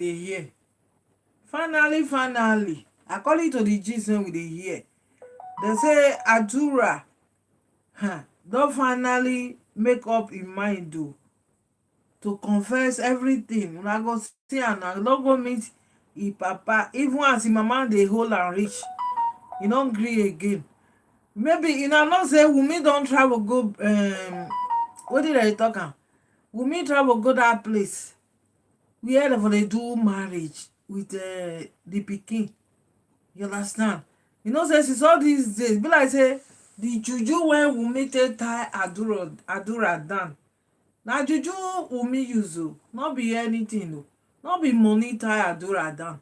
dey hear. Finally, according to the gist wey we dey hear, dem say Audra don finally make up im mind o to confess everything. Una go see am now, don go meet im papa, even as im mama dey hold am reach, e no gree again. Maybe una know say Wunmi don travel go wetin dem dey talk am, Wunmi travel go dat place where dem for dey do marriage with the pikin. You understand? You know say since all these days be like say the juju wey Wunmi take tie Audra down na juju Wunmi use o, no be anything o, no be money tie Audra down,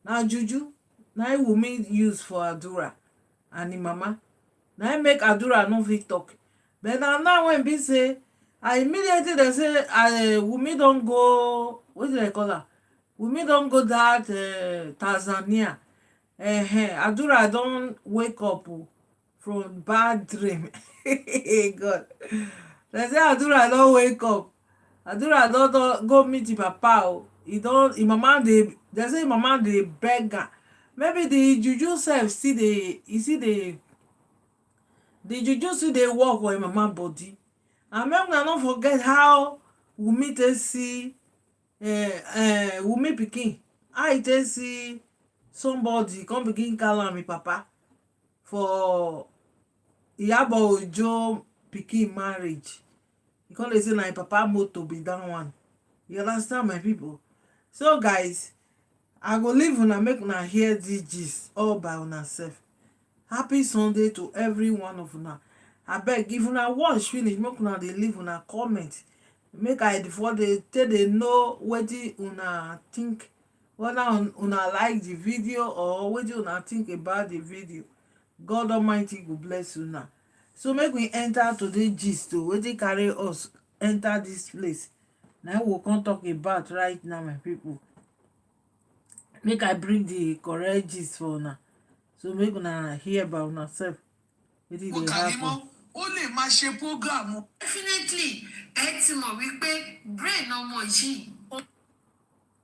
na juju na im Wunmi use for Audra and im mama, na im make Audra no fit talk. But na now when be say immediately dem say Wunmi don go, wetin dem call am, Wunmi don go dat Tanzania. Audra don wake up from bad dream. God, dem say Audra don wake up, Audra don go meet im papa o. Im mama dey, dem say im mama dey beg am. Maybe the juju sef still dey, e still dey, the juju still dey work for im mama body. And make una no forget how Wunmi take see Wunmi pikin, how e take see somebody come begin call am im papa for Iyabo Ojo pikin marriage. E come dey say na im papa motor be dat one. You understand, my people? So guys, I go leave una make una hear dis gist all by una sef. Happy Sunday to every one of una. Abeg, if una watch finish, make una dey leave una comment, make I for dey take dey know wetin una think, whether una like the video or wetin una think about the video. God Almighty go bless una. So make we enter today gist o, wetin carry us enter this place na we go come talk about right now, my people. Make I bring the correct gist for una, so make una hear by una sef wetin dey happen. Ó lè máa ṣe program. Definitely ẹ ti mọ̀ wípé brain ọmọ yìí.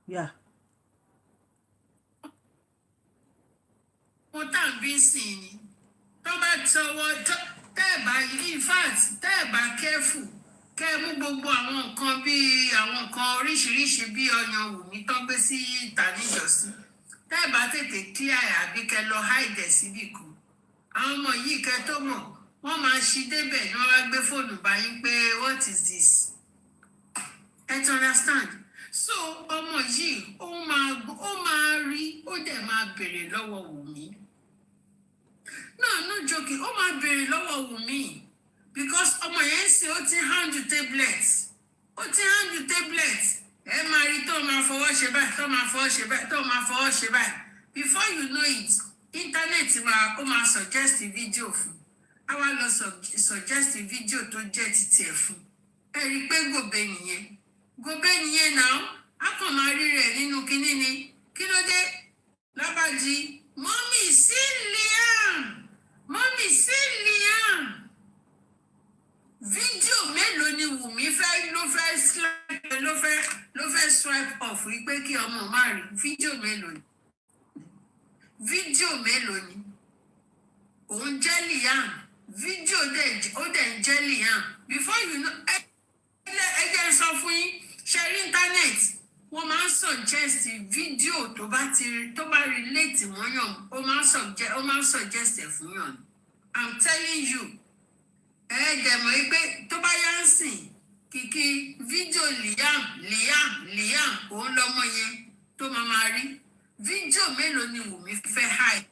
Yeah. Mo tá ń bí sìn ni tó bá tọwọ́ tẹ́ ẹ̀ bá, in fact tẹ́ ẹ̀ bá careful kẹ́ ẹ mú gbogbo àwọn nǹkan bíi àwọn nǹkan oríṣiríṣi bíi ọyàn Wùmí tó gbé sí ìta níjọ́sí, tẹ́ ẹ̀ bá tètè clear ẹ̀ àbí kẹ́ lọ hide ẹ̀ síbì kan, àwọn ọmọ yìí kẹ́ tó mọ̀ wọ́n máa ṣí débẹ̀ ní wọ́n wá gbé fóònù báyìí pé what is this? Ẹ ti understand? So ọmọ yìí ó máa rí, ó dẹ̀ máa béèrè lọ́wọ́ Wùmí. No joking, ó máa béèrè lọ́wọ́ Wùmí because ọmọ yẹn sì ó ti handle tablet, ẹ máa rí tó máa fọwọ́ ṣe báyìí, tó máa fọwọ́ ṣe báyìí. Before you know it, internet ó máa suggest video fún, a wá lọ suggest video tó jẹ́ titi ẹ̀ fún. Ẹ rí i pé gòbé nìyẹn náà, a kàn máa rí rẹ̀ nínú kinní ni. Kí ló dé? Lábàjì, mọ́mì sí Liam. Fídíò mélòó ni Wùmí ló fẹ́ swipe off wípé kí ọmọ má rí? Fídíò mélòó ni? Òun jẹ́ Liam. Fídíò ó dẹ̀ ń jẹ́ Liam. Before you know, ẹ jẹ́ sọ fún yín, ṣe rí internet, wọ́n máa ń suggest fídíò tó bá relate mọ́yàn, ó máa ń suggest ẹ̀ fún yàn. I'm telling you. Dẹ̀ mọ̀ pé tó bá yá ń sìn kìkì fídíò Liam òun lọ́mọ yẹn tó máa rí. Fídíò mélòó ni Wùmí fẹ́ hide?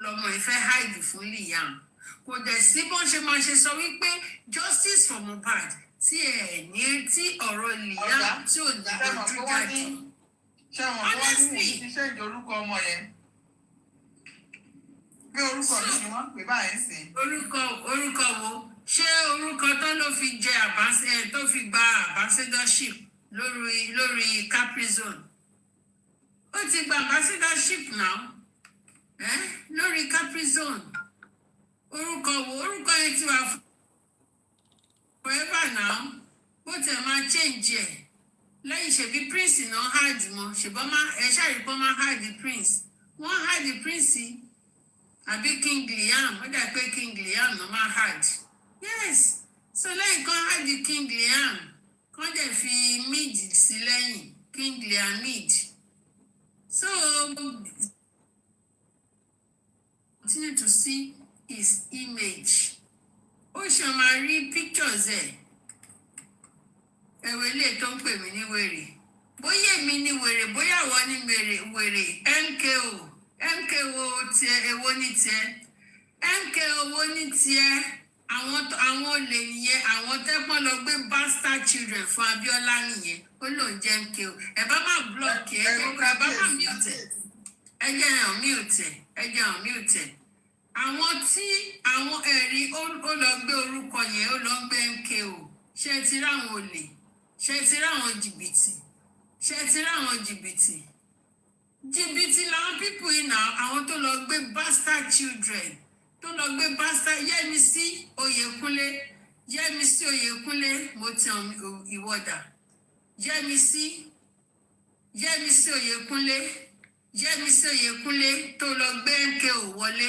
Lọ́mọ yẹn fẹ́ hide fún Liam. Kò dẹ̀ sí bọ́n ṣe máa ṣe sọ wípé justice for Mohbad tí ọ̀rọ̀ Liam tí ò ní ojú jáde. Honestly. Iṣẹ́ ìjọ ọmọ yẹn. Bí orúkọ mi ni wọ́n pè báyìí sí. Orúkọ wo? Ṣé orúkọ tó ló fi jẹ tó fi gba ambassadorship lórí Capri Zone? Ó ti gba ambassadorship now. Lórí Capri Zone. Orúkọ wo? Orúkọ yẹn ti wà forever now. Bó tẹ̀ máa change ẹ̀. lẹ́yìn ṣebí prince náà hard mọ́ ṣùgbọ́n ẹ ṣàrìpọ́n máa hard prince wọ́n hard prince àbí king liam ó dà pé king liam náà máa hard yes so lẹ́yìn kan hard king liam kan dẹ̀ fi mid sí lẹ́yìn king liam mid so continue to see his image ó ṣe máa rí pictures ẹ̀ ẹ̀wẹ̀ ilé tó ń pè mí ní wèrè bóyá èmi ní wèrè bóyá àwọn ní wèrè mko tiẹ̀ èwo ní tiẹ̀ mko owó ní tiẹ̀ àwọn olè nìyẹn àwọn tẹ́gbọ́n lọ gbé bastard children fún Abíọ́lá nìyẹn ó lòun jẹ́ mko ẹ bá má block ẹ bá má mute ẹ jẹ́ hàn mute àwọn tí àwọn ẹ̀rí ó lọ gbé orúkọ yẹn ó lọ gbé mko ṣe ti ráwọn olè ṣe ti ráwọn jìbìtì làwọn pípù yìí náà àwọn tó lọ gbé bastard children tó lọ gbé bastard Yẹ́misí Oyèkúnlé mo ti hàn ìwọ́dà Yẹ́misí Oyèkúnlé tó lọ gbé MKO wọlé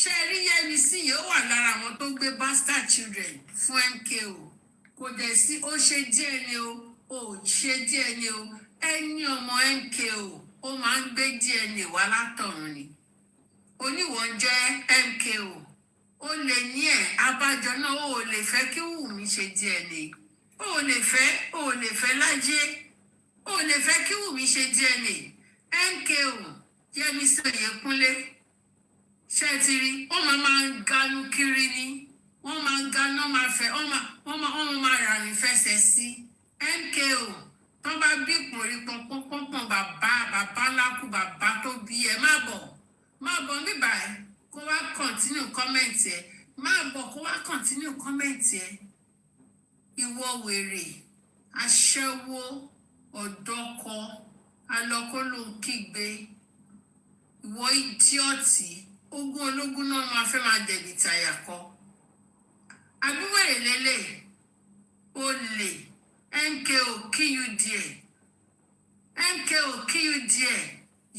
ṣe rí Yẹ́misí yìí ó wà lára àwọn tó gbé bastard children fún MKO kò dẹ̀ sí ó ṣe díẹ̀ ni ó ṣe díẹ̀ ni ẹni ọmọ MKO ó máa ń gbé DNA wá látọ̀run ni oníwọ̀n jẹ́ MKO ó lè ní ẹ̀ abájọ náà ó lè fẹ́ kí Wùmí ṣe DNA ó lè fẹ́ Lájé ó lè fẹ́ kí Wùmí ṣe DNA MKO Yẹ́misí Oyèkúnlé ṣe ti rí wọ́n máa ń ganu kiri ni wọ́n máa ń ganu wọ́n máa ràrìn fẹsẹ̀ sí MKO tó bá bí ìpòrí pọnpọnpọnpọn bàbá lákú bàbá tó bí ẹ má bọ̀ níbà ẹ kó wá kọ̀ntínú kọ́mẹ̀ntì ẹ ìwọ wèrè aṣẹ́wó ọ̀dọ́kọ alọ́kọ́lóńkígbe ìwọ ìdíọ̀tì ogún ológun náà máa fẹ́ máa dẹ̀bì tàyà kọ àbúwèrè lélẹ̀ olè MKO KUDA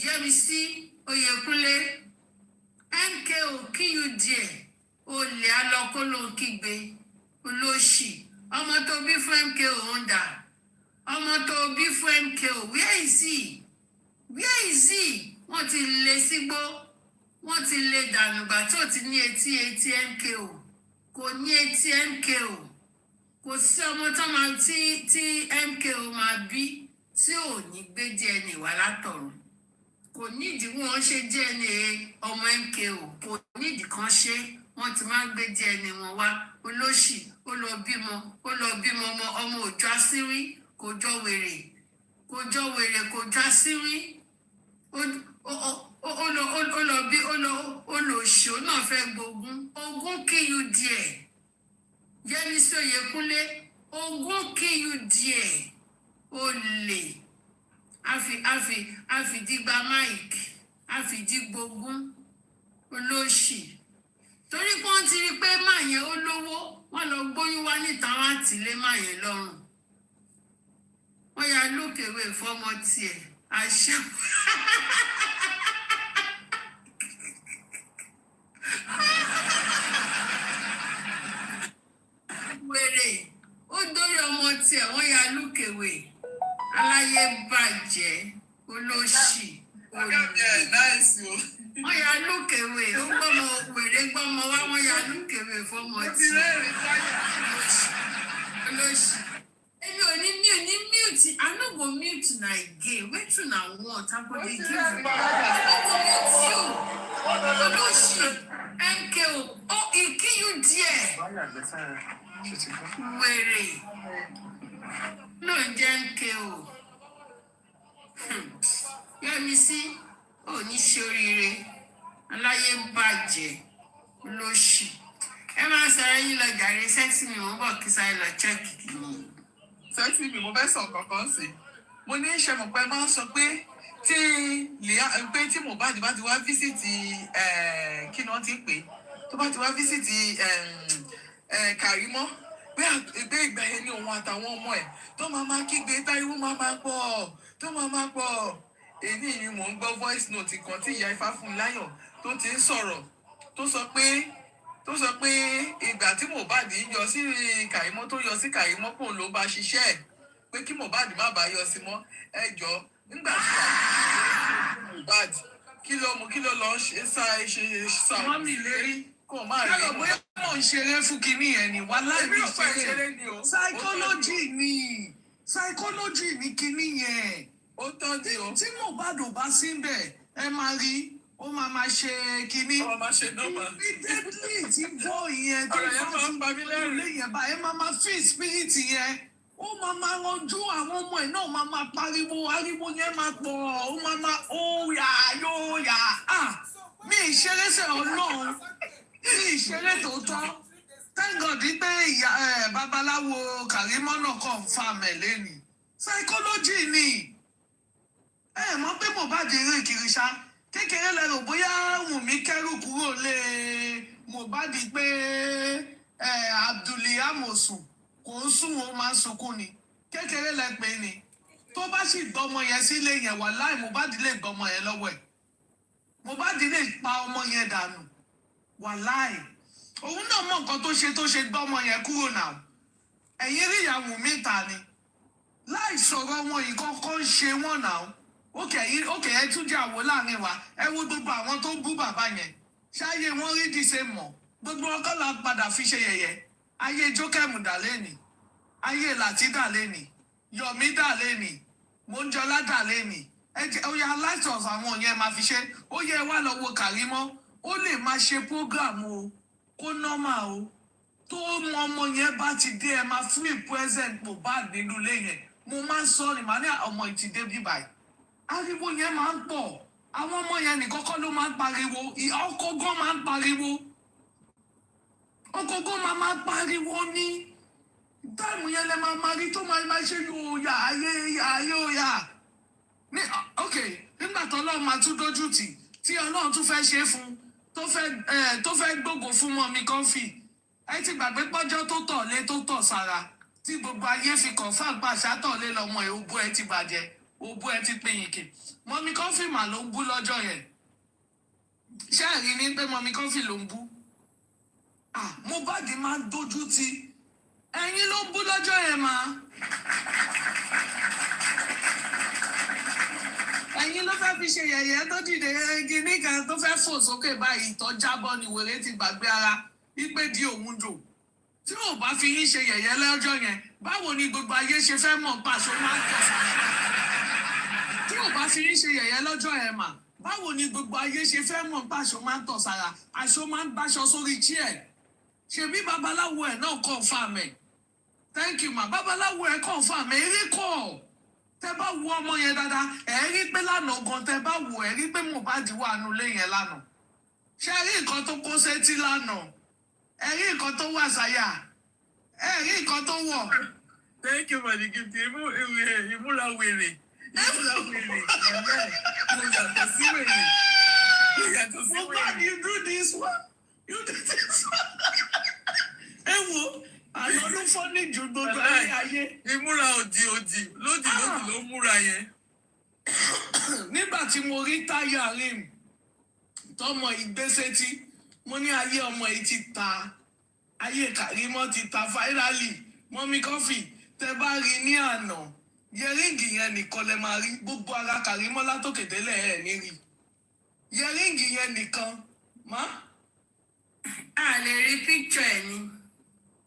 Yẹ́misí Oyèkúnlé MKO KUDA olè alọ́kọ́lóńkígbe olóṣì ọmọ tó bí fún MKO Honda ọmọ tó bí fún MKO where is he wọ́n ti lé sígbó wọ́n ti lé dànùgbà tó ti ní etí MKO kò ní etí MKO kò sí ọmọ tó máa tí MKO máa bí tí ò ní gbé DNA wá látọ̀run kò nídìí wọ́n ṣe DNA ọmọ MKO kò nídìí kan ṣe wọ́n ti máa gbé DNA wọn wá olóṣì ó lọ bímọ ọmọ òjò àṣírí kò jọ wèrè kò jọ àṣírí olóṣì ó náà fẹ́ gbógun ogún KUDA Yẹ́misí Oyèkúnlé ogún KUDA olè àfìdígba mike àfìdígbógún olóṣì torí pé wọ́n ti rí pé máa yẹn ó lówó wọ́n lọ gbóyún wá níta wá tìlé máa yẹn lọ́rùn wọ́n ya lókèwé fọ́mọ tiẹ̀ àṣẹ. wèrè ó dórí ọmọ tiẹ̀ wọ́n ya lókèwé aláyé bàjẹ́ olóṣì olè wọ́n ya lókèwé ó gbọ́mọ wèrè gbọ́mọ wá wọ́n ya lókèwé fọ́mọ tiẹ̀ olóṣì èmi ò ní mute I no go mute na again wetin na want I go dey give you I no go mute you olóṣì MKO ó ìkí you there wèrè ló ń jẹ́ MKO Yẹ́misí ò ní ṣe oríire aláyé bàjẹ́ olóṣì ẹ máa sọ̀rọ̀ yín lọ jàre sẹ́ksì mi wọ́n bọ̀ kí sáyé lọ chẹ́ẹ̀kì kìíní. sẹ́ksì mi mo fẹ́ sọ kankan sí mo ní ṣe mọ̀ pé máa ń sọ pé tí Mohbad bá ti wá físìtì kí ni wọ́n ti pè tó bá ti wá físìtì Kàrímọ́ pé ìgbà yẹn ni òun àtàwọn ọmọ ẹ̀ tó máa kígbe táriwo máa pọ̀ tó máa pọ̀. Èyí ni mò ń gbọ́ voice note kan tí ìyá Ifáfúnmiláyọ̀ tó ti ń sọ̀rọ̀ tó sọ pé ìgbà tí Mohbad yọ sí Kàrímọ́ tó yọ sí Kàrímọ́ pò ló bá ṣiṣẹ́ ẹ̀ pé kí Mohbad má bàa yọ sí mọ́. Ẹ jọ nígbà tí Mohbad kí ló lọ ṣe wọ́n mi lérí kò má rí wọn. Bóyá mò ń ṣeré fún kinní yẹn ni wà láì ní ṣeré psychology ni kinní yẹn. Ó tán di o. Tí Mohbad ò bá sí bẹ̀ ẹ máa rí ó máa ṣe kinní. Ó máa ṣe nọ́mbà. Immediately tí bọ́ ìyẹn tó bá ti lé yẹn bá ẹ máa fi spirit yẹn. Ó máa rọjú àwọn ọmọ ẹ̀ náà máa pariwo ariwo yẹn máa pọ̀ ó máa ó yà yóò yà á. Mi ìṣeré sẹ̀ Ọlọ́run mi ìṣeré tòótọ́. Thank God pé babaláwo Kàrímọ́ náà confirm ẹ̀ lẹ́nu. Psychology ni. Mọ̀ pé Mohbad rìn kiri ṣá kékeré lẹ́rù bóyá Wùmí kẹ́rù kúrò lé Mohbad pé Abdulliam Osun kò ń sùn ó máa ń sunkún ni kékeré lẹ pé ni tó bá sì gbọmọ yẹn sílé yẹn wà láì Mohbad lè gbọmọ yẹn lọ́wọ́ ẹ̀ Mohbad lè pa ọmọ yẹn dànù wà láì òun náà mọ nǹkan tó ṣe gbọmọ yẹn kúrò náà ẹ̀yin rí ìyàwó mi ta ni láì sọ̀rọ̀ wọn yìí kọ́kọ́ ń ṣe wọ́n náà ókè ẹ tún jẹ́ àwò láàrin wa ẹ wo gbogbo àwọn tó bú bàbá yẹn ṣáyé wọn rí dìse mọ̀ gbogbo ọkọ la padà fi ṣe yẹ̀yẹ́ ayé jókèmù dà lẹ́nì ayé làtí dà lẹ́nì yọ̀mí dà lẹ́nì mọ́njọ́lá dà lẹ́nì ó yẹ aláìsàn àwọn yẹn máa fi ṣe ó yẹ wá lọ wo Kàrímọ́ ó lè máa ṣe program o kó nọ́mà o tó ọmọ yẹn bá ti dé ẹ máa free present Mohbad nínú ilé yẹn mo máa ń sọ ni màá ní ọmọ ìtìdé bíbáyìí ariwo yẹn máa ń pọ̀ àwọn ọmọ yẹn nìkan kọ́ ló máa ń pariwo ọkọ gan máa ń pariwo ọkọ gan máa ń pariwo ní táìmù yẹn lẹ máa rí tó máa ṣe yóò yà ayé yóò yà ní ok nígbà tó Ọlọ́run máa tún dójú tì tí Ọlọ́run tún fẹ́ ṣe fún tó fẹ́ gbógo fún mọ́mí kọ́fì ẹ ti gbàgbé pọ́jọ́ tó tọ̀ lé tó tọ̀ sára tí gbogbo ayé fi kàn fún àgbàṣà tọ̀ lé lọ́mọ ẹ̀ òbú ẹ ti bàjẹ́ òbú ẹ ti pinyìnkì mọ́mí kọ́fì mà ló ń bú lọ́jọ́ yẹn ṣé ẹ̀rí ní pé mọ́mí kọ́fì ló ń bú Mohbad máa ń dojú ti ẹ̀yin ló ń bú lọ́jọ́ yẹn mà ẹ̀yin ló fẹ́ fi ṣe yẹ̀yẹ́ tó dìde gíní kan tó fẹ́ fò sókè báyìí tó jábọ́ ni wèrè ti gbàgbé ara wípé di òun jò tí ò bá fi yín ṣe yẹ̀yẹ́ lọ́jọ́ yẹn báwo ni gbogbo ayé ṣe fẹ́ mọ̀ pàṣọ máa ń tọ̀ sára tí ò bá fi yín ṣe yẹ̀yẹ́ lọ́jọ́ yẹn mà báwo ni gbogbo ayé ṣe fẹ́ mọ̀ pàṣọ máa ń tọ̀ sára aṣọ máa ń báṣọ sórí chair ṣebí babaláwo ẹ̀ náà confirm ẹ̀ thank you ma babaláwo ẹ̀ confirm ẹ̀ eré kọ́ tẹ bá wo ọmọ yẹn dáadáa ẹ̀ rí pé lánàá gan tẹ bá wo ẹ̀ rí pé Mohbad wà nulẹ̀ yẹn lánàá ṣe rí nǹkan tó kó sétí lánàá ẹ rí nǹkan tó wà sáyà ẹ rí nǹkan tó wọ̀. Thank you for the gift ìmúra wèrè mo yàtọ̀ sí wèrè. Mohbad you do this one you do this one. Ẹ wo àná ló fọ́ ní ju gbogbo ayé. Ìmúra òdì lódì ló múra yẹn. Nígbà tí mo rí táyà rim tọmọ ìgbésẹ́tì mo ní ayé ọmọ yìí ti ta ayé Kàrímọ́ ti ta fáírálì mọ́mí kọ́fì tẹ bá rí ní àná yẹríǹgì yẹn nìkan lẹ máa rí gbogbo ara Kàrímọ́ látòkè délẹ̀ ẹ̀ ní rí yẹríǹgì yẹn nìkan má. a lè rí píkṣọ ẹ ni.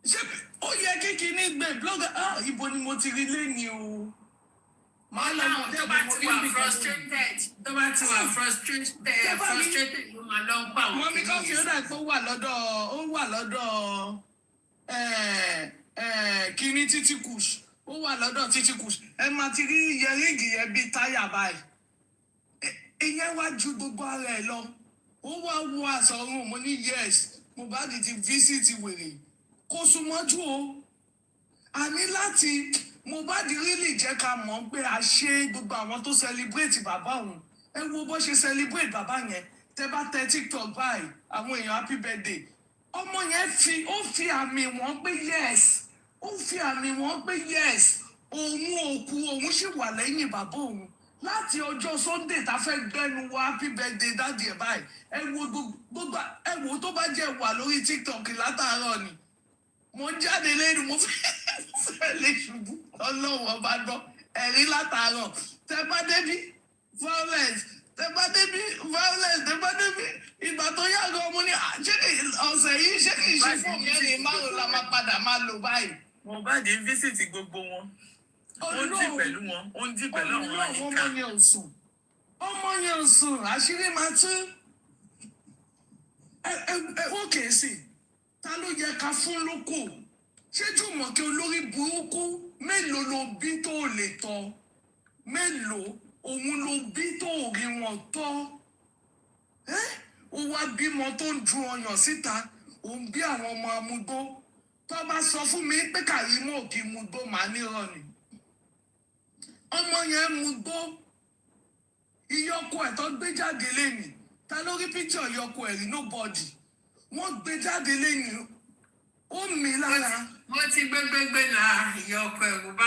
ṣé ó yẹ kíkiní gbé blọgà ibo ni mo ti rí lẹ́ni o. máa lọ mọ tó bá ti wà frustrated ló máa lọ ń pa àwọn mọ́mí kọ́fì ó dà pé ó wà lọ́dọ̀ kíní títí kùs ó wà lọ́dọ̀ títí kùs ẹ máa ti rí yẹríǹgì yẹn bíi táyà báyìí ìyẹn wá ju gbogbo ara ẹ lọ ó wá wo àsọrùn mo ní yes Mohbad ti visit wèrè kó súnmọ́jú o àní láti Mohbad really jẹ́ ká mọ̀ pé a ṣe gbogbo àwọn tó celebrate bàbá òun ẹ wo bó ṣe celebrate bàbá yẹn tẹ bá tẹ TikTok báyìí àwọn èèyàn happy birthday ọmọ yẹn ó fi àmì wọn pé yes ó fi àmì wọn pé yes òun òkú òun sì wà lẹ́yìn bàbá òun láti ọjọ́ Sunday tá a fẹ́ gbẹ́nu wá happy birthday dáàdì ẹ̀ báyìí ẹ wo gbogbo ẹ wo tó bá jẹ́ wà lórí TikTok látàárọ̀ ni mo jáde lẹ́nu mo fẹ́ lè ṣubú ọlọ́wọ́ bá gbọ́ ẹ̀rí látàárọ̀ tẹ bá débi violence tẹ bá débi ìgbà tó yàgò mo ní ṣé ọ̀sẹ̀ yìí ṣé kì í ṣe fún mẹ́rin márùn-ún la máa padà máa lò báyìí. mo bá dé fíṣítì gbogbo wọn ó ń dì pẹ̀lú wọn ó ń dì pẹ̀lú àwọn ìka. ọmọ yẹn ò sùn àṣírí máa tún ó kèé sí ta ló yẹ ká fún lóko ṣé Jùmọ̀kẹ́ olórí burúkú mélòó ló bí tó lè tọ́ mélòó òun ló bí tó rí wọn tọ́ ó wá bímọ tó ń ju ọyàn síta òun bí àwọn ọmọ amúgbó tó bá sọ fún mi pé Kàrímọ́ ò kí mugbó màá nírọ̀ ni ọmọ yẹn mugbó ìyọkọ ẹ̀ tó gbé jáde lẹ́yìn ta ló rí píkṣọ̀ ìyọkọ ẹ̀ rí nobody wọ́n gbé jáde lẹ́yìn ó mi lára. mo ti gbégbégbé na ìyá ọkọ ẹ̀rù bá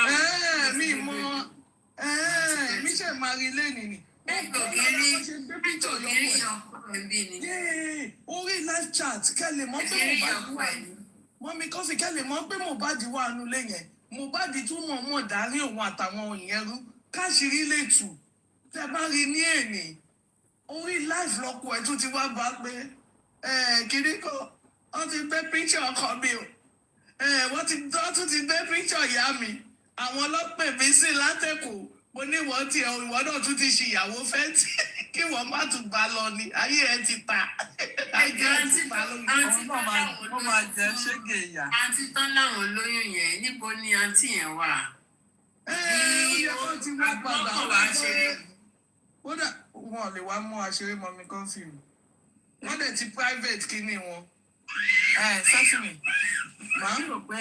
mi. mi mọ mi ṣe máa rí lẹ́yìn ni. nítorí ọkọ ẹbí ni. orí live chat kẹ́lẹ̀ mọ́ pé Mohbad wà mọ́mí kọ́fì kẹ́lẹ̀ mọ́ pé Mohbad wà nulẹ̀ yẹn Mohbad tún mọ̀ dárí òun àtàwọn òyìn ẹrú káṣírí lè tù tẹ bá rí ní èní orí live lọkọ ẹ tún ti wá bá pé kiri kan wọ́n ti gbé píṣọ ọkọ mi o wọ́n tún ti gbé píṣọ ìyá mi àwọn ọlọ́pẹ̀ mi sí látẹ̀kọ̀ mo ní wọ́n ti ìwọ náà tún ti ṣe ìyàwó fẹ́ tí kí wọ́n má tún bá lọ ni ayé ẹ ti ta. ẹjọ́ àǹtí ó máa jẹ ṣége ìyá. àǹtí tán láwọn lóyún yẹn níbo ni àǹtí yẹn wà. ó ti wá padà wá ṣeré. kódà wọn lè wá mú àṣírí mọ́mí kọ́fìmù wọ́n dẹ̀ ti private kíní wọn. sẹ́sìmì màá rò pé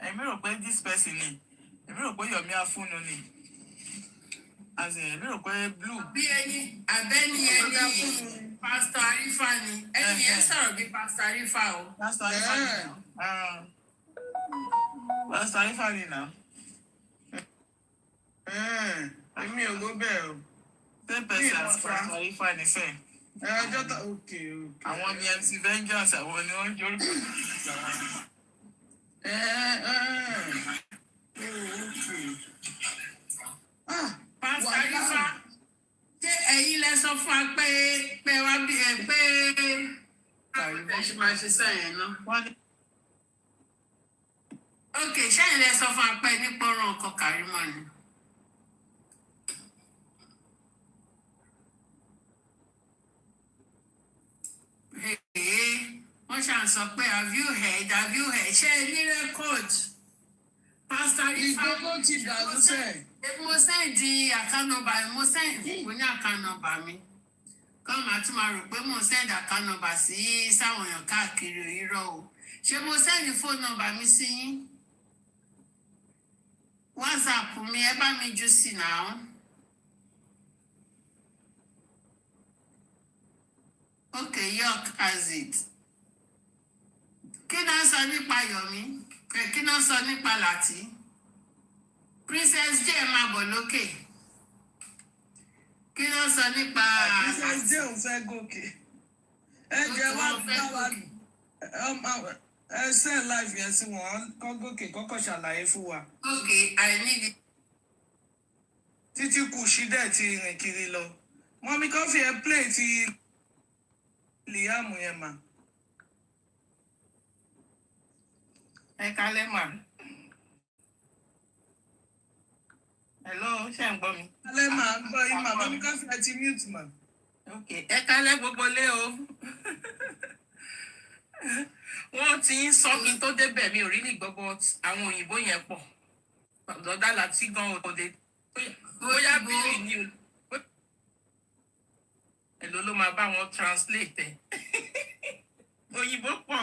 èmi rò pé this person ni èmi rò pé Yomi Afunu ni èmi rò pé blue. bí ẹni abẹ́ni ẹni Pastor Arifa ni ẹni yẹn sọ̀rọ̀ bí Pastor Arifa o. Pastor Arifa ni Pastor Arifa ni na. èmi ò ló bẹ́ẹ̀ o. same person as Pastor Arifa ni sẹ́ẹ̀. ọjọ́ ta okay. àwọn ni MC Vengeance àwọn ni wọ́n jọ lóko. Pastor Arifa ṣé ẹ̀yin lẹ sọ fún wa pé wá bí pé ẹ ṣe máa ṣe sẹ́yìn náà. ok ṣẹ́yìn lẹ sọ fún wa pé nípa ọ̀rọ̀ ọkọ Kàrímọ́ ni. wọ́n ṣàn sọ pé have you heard ṣé ẹ ní record Pastor Arifa ìgbógbó ti dàrú sẹ́ẹ̀. mo sẹ́ǹdì àkànnọ́bà mo sẹ́ǹdì kò ní àkànnọ́bà mi kọ́ màá tún máa rò pé mo sẹ́ǹdì àkànnọ́bà sí sáwọn èèyàn káàkiri irọ́ o ṣé mo sẹ́ǹdì fóònù nọ́mbà mi sí yín WhatsApp mi ẹ bá mi jù sí náà. Okay, York has it. Kí náà sọ nípa Yomi? Kí náà sọ nípa Láti? Princess J máa bọ̀ lókè. Kí náà sọ nípa Princess J ò fẹ́ gòkè. Ẹ jẹ́ wá bá wa ẹ send live yẹn sí wọn kọ́ gòkè kọ́kọ́ ṣàlàyé fún wa. Okay, I need it. Títí kù sí dẹ̀ ti rìn kiri lọ. Mọ́mí Kọ́fì ẹ play ti Liam yẹn mà. ẹ kálẹ́ mà. hello ṣé ń gbọ́ mi. Kálẹ́ mà ń gbọ́ yín mà Mọ́mí Kọ́fì ẹ ti mute mà. ok ẹ kálẹ́ gbogbo lé o. wọ́n ti ń sọ kí n tó débẹ̀ mi ò rí ní gbogbo àwọn òyìnbó yẹn pọ̀ lọ́dà Láti gan òde bóyá bíbí ni o èló ló máa bá wọn translate ẹ̀ òyìnbó pọ̀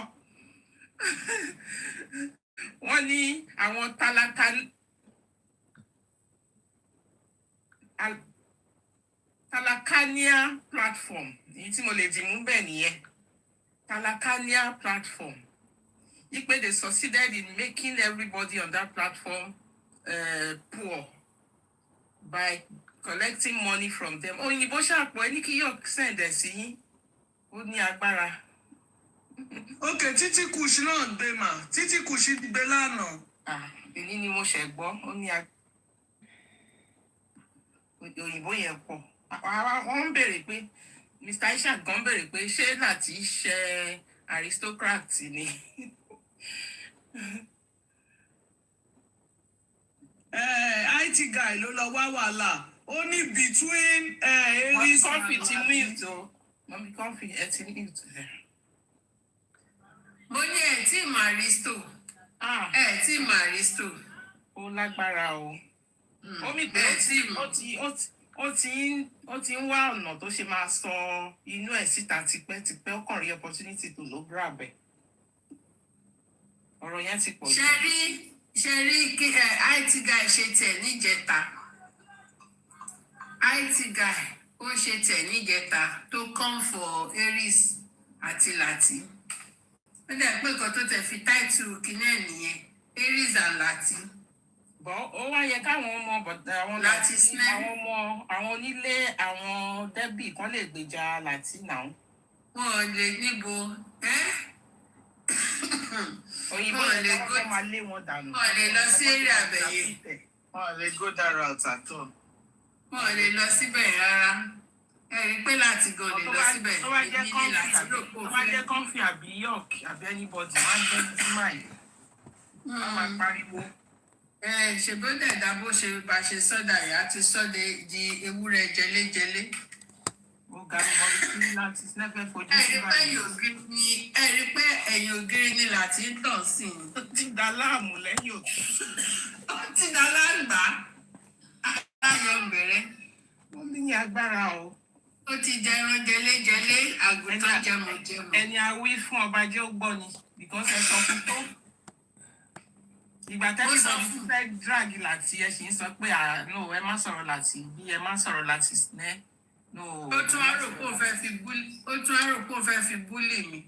wọ́n ní àwọn Talakania platform èyí tí mo lè dì mú bẹ́ẹ̀ nìyẹn Talakania platform They succeeded in making everybody on that platform poor by collecting money from them. Òyìnbó ṣàpọ̀ ẹni kí yóò send ẹ̀ sí yín. Ó ní agbára. Okay, Títí Kùṣì náà gbé mà. Títí Kùṣì gbé lánàá. Èyí ni mo ṣẹ̀ gbọ́. Ó ní òyìnbó yẹn pọ̀. Wọ́n ń béèrè pé Mr. Isaac gan béèrè pé ṣé láti ṣe aristocrat ni. IT guy ló lọ wá wàhálà. Ó ní between Aries and Mọ̀mí kọ́fì ti mute o. Mọ̀mí kọ́fì ẹ ti mute rẹ̀. Mo ní ẹ̀ tí mà Aristo. Ẹ̀ tí mà Aristo. Ó lágbára o. Ó mì pé ó ti ń wá ọ̀nà tó ṣe máa sọ inú ẹ̀ síta tipẹ́tipẹ́ ó kàn rí opportunity tó ló grab ẹ̀. Ọ̀rọ̀ yẹn ti pọ̀ jù. Ṣé rí kí IT guy ṣe tẹ̀ níjẹta? IT guy ó ṣe tẹ̀ níjẹta tó come for Aries àti Lati. Ó dẹ̀ pé nǹkan tó tẹ̀ fi title kìíní ẹ̀ nìyẹn, Aries and Lati. Ó wá yẹ káwọn ọmọ àwọn Lati snare. àwọn ọmọ àwọn onílé àwọn débì kan lè gbèjà Lati náà. Wọn ò lè níbo Òyìnbó lè máa lé wọn dànù. wọn ò lè lọ sí eré àbẹ̀yẹ. Wọ́n lè go that route at all. Wọn ò lè lọ síbẹ̀ rárá. Ẹ rí i pé láti gan lè lọ síbẹ̀. Tó bá jẹ́ Èmi ní láti rò pé ó fẹ́. kọ́ńfì àbí York àbí anybody máa ń jẹ́ sí máì. Wọ́n máa pariwo. Ṣèbó dẹ̀dá bó ṣe bá ṣe sọ́dà yá ti sọ́dẹ̀ di ewúrẹ́ jẹléjẹlé. Ó ga mi wọ́n sí láti snẹ́fẹ̀ fojú Ẹ sí rí i pé ẹ̀yìn ògiri ni láti ń tàn sí i. Ó ti dá láàmú lẹ́yìn òkú. Ó ti dá lágbà. Ayọ̀ ń bẹ̀rẹ̀. Ó ní agbára o. Ó ti jẹ ẹran jẹléjẹlé, àgùntàn jẹmọ̀jẹmọ̀. Ẹni a wí fún ọba jẹ́ ó gbọ́ ni because ẹ sọ fún tó. Ìgbà tẹ́lẹ̀ sọ fún fẹ́ drag Láti ẹ sì ń sọ pé no ẹ má sọ̀rọ̀ Láti bí ẹ má sọ̀rọ̀ Láti snẹ́. No. Ó tún á rò pé òun fẹ́ fi búlì mi.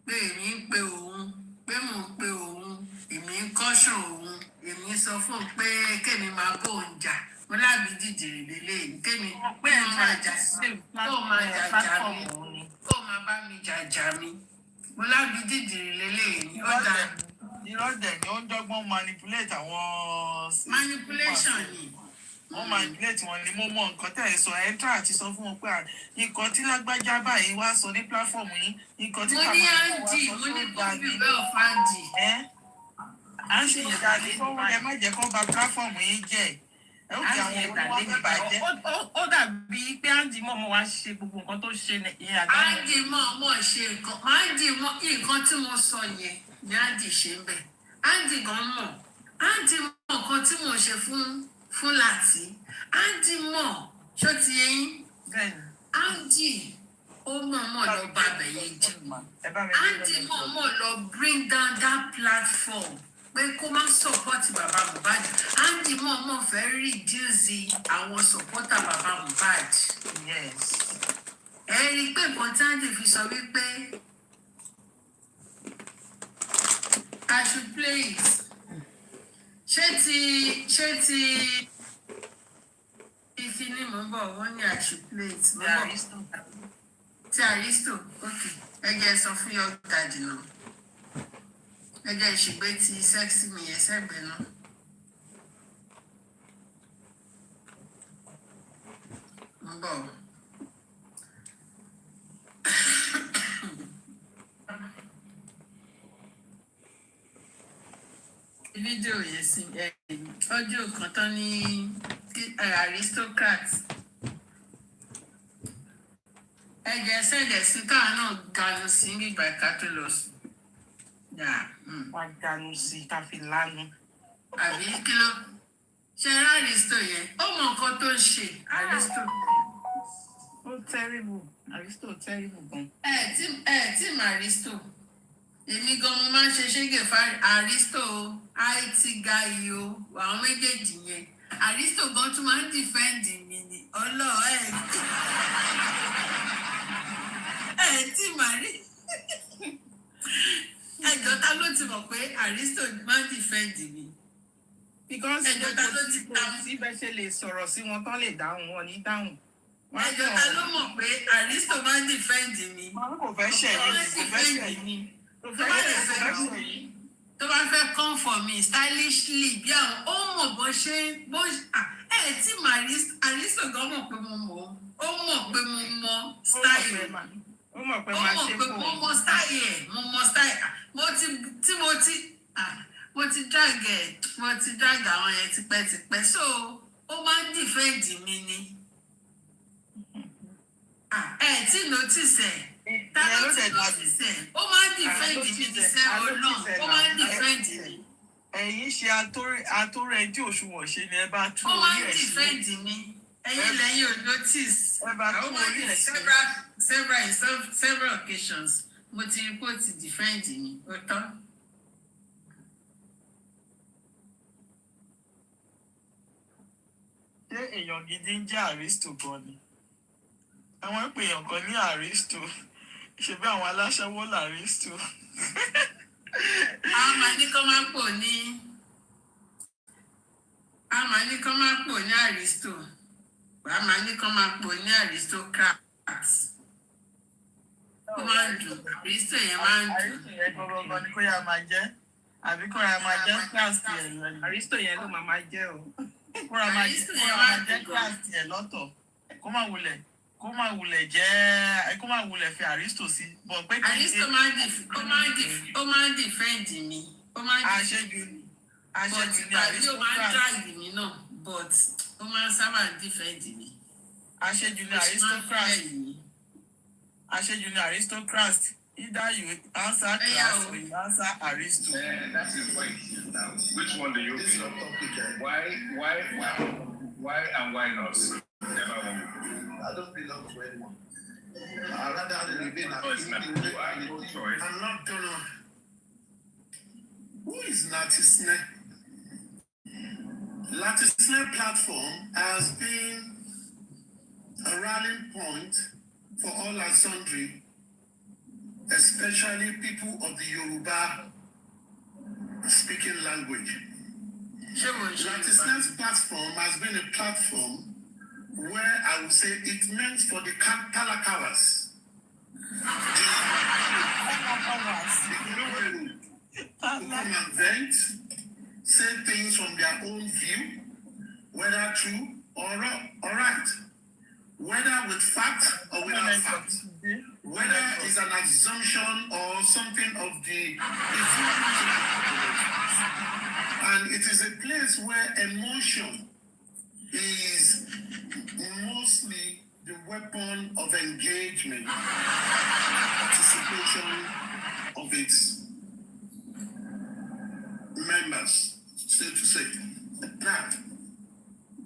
Pé èmi ń pe òun, pé mò ń pe òun, èmi ń kọ́ṣàn òun, èmi ń sọ fún un pé kémi máa bó òun jà. Mo lábí dìdìrì lélẹ̀ kémi pé ẹ̀ máa jà kó máa jàjà mi, kó máa bá mi jàjà mi. Mo lábí dìdìrì lélẹ̀ ní ọ̀dà. Irọ́ dẹ̀ ni ó ń dọ́gbọ́n manipulate àwọn. Manipulation ni. Wọ́n manipulate wọn ni mo mọ nǹkan tẹ̀ ẹ́ sọ ẹ́ńtà àti sọ fún wọn pé nǹkan tí lágbájá báyìí wá sọ ní pláfọ́ọ̀mù yín nǹkan tí mo ní Andy mo ní kófì bẹ́ẹ̀ fàájì. Andy ìdálé ẹ má jẹ́ kó bà pláfọ́ọ̀mù yín jẹ́ ẹ ó jẹ́ àwọn olówó fẹ́ bàjẹ́. Ó dàbí pé Andy mọ̀ wá ṣe gbogbo nǹkan tó ṣe ìyẹn àgbà. Andy mọ̀ ṣe nǹkan Andy mọ̀ nǹkan tí mo sọ yẹn ni Andy ṣe ń bẹ̀. Andy gan mọ̀ Andy mọ̀ nǹkan tí mo ṣe fún Láti. Andy mọ̀ ṣó ti yẹn. Andy ó mọ̀ lọ bá bẹ̀yẹn jẹ́. Andy mọ̀ lọ bring down that platform pé kó má support bàbá Mohbad. Andy mọ̀ fẹ́ reduce àwọn supporter bàbá Mohbad. Ẹ rí i pé nǹkan tí Andy fi sọ wípé I should play it. Ṣé ti ìfini mò ń bọ̀ wọ́n ní I should play it. Ti Aristo, okay. Ẹ jẹ́ sọ fún your daddy náà. Ẹ jẹ́ ìṣègbè ti sexy mi yẹn sẹ́gbẹ̀ẹ́ náà. Mo ń bọ̀. Fídíò yẹn sí ọjọ́ kan tán ní aristocrat. Ẹ jẹ́ sẹ́dẹ̀ sí káà náà ganu sí nígbà ká tó lọ sùn. Wá ganu sí ká fi lánú. Àbí kí ló ṣe rá Aristo yẹn? Ó mọ nǹkan tó ń ṣe Aristo. Ó terrible. Aristo terrible gan. Tí mà Aristo. Èmi gan mo máa ń ṣe ṣége fún Aristo IT guy o àwọn méjèèjì yẹn. Aristo gan tún máa ń defend mi ni tí mà rí. ẹjọ́ ta ló ti mọ̀ pé Aristo máa ń defend mi. Because ẹjọ́ ta ló ti ta kò sí bẹ́ẹ̀ ṣe lè sọ̀rọ̀ sí wọn tán lè dáhùn wọn ní dáhùn. ẹjọ́ ta ló mọ̀ pé Aristo máa ń defend mi. Kò fẹ́ ṣẹ̀yìn ni. Tó bá fẹ́ come for me stylishly bí àwọn ó mọ̀ bó ṣe tí mà Aristo gan mọ̀ pé mo mọ̀ ó mọ̀ pé mo mọ̀ style ó mọ̀ pé máa ṣe fún mo mọ̀ style ẹ̀ mo mọ̀ style mo ti drag àwọn yẹn tipẹ́tipẹ́ so ó máa ń defend mi ni tí notice ẹ̀ ta ló ti notice ẹ̀ ó máa ń defend mi ní sẹ́wọ̀n náà ó máa ń defend mi. Ẹ̀yin ṣe atórẹ́jú òṣùwọ̀n ṣe ni ẹ bá tún ó máa orí ń ẹ̀ ṣe. defend mi ẹ̀yin lẹ́yìn ò notice Ẹ bá tún orí ẹ̀ ṣe. several occasions mo ti rí pé ó ti defend mi ó tán. Ṣé èèyàn gidi ń jẹ́ Aristo gan ni? Àwọn ń pè èèyàn kan ní Aristo. Ṣé bí àwọn aláṣẹwó l'Aristo? Àwọn máa ní kán máa pò ní Aristo. Àwọn máa ní kán máa pò ní aristocrat. Ó máa ń dùn. Aristo yẹn máa ń dùn. Aristo yẹn gbọ́gbọ́gbọ́ ni kó yá máa jẹ́. Àbí kó yá máa jẹ́ class tiẹ̀ lọ́yìn. Aristo yẹn ló máa jẹ́ o. Kó yá máa jẹ́ class tiẹ̀ lọ́tọ̀. Kó má wulẹ̀ fi Aristo sí. Bọ̀ pé kì í ṣe. Aristo máa ń defend mi. Ó máa ń Àṣejù ni but Aristo ó máa ń drag mi náà but ó máa ń sábà defend mi. Àṣejù ni aristocrat. Àṣejù ni aristocrat. Either you answer class or you answer Aristo. That's his point. Now, which one do you feel? Why and why not? Never one. I don't belong to anyone. I'd rather remain at Choice, man. Choice. I'm not gonna. Who is Latisne? Latisne platform has been a rallying point for all and sundry, especially people of the Yoruba speaking language. Latisne's platform has been a platform where I would say it meant for the Kalakawas. Who come and vent, say things from their own view, whether true or right, whether with fact or without fact, whether it's an assumption or something of the and it is a place where emotion is mostly the weapon of engagement, participation of its members, so to say. Now,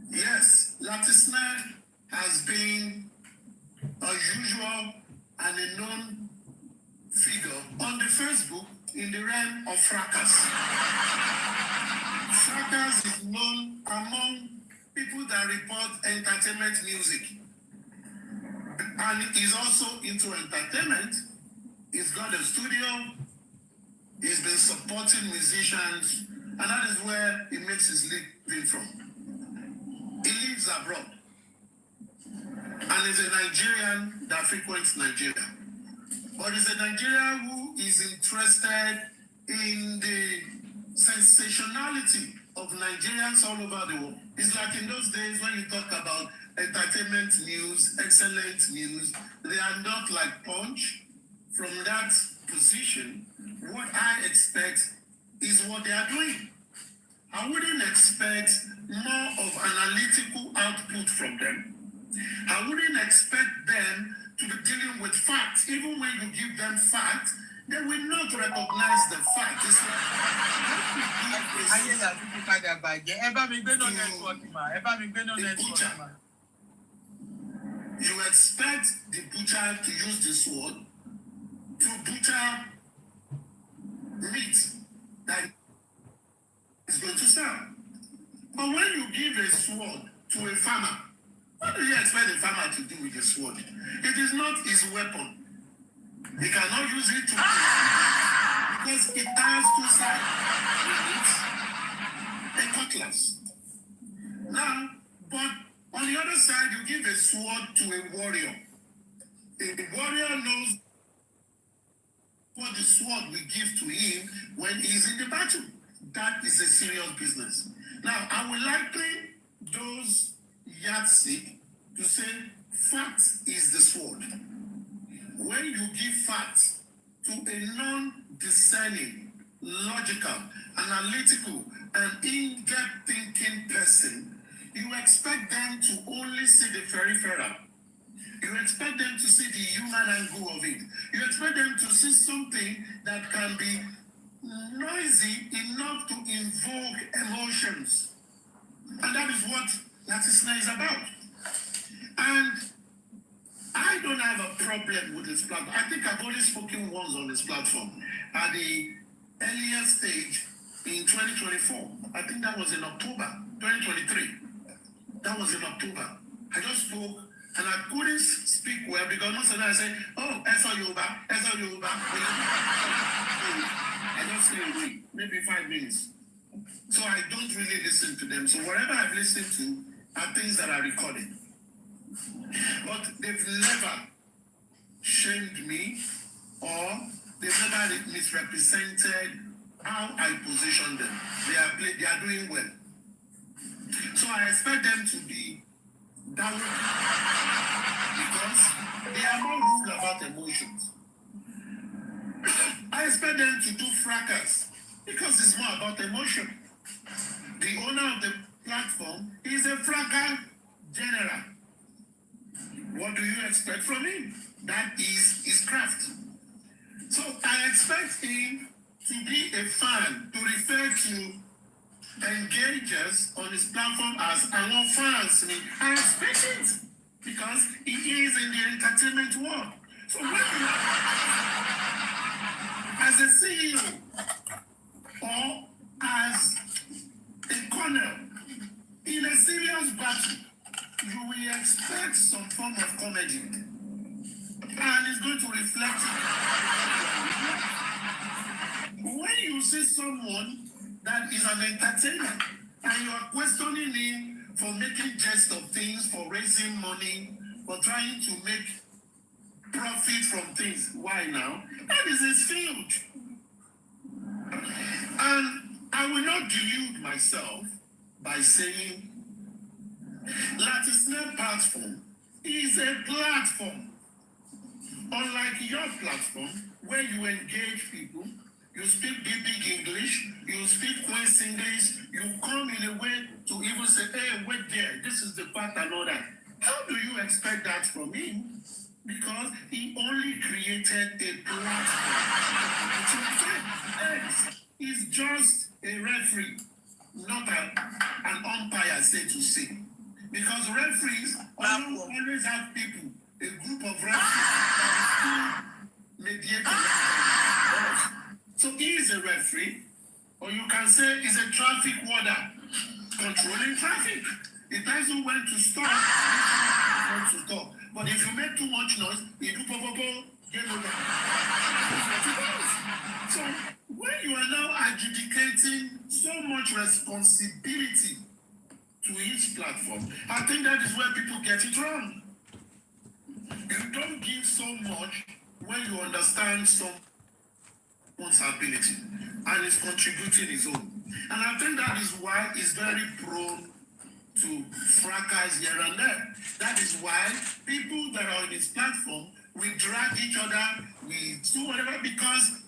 yes, Latisne has been a usual and a known figure on the Facebook in the realm of fracas. Fracas is known among people that report entertainment music. And he's also into entertainment. He's got a studio. He's been supporting musicians. And that is where he makes his living from. He lives abroad. And is a Nigerian that frequents Nigeria. But is a Nigerian who is interested in the sensationality of Nigerians all over the world. It's like in those days when you talk about entertainment news, excellent news, they are not like Punch. From that position, what I expect is what they are doing. I wouldn't expect more of analytical output from them. I wouldn't expect them to be dealing with facts. Even when you give them facts, they will not recognize the fact. It's you expect the butcher to use the sword to butcher meat that is going to sell. But when you give a sword to a farmer, what do you expect the farmer to do with the sword? It is not his weapon. He cannot use it to kill. He because it has two sides. A cutlass. Now, but on the other side, you give a sword to a warrior. A warrior knows what the sword will give to him when he's in the battle. That is a serious business. Now, I would liken those yardstick to say fact is the sword. When you give fact to a non-discerning, logical, analytical, and in-depth thinking person, you expect them to only see the peripheral. You expect them to see the human angle of it. You expect them to see something that can be noisy enough to invoke emotions. And that is what Latisna is about. And I don't have a problem with this platform. I think I've only spoken once on this platform at the earlier stage in 2024. I think that was in October 2023. That was in October. I just spoke and I couldn't speak well because most of the time I say, oh, Esa Yoruba, Esa Yoruba. I just stay away, maybe 5 minutes. So I don't really listen to them. So whatever I've listened to are things that are recorded. But they've never shamed me or they've never misrepresented how I position them. They are doing well. So I expect them to be that way because they are more ruled about emotions. I expect them to do fracas because it's more about emotion. The owner of the platform is a fracas general. What do you expect from him? That is his craft. So I expect him to be a fan, to refer to engagers on his platform as our fans. I expect it because he is in the entertainment world. So when you, as a CEO or as a colonel in a serious battle, you will expect some form of comedy. And it's going to reflect. When you see someone that is an entertainer and you are questioning him for making jest of things, for raising money, for trying to make profit from things, why now? That is his field. And I will not delude myself by saying Latisnet platform is a platform. Unlike your platform, where you engage people, you speak big English, you speak Queen's English, you come in a way to even say, hey, wait there, this is the part and all that. How do you expect that from him? Because he only created a platform. He's just a referee, not an umpire, say to say. Because referees always have people, a group of referees that mediate. So he is a referee, or you can say he's a traffic warder, controlling traffic. It tells you when to stop, when to stop. But if you make too much noise, you do get over. So when you are now adjudicating so much responsibility to each platform, I think that is where people get it wrong. You don't give so much when you understand someone's ability and is contributing his own. And I think that is why he's very prone to fracas here and there. That is why people that are on his platform, we drag each other, we do whatever because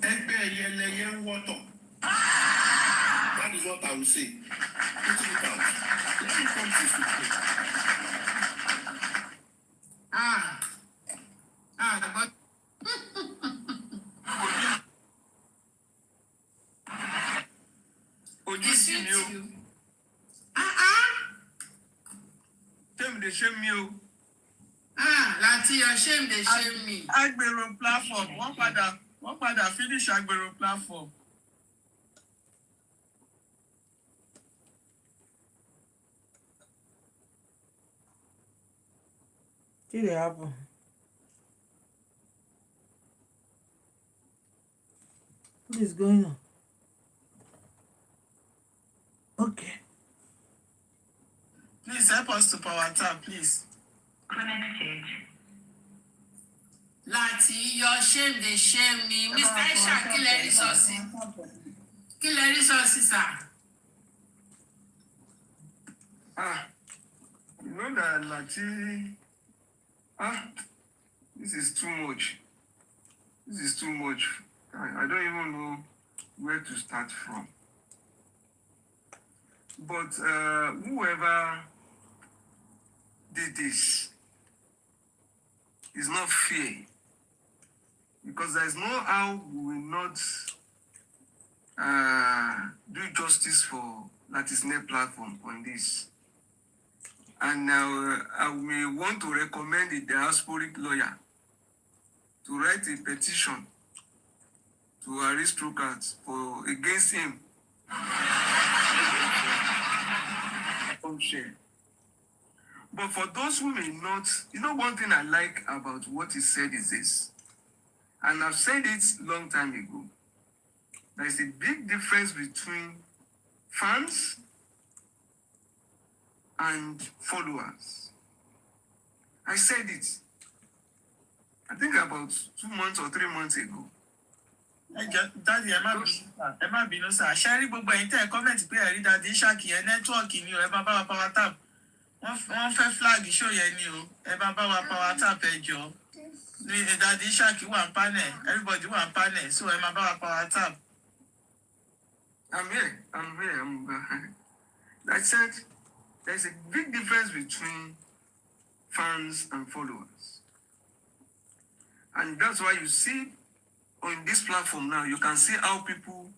that is what I will say. Let me come to but Ojú mi o. Tẹ́mi dey shame mi o. Láti your shame dey shame me. Agbèrò platform wọ́n padà finish Agbèrò platform. Did it happen? is going on? Okay. Please help us to power tap, please. Connected. láti yọ shame dey shame ni Mr. Aisha kí lẹ rí sọ sí kí lẹ rí sọ sí sà. You know that Lati, this is too much. This is too much. I don't even know where to start from. But whoever did this is not fair, because there is no how we will not do justice for Lati's net platform on this. And I may want to recommend the diasporic lawyer to write a petition to aristocrats for against him. But for those who may not, you know, one thing I like about what he said is this, and I've said it long time ago. There is a big difference between fans and followers. I said it, I think about 2 months or 3 months ago. Daddy, ẹ má bínú sá. Ṣé rí gbogbo ẹ̀yin tẹ́ ẹ kọ́mẹ̀ntì pé ẹ̀rí Daddy Ṣáàkì yẹn nẹ́tíwọ̀kì ni o, ẹ máa bá wa power tap. Wọ́n fẹ́ flag show yẹn ni o, ẹ máa bá wa power tap ẹ jọ. Daddy Ṣáàkì wà ń panel, everybody wà ń panel, so ẹ máa bá wa power tap. I'm here. I said there's a big difference between fans and followers. And that's why you see on this platform now, you can see how people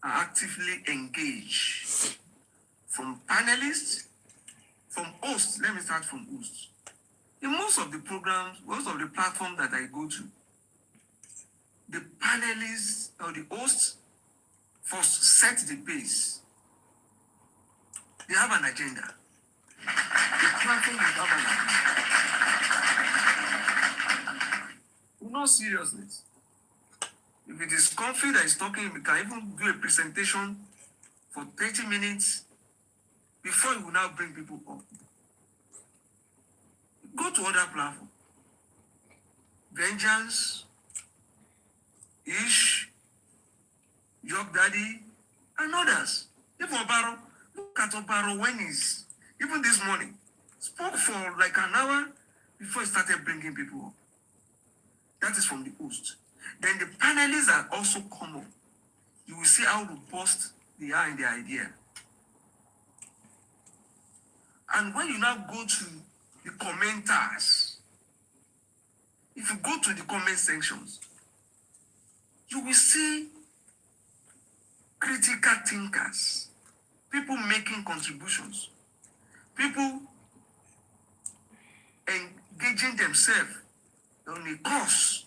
are actively engaged. From panelists, from hosts. Let me start from hosts. In most of the programs, most of the platforms that I go to, the panelists or the hosts first set the pace. They have an agenda. The platform will have an agenda. No seriousness. If it is Comfy that is talking, we can even do a presentation for 30 minutes before you will now bring people up. Go to other platforms. Vengeance, Ish, Job Daddy, and others. Even Obaro, look at Obaro when he's, even this morning, spoke for like an hour before he started bringing people up. That is from the host. Then the panelists are also common. You will see how robust they are in their idea. And when you now go to the commenters, if you go to the comment sections, you will see critical thinkers, people making contributions, people engaging themselves on a cause.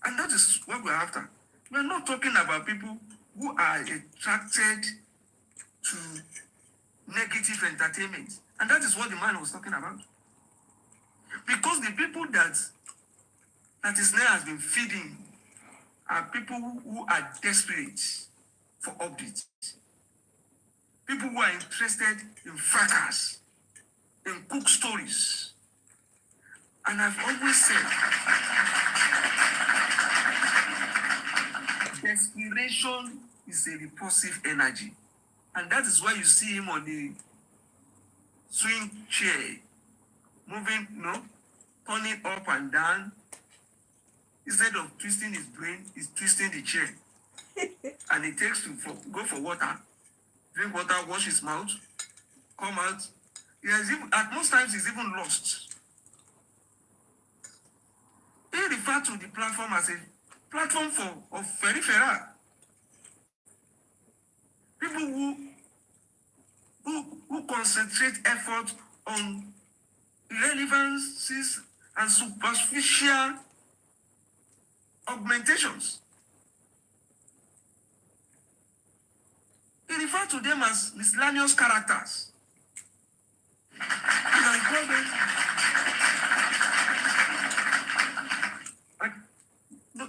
And that is what we're after. We're not talking about people who are attracted to negative entertainment. And that is what the man was talking about. Because the people that Isn't has been feeding are people who are desperate for updates. People who are interested in fracas, in cook stories. And I've always said, desperation is a repulsive energy. And that is why you see him on the swing chair, moving, turning up and down. Instead of twisting his brain, he's twisting the chair. And it takes to go for water, drink water, wash his mouth, come out. He has even, at most times, he's even lost. He referred to the platform as a platform of peripheral. People who concentrate effort on irrelevancies and superficial augmentations. He referred to them as miscellaneous characters. You can call them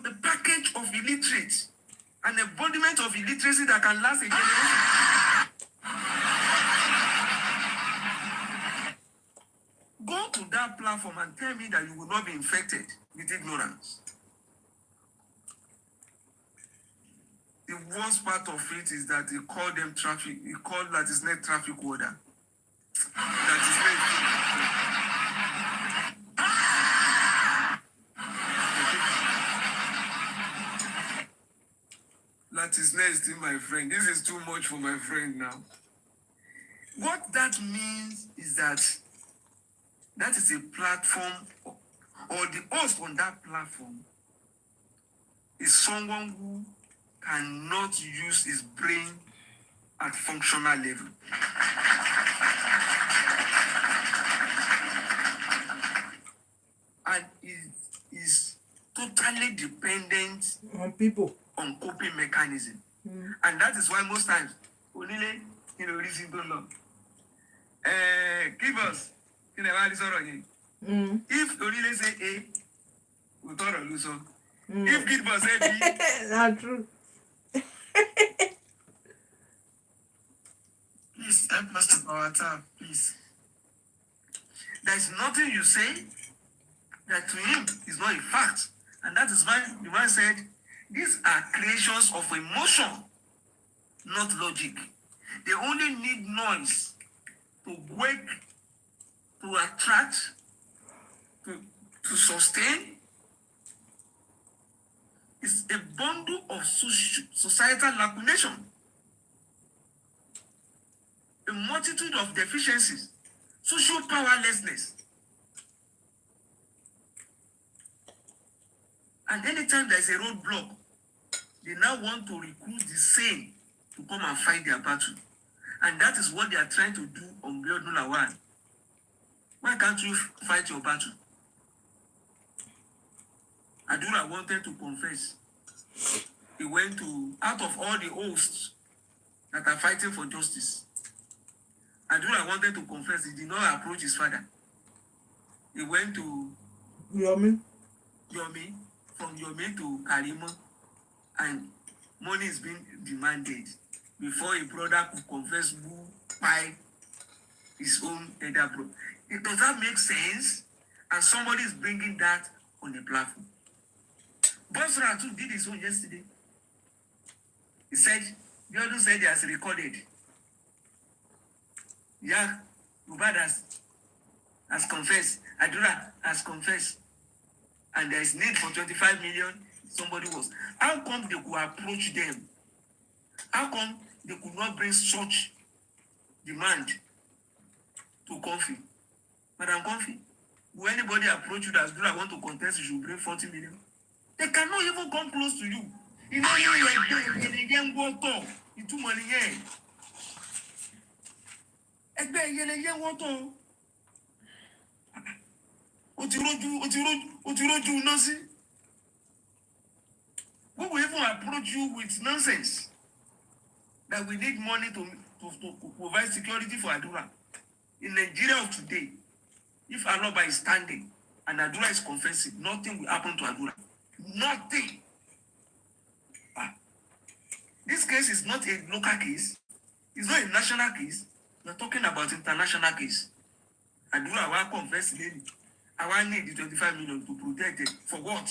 the package of illiteracy that can last a generation. Go to that platform and tell me that you will not be infected with ignorance. The worst part of it is that they call them traffic. They call that is not traffic order. That is not. That is next, my friend. This is too much for my friend now. What that means is that is a platform, or the host on that platform is someone who cannot use his brain at functional level. And is totally dependent on people, on coping mechanism. And that is why most times, Olile, reason don't know. Give us, if Olile say A, we thought of Luso. If give us say B, not true. Please help us to our time, please. There is nothing you say that to him is not a fact. And that is why the man said, these are creations of emotion, not logic. They only need noise to wake, to attract, to sustain. It's a bundle of societal lacunation, a multitude of deficiencies, social powerlessness. And anytime there's a roadblock, they now want to recruit the same to come and fight their battle. And that is what they are trying to do on Biodun Lawal. Why can't you fight your battle? Audra wanted to confess. He went to, out of all the hosts that are fighting for justice, Audra wanted to confess. He did not approach his father. He went to Wummi. From Yomi to Karimo, and money is being demanded before a brother could confess who by his own elder brother. Does that make sense? And somebody is bringing that on the platform. Bosra too did his own yesterday. He said, Biodun said he has recorded. Yeah, Ubad has confessed. Audra has confessed. And there is need for 25 million. Somebody was. How come they could approach them? How come they could not bring such demand to Kofi? Madam Kofi, will anybody approach you that I want to contest, you should bring 40 million? They cannot even come close to you. You know, you're young water. You too money here. Young water. Otiroju nonsense. We will even approach you with nonsense that we need money to provide security for Audra. In Nigeria of today, if Aloba is standing and Audra is confessing, nothing will happen to Audra. Nothing. This case is not a local case. It's not a national case. We're talking about international case. Audra will confess daily. I want need the 25 million to protect it. For what?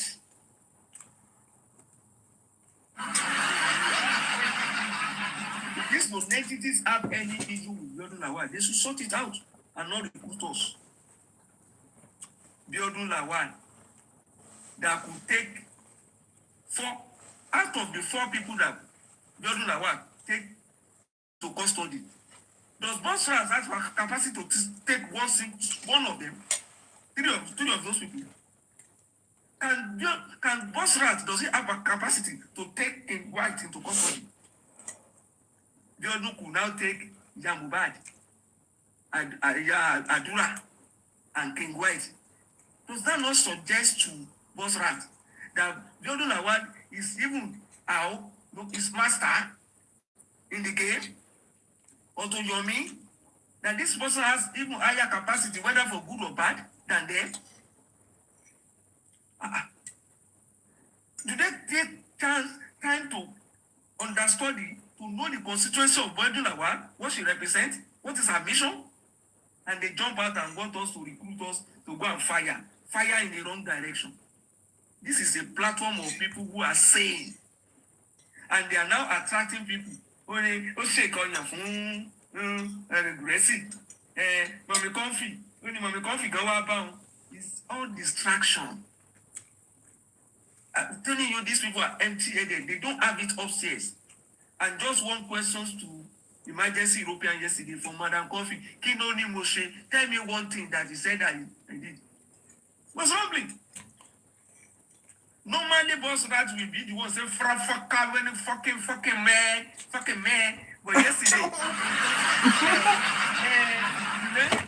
If these non-entities have any issue with Biodun Lawal, they should sort it out and not recruit us. Biodun Lawal, that could take 4 out of the 4 people that Biodun Lawal take to custody. Does Bosra have capacity to take one of them? Three of those people. Can Bosrat, does he have a capacity to take a white into custody? Biodun could now take Yamubad, Audra, and King White. Does that not suggest to Bosrat that Biodun Lawal is even his master in the game? Or to Yomi, that this person has even higher capacity, whether for good or bad, than them? Do they take time to understudy to know the constituency of Boyedun Lawal, what she represents, what is her mission, and they jump out and want us to recruit us to go and fire in the wrong direction. This is a platform of people who are sane, and they are now attracting people. Only shake on your phone, aggressive, mommy comfy, only mommy comfy go up. It's all distraction. I'm telling you, these people are empty-headed. They don't have it upstairs. And just one question to Emergency European yesterday from Madam Coffee. Kinoni Moshe, tell me one thing that he said that I did. What's happening? Normally, boss that will be the one say, fucking man. But yesterday,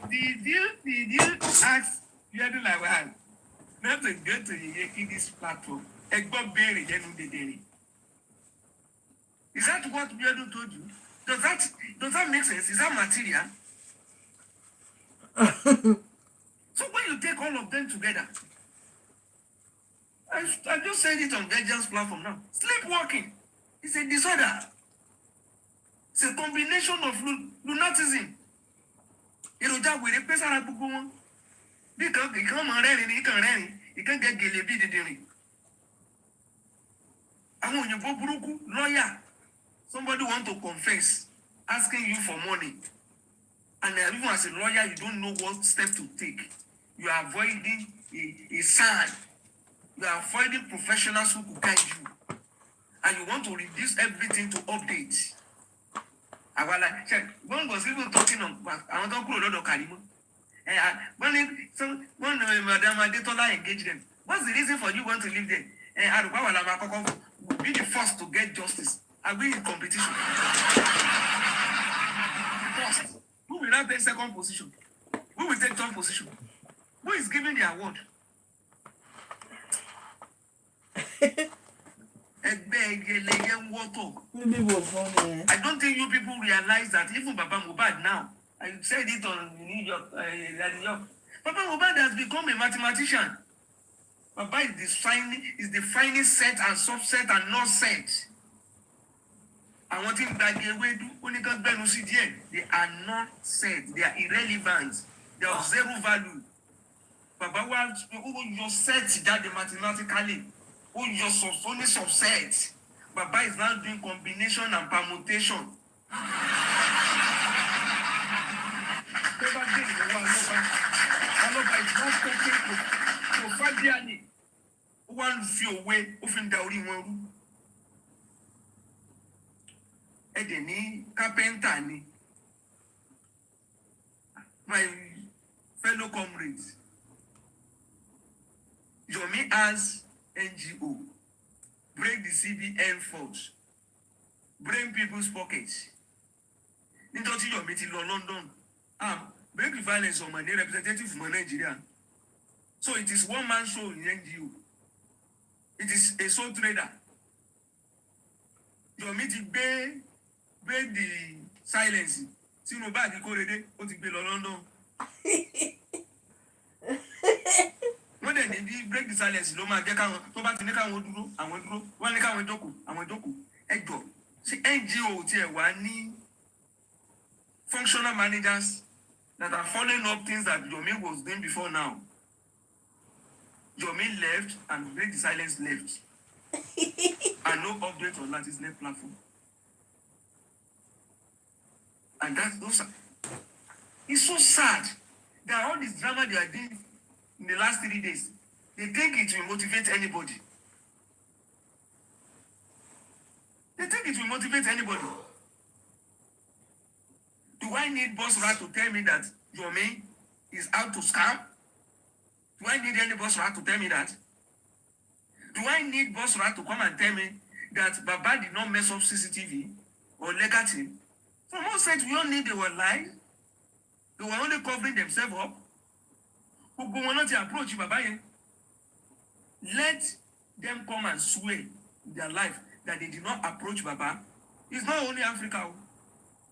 did you ask Boyedun Lawal not to go to this platform? Is that what Boyedun told you? Does that make sense? Is that material? So when you take all of them together, I just said it on Vengeance platform now. Sleepwalking is a disorder. It's a combination of lunatism. Èròjà wèrè pé sára gbogbo wọn. Bí ìkan mọ̀ rẹ́rìn, ìkan gẹ̀gẹ̀lẹ̀ bí dìdìrìn. Àwọn òyìnbó burúkú, lawyer. Somebody want to confess, asking you for money. And even as a lawyer, you don't know what step to take. You are avoiding a sign. You are avoiding professionals who could guide you. And you want to reduce everything to update. One was even talking on, I want to go a lot of Karimo. When Madam Adetola engaged them, what's the reason for you want to live there? Be the first to get justice. Are we in competition? First. Who will not take second position? Who will take third position? Who is giving the award? I don't think you people realize that even Baba Mohbad now, I said it on New York, Baba Mohbad has become a mathematician. Baba is defining set and subset and not set. I want him that they are not set, they are irrelevant, they are of zero value. Baba was your set that mathematically. Your only subset. Baba is now doing combination and permutation. One few way of in dowry one. Edeni carpenter ni. My fellow comrades. Yomi as NGO, break the CBN force, bring people's pockets. Nítorí your meeting in London, break the violence on my representative from Nigeria. So it is one man show in NGO. It is a sole trader. Your meeting break the silence. See no bag you call it, what it be London. When they break the silence, no man, they can't go back to the car. I went through one car with Doku. Ego. See, NGO, one functional managers that are following up things that Yomi was doing before now. Yomi left and break the silence left. And no update on that is net platform. And those are. It's so sad. There are all this drama they are doing in the last 3 days. They think it will motivate anybody. Do I need Boss Rat to tell me that Yomi is out to scam? Do I need any Boss Rat to tell me that? Do I need Boss Rat to come and tell me that Baba did not mess up CCTV or legal team? For most said we don't need they were lying. They were only covering themselves up. Who go on to approach Baba? Let them come and swear in their life that they did not approach Baba. It's not only Africa.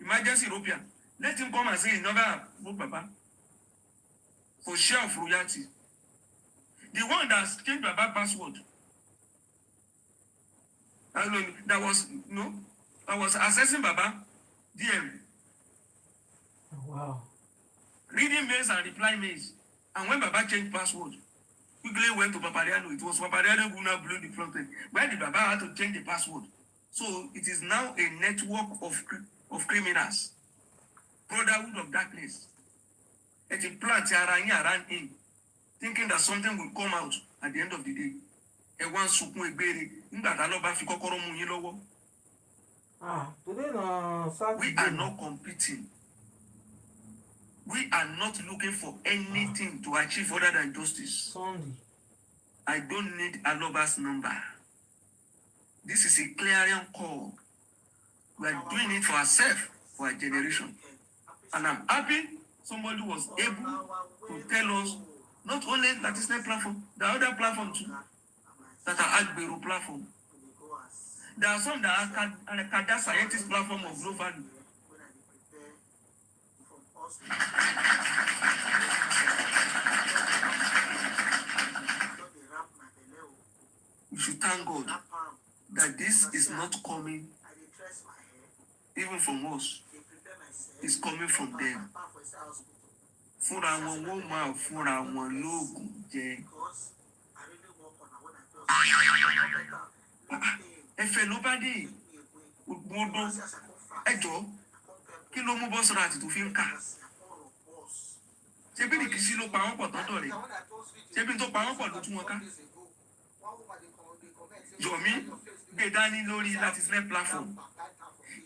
Emergency European. Let him come and say he never approached Baba. For share of royalty. The one that changed Baba password. I know that was I was accessing Baba DM, Wow. reading mails and reply mails. And when Baba changed password, quickly went to Papariano. It was Papariano who now blew the front end. Where the Baba had to change the password. So it is now a network of criminals. Brotherhood of darkness. It's a plant around in, thinking that something will come out at the end of the day. Today no Saturday. We are not competing. We are not looking for anything to achieve other than justice. Sunday. I don't need Aloba's number. This is a clarion call. We are doing it for ourselves, for our generation. And I'm happy somebody was able to tell us, not only that is not platform, the other platform too, that are Agbero platform. There are some that are Kada scientist platform of low value. We should thank God that this is not coming even from us. It's coming from them. Fúnra wọn wọ́n máa fúnra wọn lóògùn jẹ. Ẹ̀fẹ̀ ló bá dé gbogbo ẹjọ́ kí ló mú bọ́sọ̀rọ̀ àti tó fi ń kà. Ṣé bí Rìkíṣí ló pa wọ́n pọ̀ tọ́tọ̀ rẹ̀? Ṣé bí tó pa wọ́n pọ̀ ló tún wọn ká? Yomi gbé dání lórí Latisnet platform.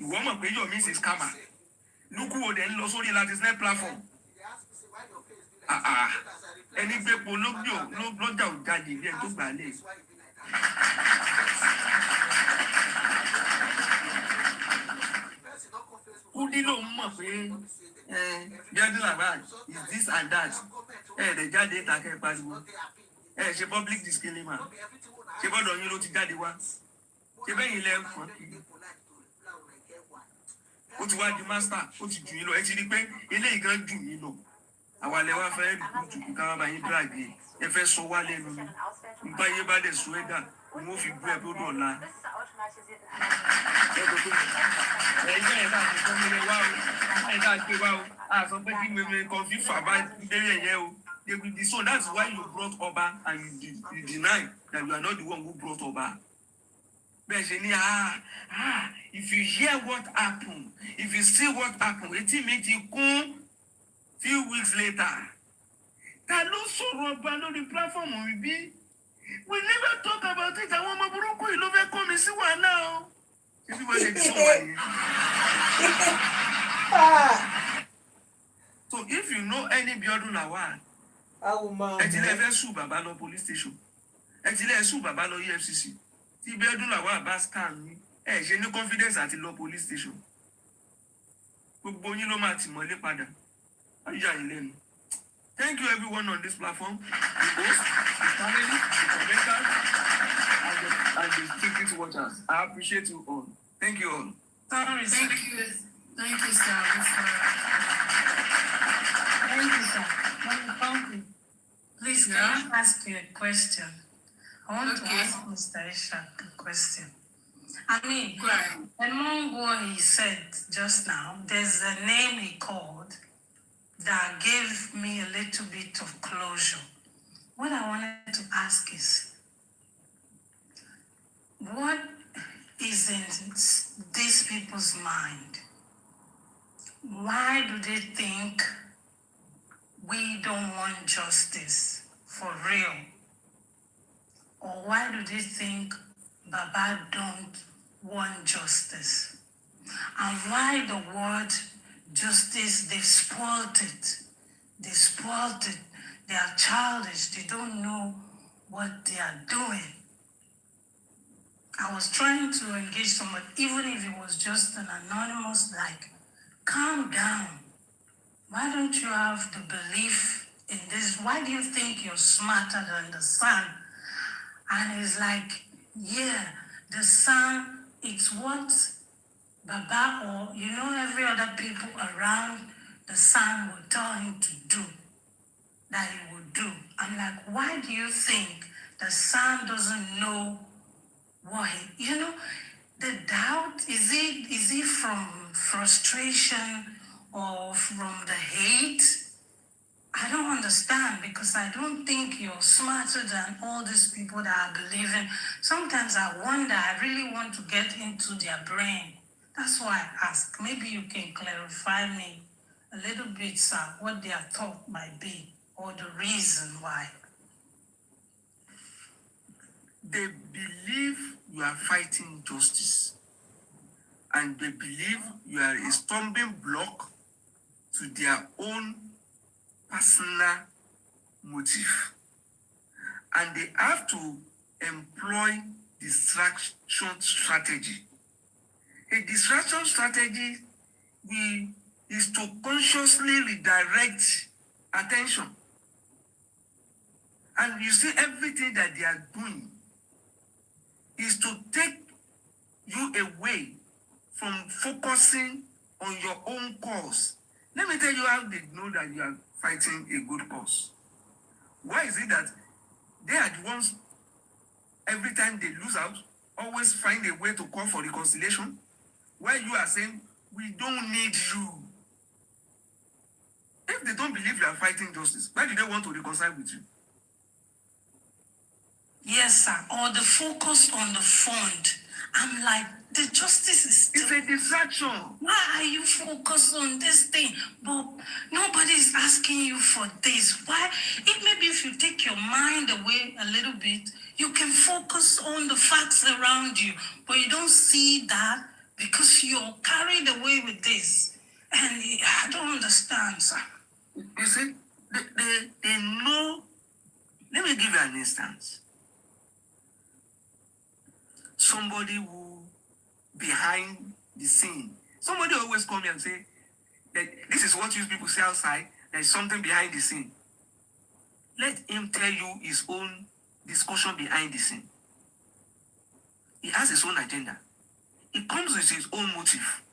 Ìwọ mọ̀ pé Yomi ṣe scammer. Lúkú wo dẹ̀ ń lọ sórí Latisnet platform. Ẹni gbépo lọ́jà ò jáde bí ẹni tó gbà lé. Kúdí ló ń mọ̀ pé Bíọ́dún Làbáà is this and that. Ẹ̀ẹ́dẹ̀ jáde ìtàkẹ́ pariwo. Ṣe public disclaimer. Ṣé bọ́dọ̀ yín ló ti jáde wá? Ṣé bẹ́yìn ilẹ̀ ń kàn kí? Ó ti wá di master, ó ti jù yín lọ. Ẹ ti rí pé eléyìí gan jù yín lọ. Àwa lẹ wá fẹ́ rìkútù ká wá bá yín drag yìí. Ẹ fẹ́ sọ wá lẹ́nu mi. Nípa yé bá dẹ̀ sọ ẹ̀dá, ni wọ́n fi bú ẹ tó dọ̀la. Ẹ̀jẹ̀ ẹ̀ náà ti kọ́ mi lẹ wá o. Ẹ̀ náà gbé wá o. A sọ pé kí mímí kan fi fà bá délé ẹ̀yẹ o. So that's why you brought Oba and you deny that you are not the one who brought Oba. If you hear what happened, if you see what happened, few weeks later, ta ló sọ̀rọ̀ Ọba lórí platform bí? We never talk about it. Àwọn ọmọ burúkú yìí ló fẹ́ kọ́ mi sí wàhálà o. Ṣé bí wọ́n ṣe ti sọ wáyé? So if you know any Bíọ́dún Lawal, ẹ ti lè fẹ́ sùn bàbá lọ police station. Ẹ ti lè sùn bàbá lọ EFCC. Tí Bíọ́dún Lawal bá scam ní, ẹ ṣe ní confidence àti lọ police station. Gbogbo yín ló máa tì mọ́lé padà. Ayé lẹ́nu. Thank you everyone on this platform. The host, the panelists, the commenters, and the secret watchers. I appreciate you all. Thank you all. Thank you, sir. Thank you, sir. Please, can I ask you a question? I want to ask Mr. Ishak a question. I mean, among what he said just now, there's a name he called that gave me a little bit of closure. What I wanted to ask is, what is in these people's mind? Why do they think we don't want justice for real? Or why do they think Baba don't want justice? And why the word justice, they've spoiled it. They spoiled it. They are childish. They don't know what they are doing. I was trying to engage someone, even if it was just an anonymous, like, calm down. Why don't you have the belief in this? Why do you think you're smarter than the sun? And it's like, yeah, the sun, it's what Baba or, every other people around the sun will tell him to do, that he would do. I'm like, why do you think the sun doesn't know what the doubt, is it from frustration or from the hate? I don't understand, because I don't think you're smarter than all these people that are believing. Sometimes I wonder, I really want to get into their brain. That's why I ask. Maybe you can clarify me a little bit, sir, what their thought might be or the reason why. They believe you are fighting justice, and they believe you are a stumbling block to their own personal motive. And they have to employ distraction strategy. A distraction strategy is to consciously redirect attention. And you see, everything that they are doing is to take you away from focusing on your own cause. Let me tell you how they know that you are fighting a good cause. Why is it that they are the ones, every time they lose out, always find a way to call for reconciliation? While you are saying, we don't need you. If they don't believe you are fighting justice, why do they want to reconcile with you? Yes, sir. Or the focus on the fund. I'm like, the justice is still... It's a distraction. Why are you focused on this thing? But nobody's asking you for this. Why? Maybe if you take your mind away a little bit, you can focus on the facts around you. But you don't see that because you're carried away with this. And I don't understand, sir. You see, they know. Let me give you an instance. Somebody who behind the scene, somebody always come here and say that this is what you people say outside, there's something behind the scene. Let him tell you his own discussion behind the scene. He has his own agenda. He comes with his own motive,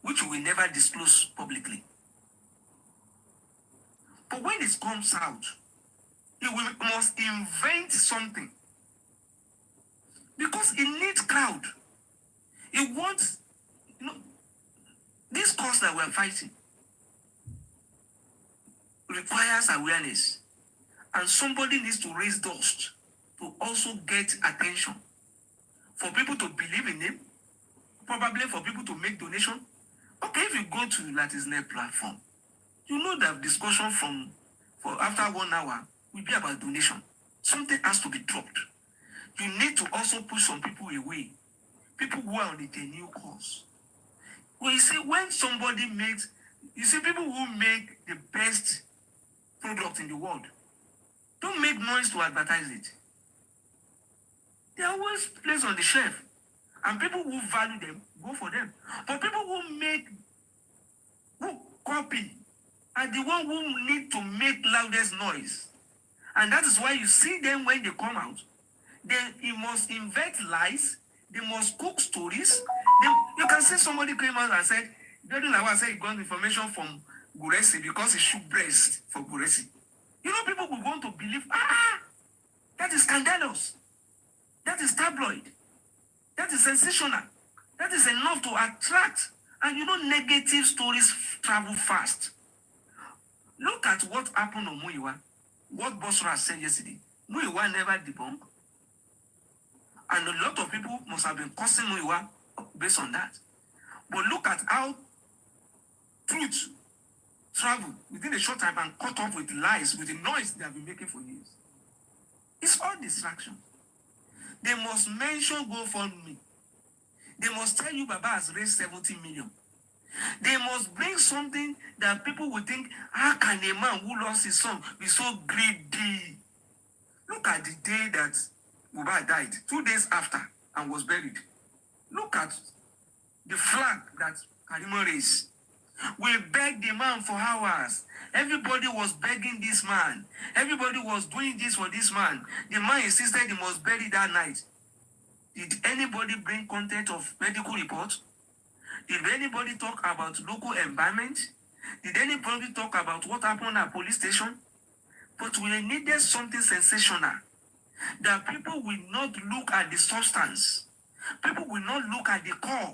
which we will never disclose publicly. But when it comes out, he must invent something. Because he needs crowd. He wants, this cause that we're fighting requires awareness. And somebody needs to raise dust to also get attention. For people to believe in him, probably for people to make donation. Okay, if you go to Latisnet platform, you know that discussion for after 1 hour will be about donation. Something has to be dropped. You need to also push some people away. People who are on the genuine cause. Well, you see, when somebody makes, you see, people who make the best product in the world don't make noise to advertise it. They are always placed on the shelf. And people who value them, go for them. But people who copy, are the one who need to make loudest noise. And that is why you see them when they come out. You must invent lies. They must cook stories. You can see somebody came out and said, Daddy Lawa said he got information from Guresi because he shook breast for Guresi. You know, people will want to believe, that is scandalous. That is tabloid. That is sensational. That is enough to attract. And you know, negative stories travel fast. Look at what happened on Muiwa. What Bosra said yesterday. Muiwa never debunked. And a lot of people must have been cursing Muiwa based on that. But look at how truth traveled within a short time and caught up with lies, with the noise they have been making for years. It's all distraction. They must mention GoFundMe. They must tell you Baba has raised 70 million. They must bring something that people will think, how can a man who lost his son be so greedy? Look at the day that Baba died, 2 days after, and was buried. Look at the flag that Karimo raised. We begged the man for hours. Everybody was begging this man. Everybody was doing this for this man. The man insisted he must bury that night. Did anybody bring content of medical report? Did anybody talk about local environment? Did anybody talk about what happened at police station? But we needed something sensational. That people will not look at the substance. People will not look at the core.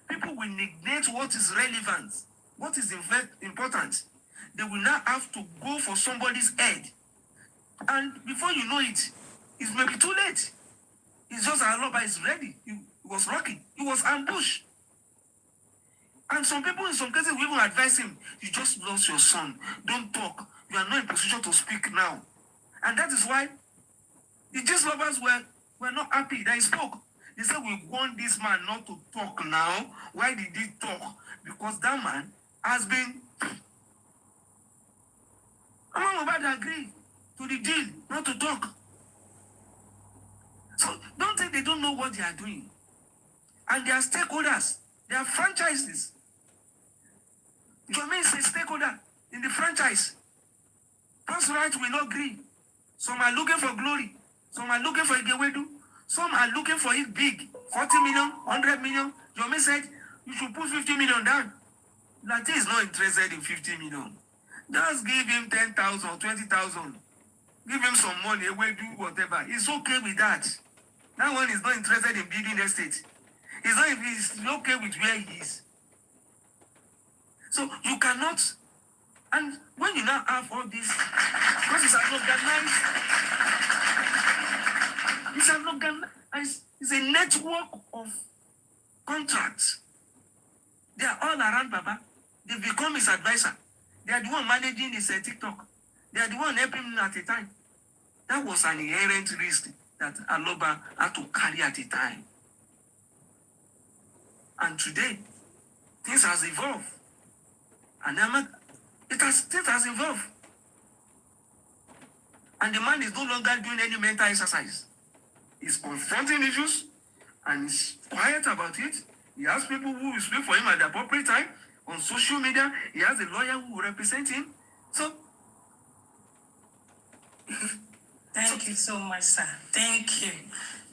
People will neglect what is relevant, what is important. They will now have to go for somebody's head. And before you know it, it may be too late. It's just Aloba is ready. He was rocking. He was ambushed. And some people in some cases will even advise him, you just lost your son. Don't talk. You are not in position to speak now. And that is why the Jews lovers were not happy that he spoke. They said, we want this man not to talk now. Why did he talk? Because that man has been... Among Obad agree to the deal not to talk. So don't think they don't know what they are doing. And they are stakeholders. They are franchises. Jomi is a stakeholder in the franchise. Those rights will not agree. Some are looking for glory. Some are looking for Igewedu. Some are looking for it big. 40 million, 100 million. Jomi said, you should put 50 million down. Latin is not interested in 50 million. Just give him 10,000, 20,000. Give him some money, Igewedu, whatever. He's okay with that. That one is not interested in building the state. He's okay with where he is. So you cannot, and when you now have all this, because it's a network of contracts. They are all around Baba. They become his advisor. They are the one managing his TikTok. They are the one helping him at a time. That was an inherent risk that Aloba had to carry at a time. And today, things has evolved. And things has evolved. And the man is no longer doing any mental exercise. He's confronting issues and he's quiet about it. He has people who will speak for him at the appropriate time. On social media, he has a lawyer who will represent him. So, Thank you so much, sir. Thank you.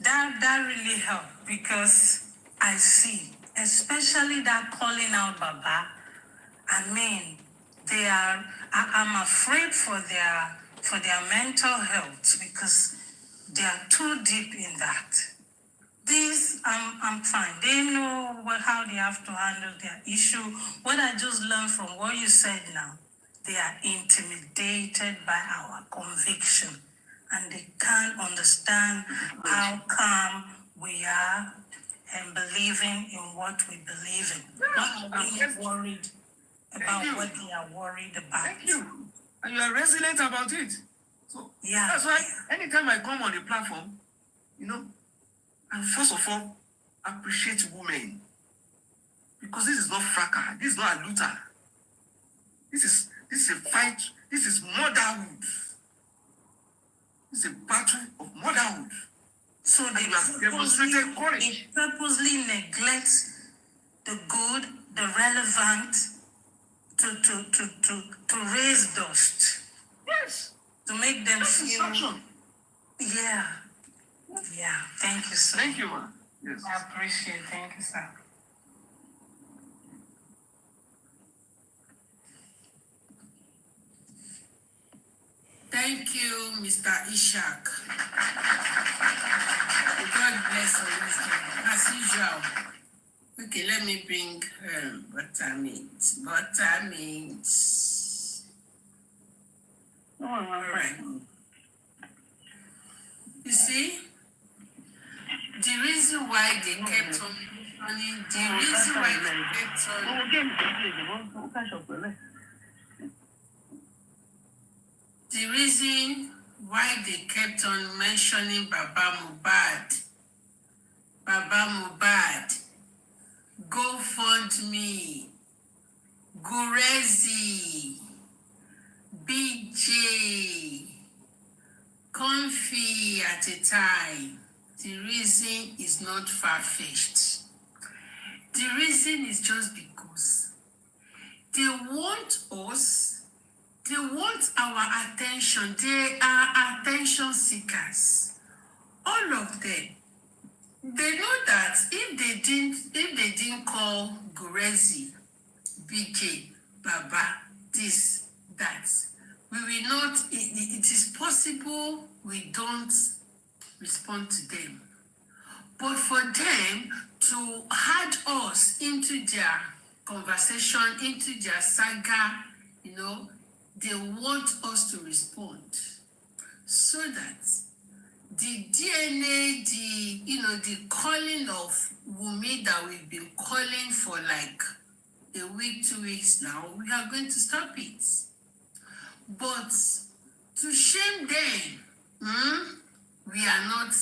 That really helped because I see, especially that calling out Baba. I mean, I'm afraid for their mental health because they are too deep in that. This, I'm fine. They know how they have to handle their issue. What I just learned from what you said now, they are intimidated by our conviction and they can't understand how calm we are and believing in what we believe in. Not being worried about what they are worried about. Thank you. And you are resilient about it. So Yeah. that's why anytime I come on the platform, and first of all, appreciate women. Because this is not fracas. This is not a looter. This is a fight. This is motherhood. This is a battle of motherhood. So they demonstrated courage. purposely neglect the good, the relevant, to raise dust. Yes. To make them That's feel. instruction. Yeah. Yeah. Thank you, sir. Thank you, man. Yes. I appreciate it. Thank you, sir. Thank you, Mr. Ishak. God bless your wisdom. As usual. Okay, let me bring buttermint. All right. You see, the reason why they kept on running, the reason why they kept on mentioning Baba Mohbad, GoFundMe, Gurezi, BJ, Comfy at a time. The reason is not far-fetched. The reason is just because they want us, they want our attention. They are attention seekers. All of them. They know that if they didn't call Gurezi, BJ, Baba, this, that, we will not, it is possible we don't respond to them. But for them to add us into their conversation, into their saga, they want us to respond so that the DNA, the calling of Wummi that we've been calling for like a week, 2 weeks now, we are going to stop it. But to shame them, we are not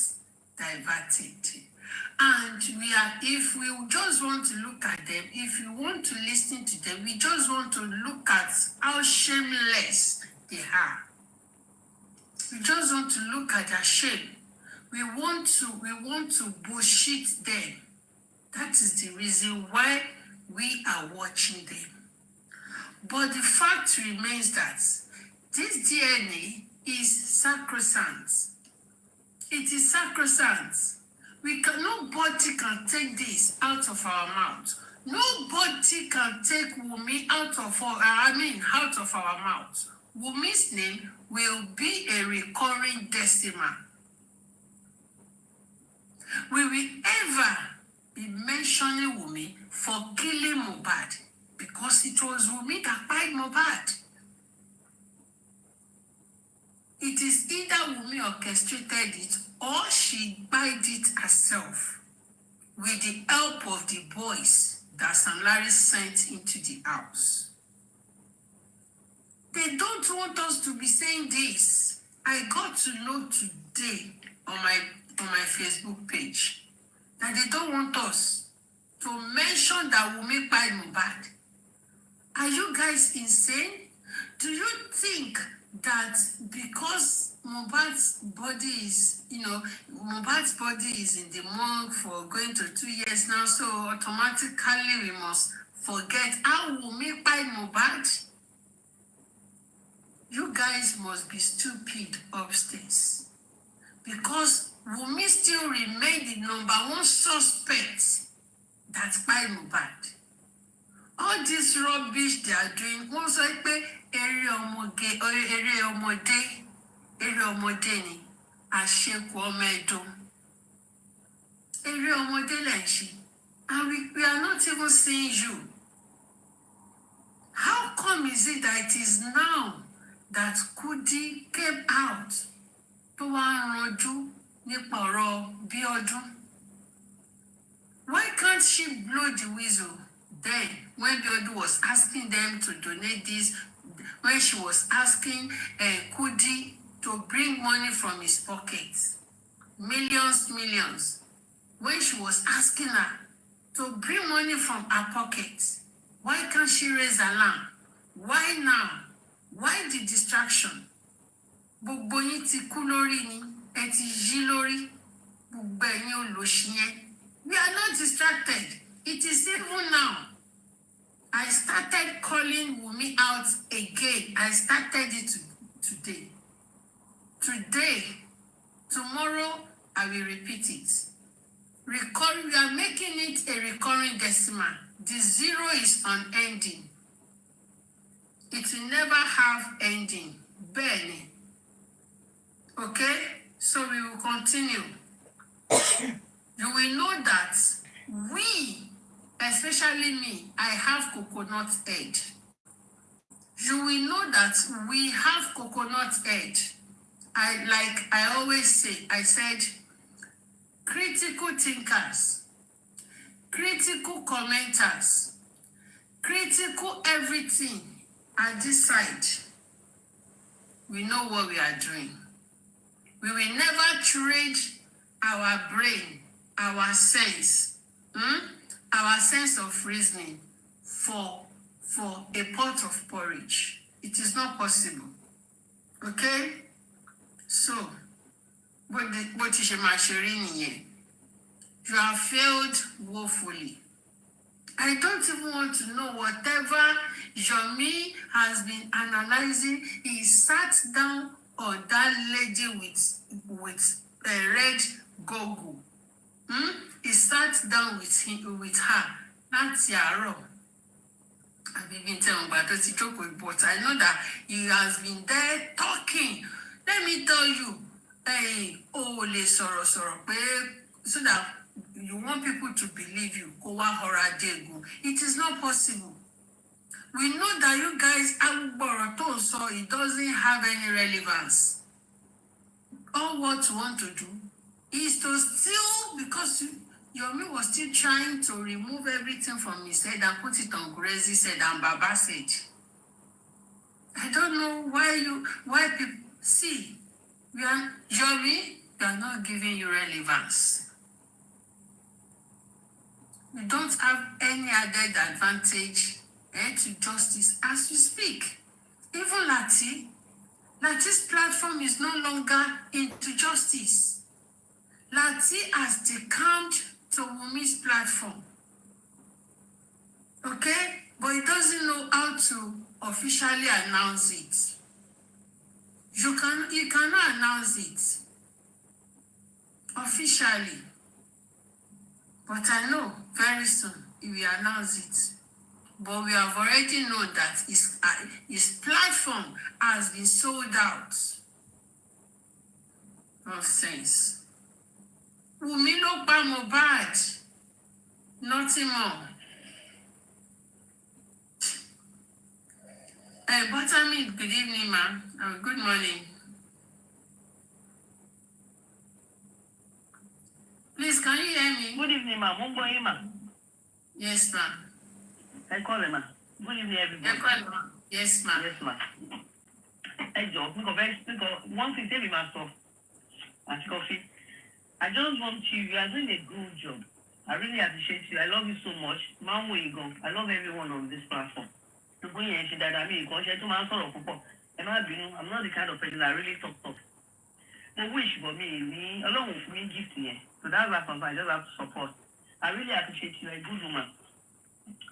diverted. And if we just want to look at them, if we want to listen to them, we just want to look at how shameless they are. We just want to look at their shame. We want to bullshit them. That is the reason why we are watching them. But the fact remains that this DNA is sacrosanct. It is sacrosanct. Nobody can take this out of our mouth. Nobody can take Wummi out of our mouth. Wummi's name will be a recurring decimal. Will we ever be mentioning Wummi for killing Mohbad? Because it was Wummi that killed Mohbad. It is either Wummi orchestrated it or she killed it herself with the help of the boys that Sam Larry sent into the house. They don't want us to be saying this. I got to know today on my Facebook page that they don't want us to mention that Wummi killed Mohbad. Are you guys insane? Do you think that because Mohbad's body is in the morgue for going to 2 years now, so automatically we must forget how Wummi killed Mohbad? You guys must be stupid upstairs. Because Wummi still remained the number one suspect that killed Mohbad. All this rubbish they are doing, wọ́n sọ pé eré ọmọdé ni àṣekù ọmọ ẹ̀dùn. Eré ọmọdé lẹ̀ ń ṣe. And we are not even seeing you. How come is it that it is now that Kudi came out tó wá ń ranjú nípa ọ̀rọ̀ Bíọ́dún? Why can't she blow the whistle then when Bíọ́dún was asking them to donate this, when she was asking Kudi to bring money from his pocket, millions, when she was asking her to bring money from her pocket, why can't she raise alarm? Why now? Why the distraction? Gbogbo yín ti kú lórí ni, ẹ ti yí lórí, gbogbo ẹ̀yin olóṣì yẹn. We are not distracted. It is even now. I started calling Wummi out again. I started it today. Today, tomorrow, I will repeat it. We are making it a recurring decimal. The zero is unending. It will never have ending. Barely. Okay? So we will continue. You will know that we, especially me, I have coconut head. You will know that we have coconut head. I always say, I said, critical thinkers, critical commenters, critical everything at this side. We know what we are doing. We will never trade our brain, our sense of reasoning for a pot of porridge. It is not possible. Okay? So, what is your you have failed woefully. I don't even want to know whatever Yomi has been analyzing. He sat down on that lady with a red goggle. He sat down with her. That's Yaro. I've been telling about this joke, but I know that he has been there talking. Let me tell you, hey, le sọ̀rọ̀ pé so that you want people to believe you. Kowa Horadegu. It is not possible. We know that you guys, so it doesn't have any relevance. All what you want to do is to still, because Yomi was still trying to remove everything from his head and put it on Grace's head and Baba's head. I don't know why people, see, Yomi, we are not giving you relevance. We don't have any added advantage to justice as we speak. Even Lati's platform is no longer into justice. Lati has decamped to Wummi's platform. Okay? But he doesn't know how to officially announce it. You cannot announce it officially. But I know very soon he will announce it. But we have already known that his platform has been sold out. Nonsense. Wummi ló pa Mohbad. Nothing more. Buttermilk, good evening, ma'am. Good morning. Please, can you hear me? Good evening, ma'am. Yes, ma'am. I call him, ma'am. Good evening, everybody. Yes, ma'am. Yes, ma'am. Hey, Joe, one thing, tell me, myself, and coffee. I just want you are doing a good job. I really appreciate you. I love you so much. Ma'am, where you go? I love everyone on this platform. I'm not the kind of person that really talk. I wish for me, along with me, gift here. So that's why I just have to support. I really appreciate you. You're a good woman.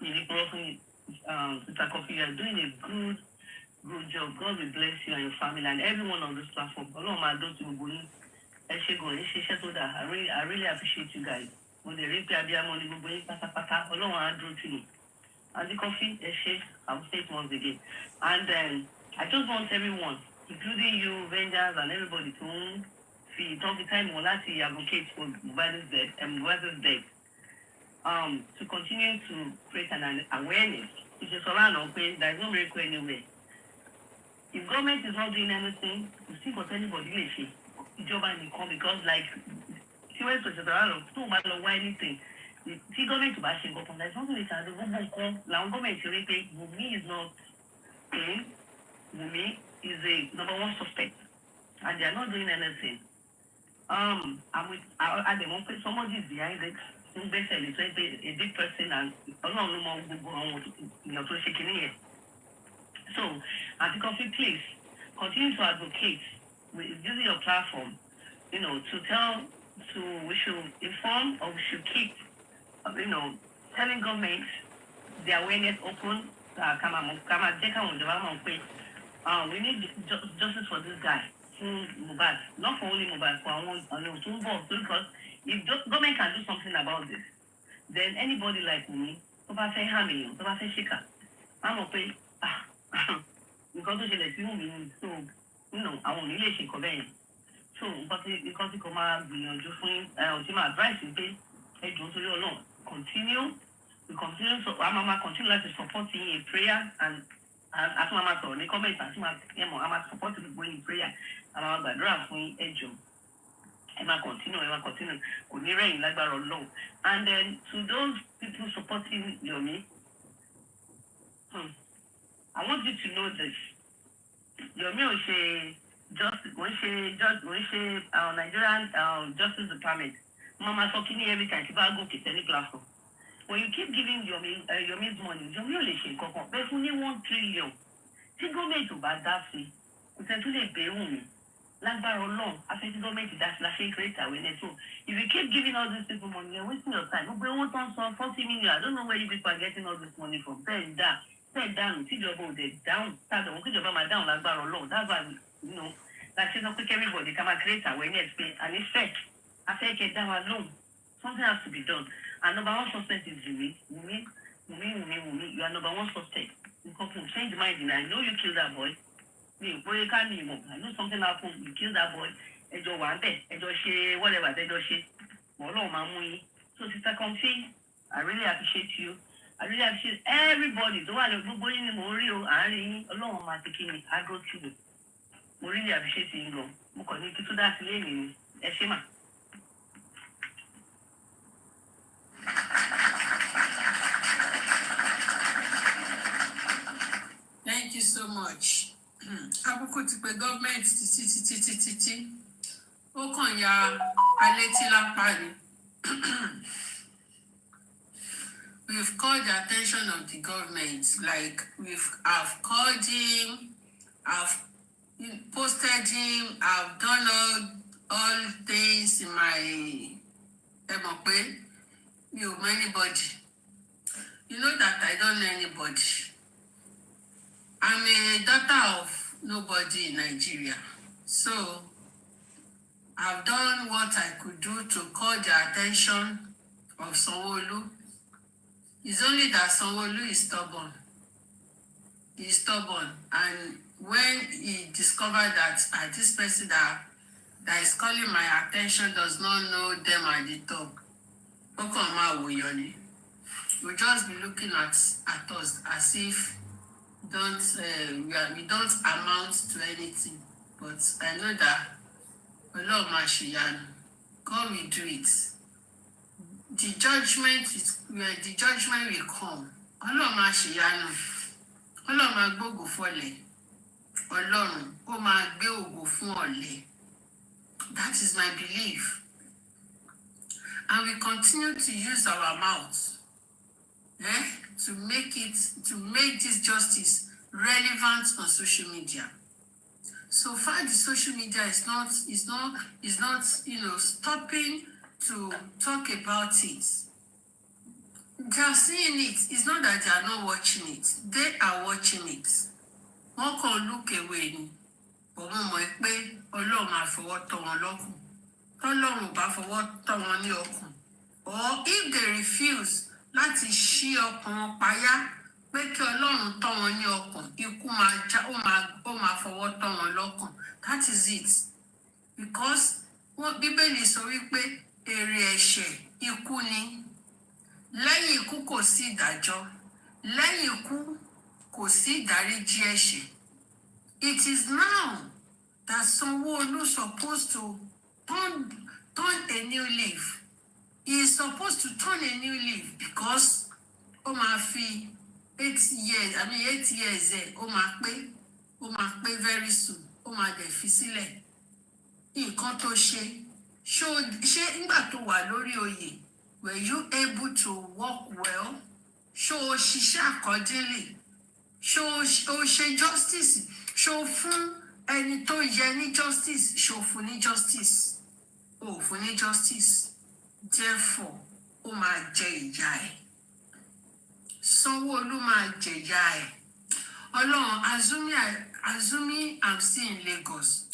Mr. Coffee, you're doing a good job. God will bless you and your family and everyone on this platform. I really appreciate you guys. When they read money, and the coffee, I'll say it once again. And I just want everyone, including you, Rangers, and everybody, to talk the time on that advocate for Mubarak's death. To continue to create an awareness. It is around open, there is no miracle anywhere. If government is not doing anything, you see what anybody will say. Job and come because like she went to the too much of anything. See government to bash him up, there's nothing we can do. Government Wummi is not paying. Wummi is a number one suspect, and they are not doing anything. I'm with I demonstrate somebody is behind it. Basically, a big person and so, Anti-Coffee, please continue to advocate with using your platform, we should inform or we should keep, telling government the awareness open. We need justice for this guy, Mohbad, not for only Mohbad, for our own, because if government can do something about this, then anybody like me, I'm okay. Because so, I won't really shake away. So, because the command, ultimate advice is continue. We continue, so I'm continue to support you in prayer and as Mama told me, comment as I'm supporting people in prayer. I'm going to draft me a job. Emma continue. And then to those people supporting Yomi, I want you to know this. Yomi will say Nigerian Justice Department. Mama talking every time people go to any platform. When you keep giving Yomi's money, Yomi will say, "But only 1 trillion." See government to bad that fee. We can do the pay Lágbára Ọlọ́run, afẹ́tí gọ́ọ̀mẹ̀ntì dá sí la ṣe ń create awareness. So if you keep giving all these people money, you're wasting your time. Gbogbo owó tó ń san 40 million, I don't know where you people are getting all this money from. Bẹ́ẹ̀ dáhùn, tíjọba ò dẹ̀ dáhùn, tàbí òun kíjọba máa dáhùn lágbára Ọlọ́run. That's why, like ṣe sọ pé everybody can create awareness pé and it's fair. Afẹ́kẹ́ dá wa lóhùn. Something has to be done. And number one suspect is Wummi. You are number one suspect. You can change mind. I know you killed that boy. I know something happened. You killed that boy. Whatever. So Sister Comfy, I really appreciate you. I really appreciate everybody. Tó wà ní gbogbo yín ni mo rí o, àárín yín, Ọlọ́run máa ti kí ni, á dúró tì mí. Mo really appreciate yín gan. Mo kàn ní kí tó dá sí lé mi. Ẹ ṣé mà. Thank you so much. Àbùkù ti pé government títí. Ó kàn ya alétí lápá ni. We've called the attention of the government, like I've called him, I've posted him, I've done all things in my MOP. You know anybody. You know that I don't know anybody. I'm a daughter of nobody in Nigeria. So I've done what I could do to call the attention of Sanwo-Olu. It's only that Sanwo-Olu is stubborn. He's stubborn. And when he discovered that this person that is calling my attention does not know them at the top, we'll just be looking at us as if we don't amount to anything. But I know that God will do it. The judgment will come. Ọlọ́run máa ṣèyanu. Ọlọ́run máa gbógo fọ́lẹ̀. Ọlọ́run ó máa gbé ògo fún ọ̀lẹ. That is my belief. And we continue to use our mouth to make this justice relevant on social media. So far, the social media is not stopping to talk about it. They are seeing it. It's not that they are not watching it. They are watching it. One can look away. But one more pé Ọlọ́run máa fọwọ́ tọ́ wọn lọ́kùn. Ọlọ́run bá fọwọ́ tọ́ wọn ní ọkùn. Or if they refuse láti ṣí ọkàn wọn payá pé kí Ọlọ́run tọ́ wọn ní ọkàn, ikú ó máa fọwọ́ tọ́ wọn lọ́kàn. That is it. Because Bíbélì sọ wípé èrè ẹ̀ṣẹ̀ ikú ni. Lẹ́yìn ikú kò sí ìdájọ́. Lẹ́yìn ikú kò sí ìdáríjì ẹ̀ṣẹ̀. It is now that Sanwo-Olu is supposed to turn a new leaf. He is supposed to turn a new leaf because ó máa fi 8 years ó máa pé very soon. Ó máa dẹ̀ fi sílẹ̀. Nǹkan tó ṣe nígbà tó wà lórí oyè, were you able to work well? Ṣó o ṣiṣẹ́ accordingly? Ṣó o ṣe justice? Ṣó o fún ẹni tó yẹ ní justice? Ṣó o fún ní justice? O ò fún ní justice. Therefore, ó máa jẹ ìyà ẹ̀. Sanwo-Olu máa jẹ ìyà ẹ̀. Ọlọ́run, assuming I'm still in Lagos.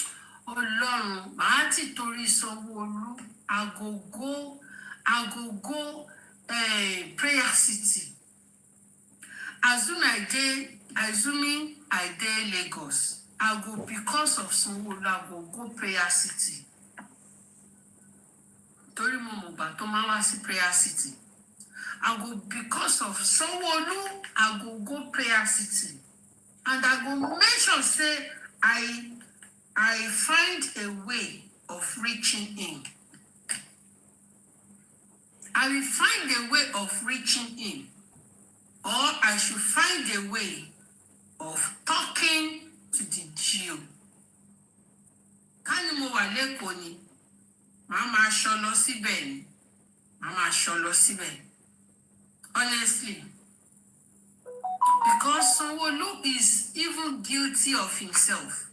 Ọlọ́run, màá ti torí Sanwo-Olu, agogo prayer city. Assuming I dey Lagos, I go because of Sanwo-Olu, I go prayer city. Torí mo mọ̀ gbà tó máa wá sí prayer city. I go because of Sanwo-Olu, I go prayer city. And I go make sure say I find a way of reaching him. I will find a way of reaching him. Or I should find a way of talking to the Jew. Ká ní mo wà lÉkòó ni, màá máa ṣọ́ lọ síbẹ̀ ni. Màá máa ṣọ́ lọ síbẹ̀. Honestly. Because Sanwo-Olu is even guilty of himself.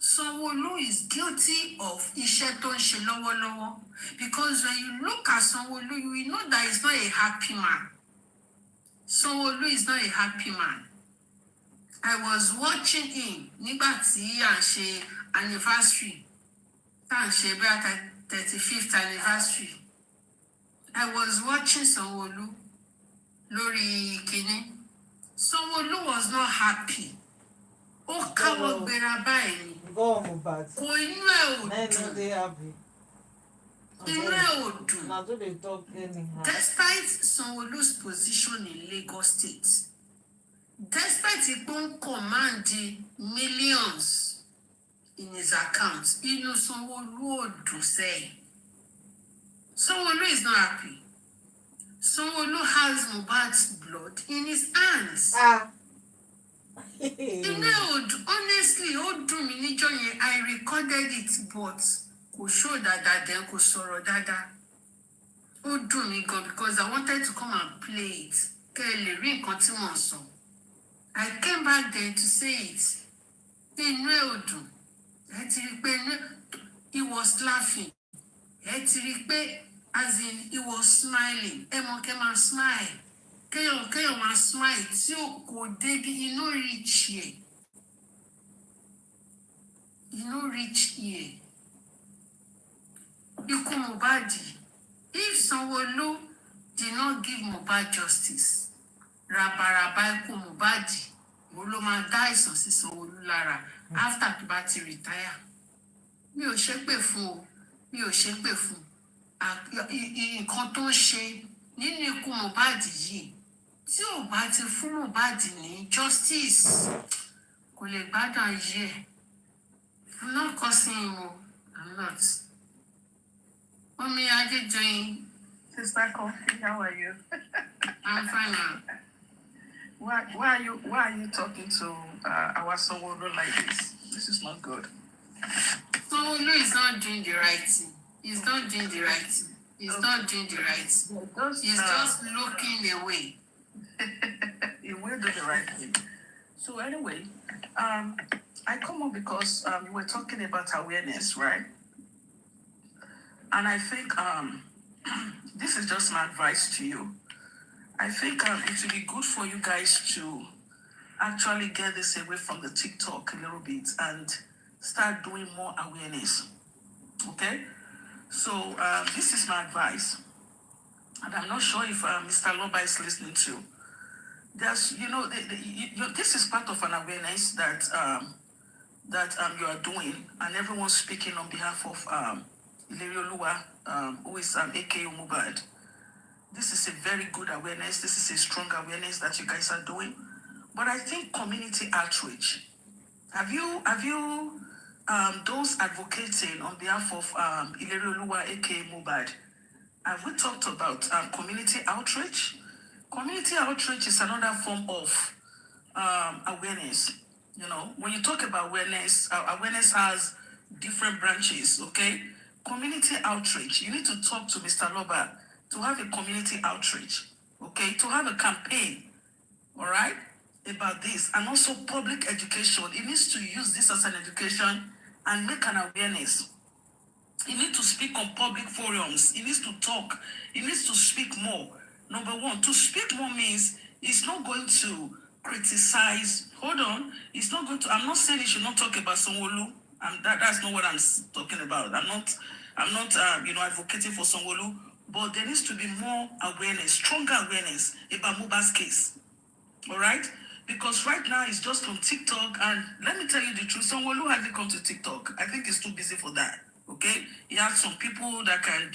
Sanwo-Olu is guilty of iṣẹ́ tó ń ṣe lọ́wọ́lọ́wọ́. Because when you look at Sanwo-Olu, you will know that he's not a happy man. Sanwo-Olu is not a happy man. I was watching him nígbà tí à ń ṣe anniversary. Tá à ń ṣe bẹ́ẹ̀ 35th anniversary. I was watching Sanwo-Olu lórí kíní. Sanwo-Olu was not happy. Ó káwọ́ gbéra báyìí ni. Kò inú ẹ̀ ò dùn. inú ẹ̀ ò dùn. Na so dey talk anyhow. Despite Sanwo-Olu's position in Lagos State, despite pé ó ń command millions in his account, inú Sanwo-Olu ò dùn sẹ́yìn. Sanwo-Olu is not happy. Sanwo-Olu has Mohbad's blood in his hands. Inú ẹ̀ ò dùn, honestly, ó dùn mí níjọ́ yẹn. I recorded it but kò show dáadáa then kò sọ̀rọ̀ dáadáa. Ó dùn mí gan because I wanted to come and play it. Kẹ́ ẹ lè rí nǹkan tí mò ń sọ. I came back there to say it. Pé inú ẹ̀ ò dùn. Ẹ ti rí pé he was laughing. Ẹ ti rí pé as in he was smiling. Ẹ mọ̀ kẹ́ máa smile. Kéèyàn máa smile tí kò débi inú reach here. Inú reach here. Ikú Mohbad. If Sanwo-Olu did not give Mohbad justice, rabaraba ikú Mohbad, òun ló máa dá àìsàn sí Sanwo-Olu lára after tó bá ti retire. Mi ò ṣépè fún o, mi ò ṣépè fún. Nǹkan tó ń ṣe nínú ikú Mohbad yìí, tí ò bá ti fún Mohbad ní justice, kò lè gbádùn ayé ẹ̀. I'm not cursing him o, I'm not. Wummi Adejoyin. Sister Coffee, how are you? I'm fine now. Why are you talking to our Sanwo-Olu like this? This is not good. Sanwo-Olu is not doing the right thing. He's not doing the right thing. He's not doing the right thing. He's just looking away. He will do the right thing. So anyway, I come up because you were talking about awareness, right? And I think this is just my advice to you. I think it would be good for you guys to actually get this away from the TikTok a little bit and start doing more awareness. Okay? So this is my advice. And I'm not sure if Mr. Loba is listening to. There's, this is part of an awareness that you are doing, and everyone's speaking on behalf of Ilerioluwa, who is aka Mohbad. This is a very good awareness. This is a strong awareness that you guys are doing. But I think community outreach. Have you those advocating on behalf of Ilerioluwa, aka Mohbad? Have we talked about community outreach? Community outreach is another form of awareness. When you talk about awareness, awareness has different branches, okay? Community outreach, you need to talk to Mr. Loba to have a community outreach, okay? To have a campaign, all right, about this. And also public education. He needs to use this as an education and make an awareness. He needs to speak on public forums. He needs to talk. He needs to speak more. Number one, to speak more means he's not going to criticize. Hold on. He's not going to, I'm not saying he should not talk about Sanwo-Olu. That's not what I'm talking about. I'm not advocating for Sanwo-Olu, but there needs to be more awareness, stronger awareness about Mohbad's case. All right? Because right now it's just on TikTok, and let me tell you the truth, Sanwo-Olu hasn't come to TikTok. I think he's too busy for that. Okay? He has some people that can,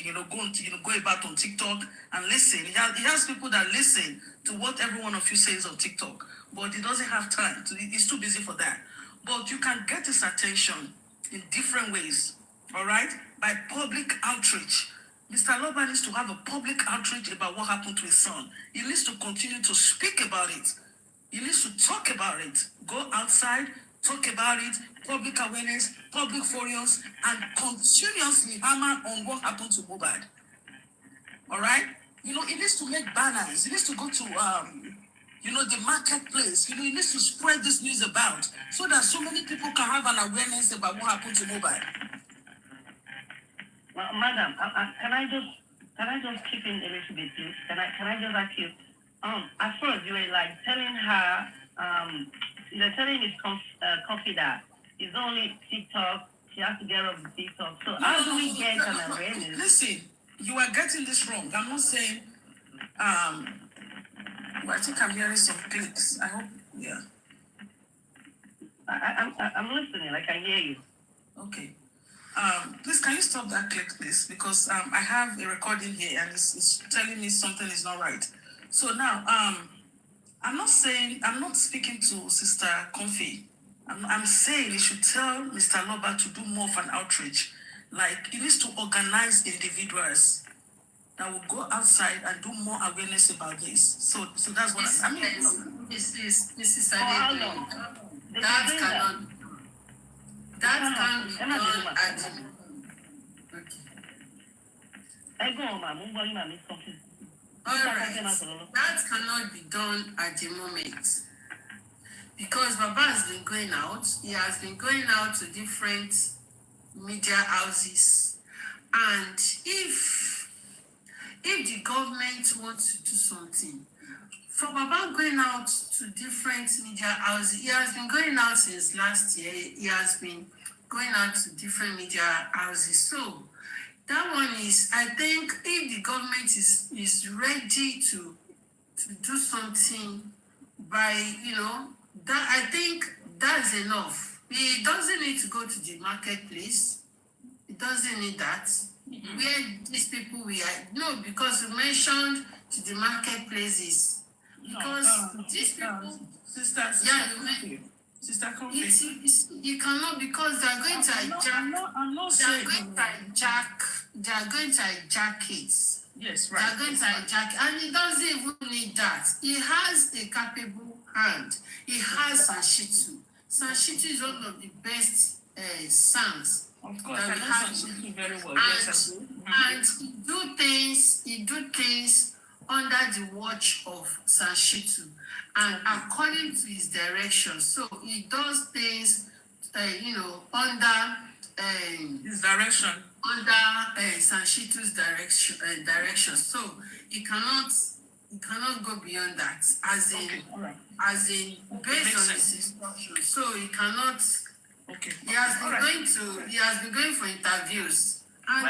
go about on TikTok and listen. He has people that listen to what every one of you says on TikTok, but he doesn't have time. He's too busy for that. But you can get his attention in different ways, all right? By public outreach. Mr. Loba needs to have a public outreach about what happened to his son. He needs to continue to speak about it. He needs to talk about it. Go outside, talk about it, public awareness, public forums, and continuously hammer on what happened to Mohbad. All right? He needs to make banners. He needs to go to the marketplace. He needs to spread this news about so that so many people can have an awareness about what happened to Mohbad. Madam, can I just chip in a little bit, please? Can I just ask you? At first you were like telling her, you're telling Miss Coffee that it's only TikTok. She has to get off the TikTok. So how do we get an awareness? Listen, you are getting this wrong. I'm not saying. I think I'm hearing some clicks. I hope, yeah. I'm listening. I can hear you. Okay. Please, can you stop that clip, please? Because I have a recording here and it's telling me something is not right. So now, I'm not speaking to Sister Comfy. I'm saying he should tell Mr. Loba to do more of an outreach. Like, he needs to organize individuals that will go outside and do more awareness about this. So that's what I mean. Mrs. For how Adede, long? They that should do that. can be done at okay. I go on, ma'am. Ma'am, something. All right. That cannot be done at the moment because Baba has been going out. He has been going out to different media houses, and if the government wants to do something, for Baba going out to different media houses, he has been going out since last year. He has been going out to different media houses. So that one is, I think, if the government is ready to do something by, that I think that's enough. He doesn't need to go to the marketplace. He doesn't need that. Mm-hmm. Where these people we are, no, because you mentioned to the marketplaces. Because these people, Sister Comfy. You cannot, because they are going to hijack. I'm not saying They are going to hijack it. Yes, right. They are going to hijack, and he doesn't even need that. He has a capable hand. He has Sanshitu. Sanshitu is one of the best songs. Of course, that I we know have. Sanshitu very well. And, Yes, and he do things under the watch of Sanshitu, and according to his direction. So he does things, under his direction. Under Sanshitu's direction. So he cannot go beyond that. As in based on his instructions. So he cannot. Okay. He has been going for interviews. And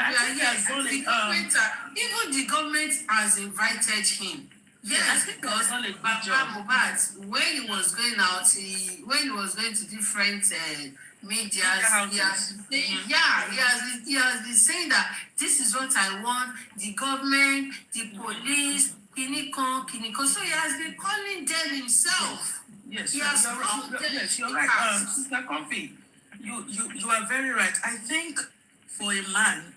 even the government has invited him. Yes, because Baba Mohbad, when he was going out, when he was going to different media, he has been saying that this is what I want, the government, the police, Kiniko. So he has been calling them himself. Yes, you're right. Sister Comfy, you are very right. I think for a man,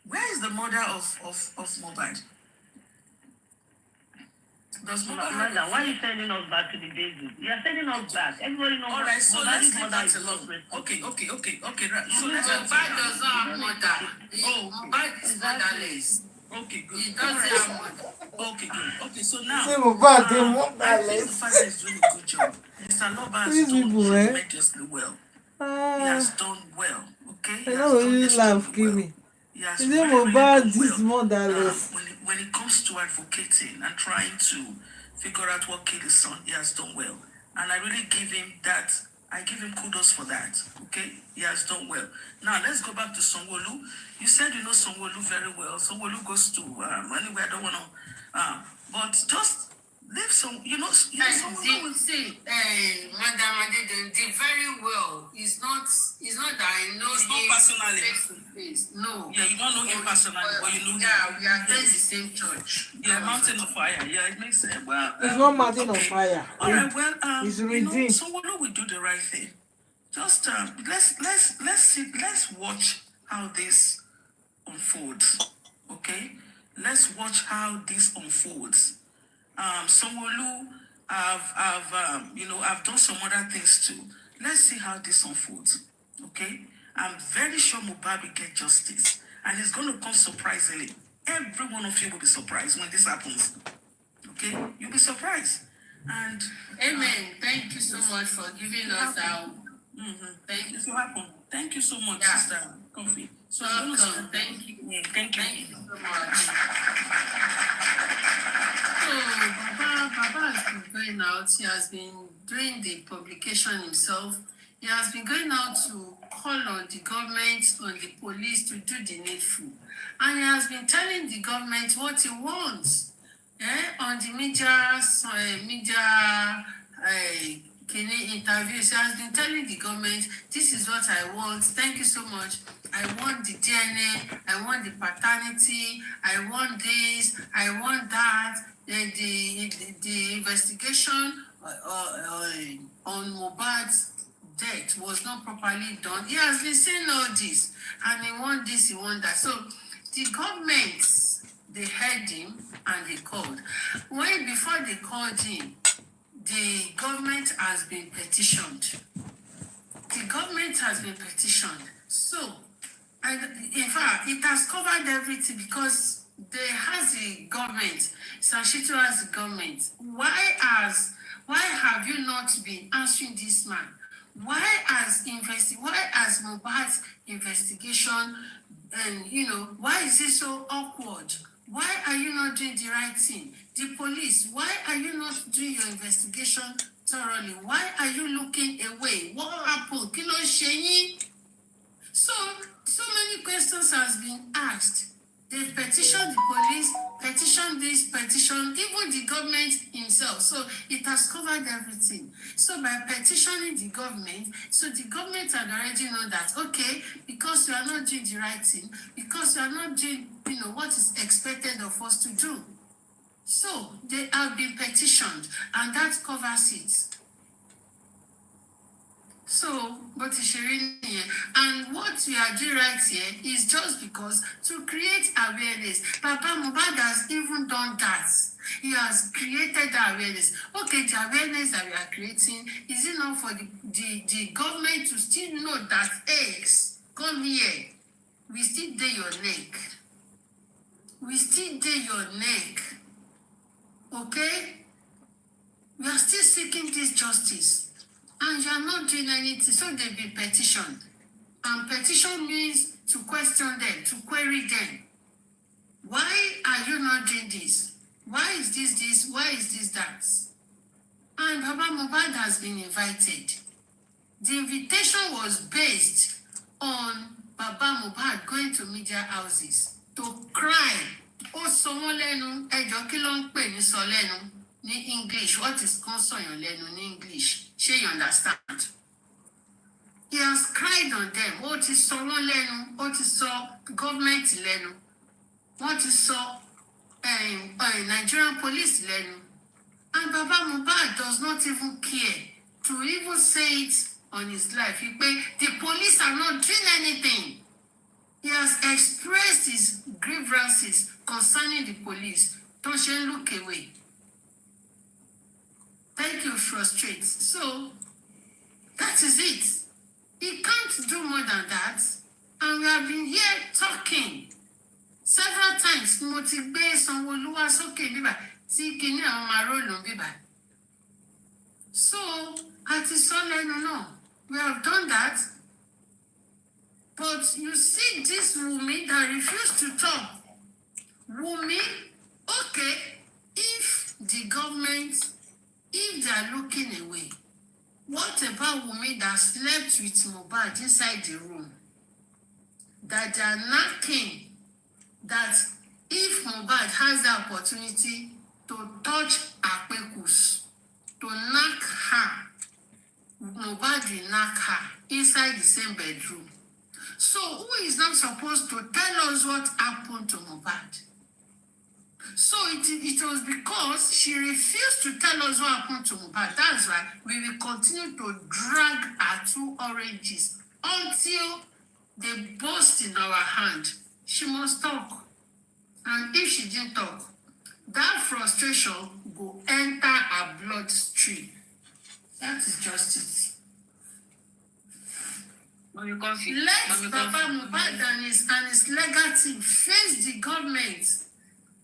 where is the mother of Mohbad? Madam, why are you sending us back to the basics? You are sending us back. Everybody knows. All right, so let's leave that alone. Okay. Right. So Mohbad does not have mother. Mohbad is motherless. Okay, good. He doesn't have mother. Okay, good. Okay, so now I think the father is doing a good job. Mr. Loba has done tremendously well. He has done well. Okay. I don't really love Kimi. Yes, Is it Mohbad is motherless? When it comes to advocating and trying to figure out what killed his son, he has done well. And I really give him that. I give him kudos for that. Okay? He has done well. Now, let's go back to Sanwo-Olu. You said you know Sanwo-Olu very well. Sanwo-Olu goes to anywhere, I don't want to. But just leave some, Sanwo-Olu. See, Madam Adede did very well. It's not that I know him personally. Face to face. No. Yeah, you don't know him personally, but you know him. Yeah, we attend the same church. Yeah, Mountain of Fire. Yeah, it makes sense. Well, It's not Mountain of Fire. All right, well, it's redeemed. Sanwo-Olu will do the right thing. Just let's watch how this unfolds. Okay, let's watch how this unfolds. Sanwo-Olu, I've done some other things too. Let's see how this unfolds. Okay, I'm very sure Mohbad will get justice, and it's going to come surprisingly. Every one of you will be surprised when this happens. Okay, you'll be surprised. And amen. Thank you so much for giving us our. Thank you. Thank you so much, Yeah. Sister Comfy. So Welcome. Thank you. Thank you. Thank you so much. So Baba has been going out. He has been doing the publication himself. He has been going out to call on the government, on the police to do the needful. And he has been telling the government what he wants. On the media Kini interview. She has been telling the government, this is what I want. Thank you so much. I want the DNA. I want the paternity. I want this. I want that. The investigation on Mohbad's death was not properly done. He has been saying all this, and he want this, he want that. So the government, they heard him and they called. When before they called him, the government has been petitioned. The government has been petitioned. So, and in fact, it has covered everything because they has the government. Sashitu has the government. Why have you not been answering this man? Why has Mohbad's investigation, and why is it so awkward? Why are you not doing the right thing? The police, why are you not doing your investigation thoroughly? Why are you looking away? What happened? Kí ló ṣe yín? So many questions has been asked. They petitioned the police, petitioned this, petitioned even the government himself. So it has covered everything. So by petitioning the government, so the government had already known that, okay, because we are not doing the right thing, because we are not doing, what is expected of us to do. So they have been petitioned, and that covers it. So, but it's really, and what we are doing right here is just because to create awareness. Papa Mohbad has even done that. He has created the awareness. Okay, the awareness that we are creating, is it not for the government to still know that, hey, come here, we still day your neck. We still day your neck. Okay? We are still seeking this justice. And you are not doing anything. So they've been petitioned. And petition means to question them, to query them. Why are you not doing this? Why is this? Why is this that? And Baba Mohbad has been invited. The invitation was based on Baba Mohbad going to media houses to cry. Oh, someone lenu, ejo ki lo npe ni so lenu ní English. What is consoyan lenu ní English? Shey you understand? He has cried on them. Ó ti sọ wọ́n lẹ́nu, ó ti sọ government lẹ́nu, wọ́n ti sọ Nigerian police lẹ́nu. And Baba Mohbad does not even care to even say it on his life. The police are not doing anything. He has expressed his grievances concerning the police. Don't you look away. Thank you, frustrate. So, that is it. He can't do more than that. And we have been here talking several times. Mo ti gbé Sanwó-Olú wá sókè bíbà tí kinní àwọn máa rólù bíbà. So, àti sọ lẹ́nu náà, we have done that. But you see this Wummi that refused to talk. Wummi, okay, if the government, if they are looking away, what about Wummi that slept with Mohbad inside the room? That they are knocking, that if Mohbad has the opportunity to touch Akpekus, to knock her, Mohbad will knock her inside the same bedroom. So who is not supposed to tell us what happened to Mohbad? So it was because she refused to tell us what happened to Mohbad. That's why we will continue to drag her two oranges until they burst in our hand. She must talk. And if she didn't talk, that frustration will enter her bloodstream. That is just it. Let Baba Mohbad and his legal team face the government.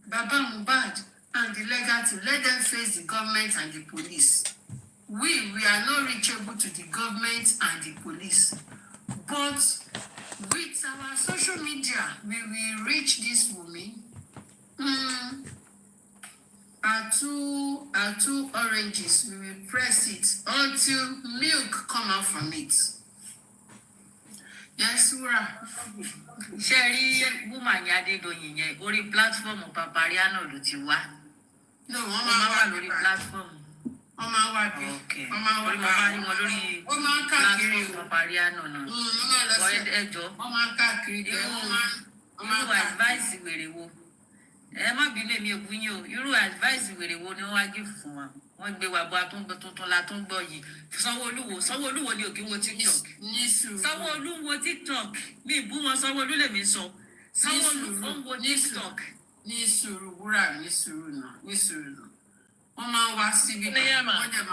Baba Mohbad and the legal team, let them face the government and the police. We are not reachable to the government and the police. But with our social media, we will reach this Wummi. Our two oranges, we will press it until milk come out from it. Yes, Ura. Sherry, woman, Adédoyin yẹn, orí platform Papariano ló ti wá. No, Wọ́n máa wà lórí platform. wọ́n máa wá bí wọ́n máa wá orí mo máa rí wọn lórí wọ́n máa ń káàkiri platform parí àná náà wọ́n máa lọ sí ẹjọ́ wọ́n máa ń káàkiri jẹ́ wọ́n máa irú advice wèrè wo ẹ má bínú èmi ò búyín o irú advice wèrè wo ni wọ́n wá gé fún wa wọ́n gbé wa bọ́ àtúngbọ́ tuntun la tún gbọ́ yìí Sanwó-Olú ni òkè wo TikTok Sanwó-Olú wo TikTok mi ì bú wọn Sanwó-Olú lèmi sọ Sanwó-Olú ó ń wo TikTok. ní sùúrù wúrà ní sùúrù náà wọ́n máa ń wá síbi kan wọ́n dẹ̀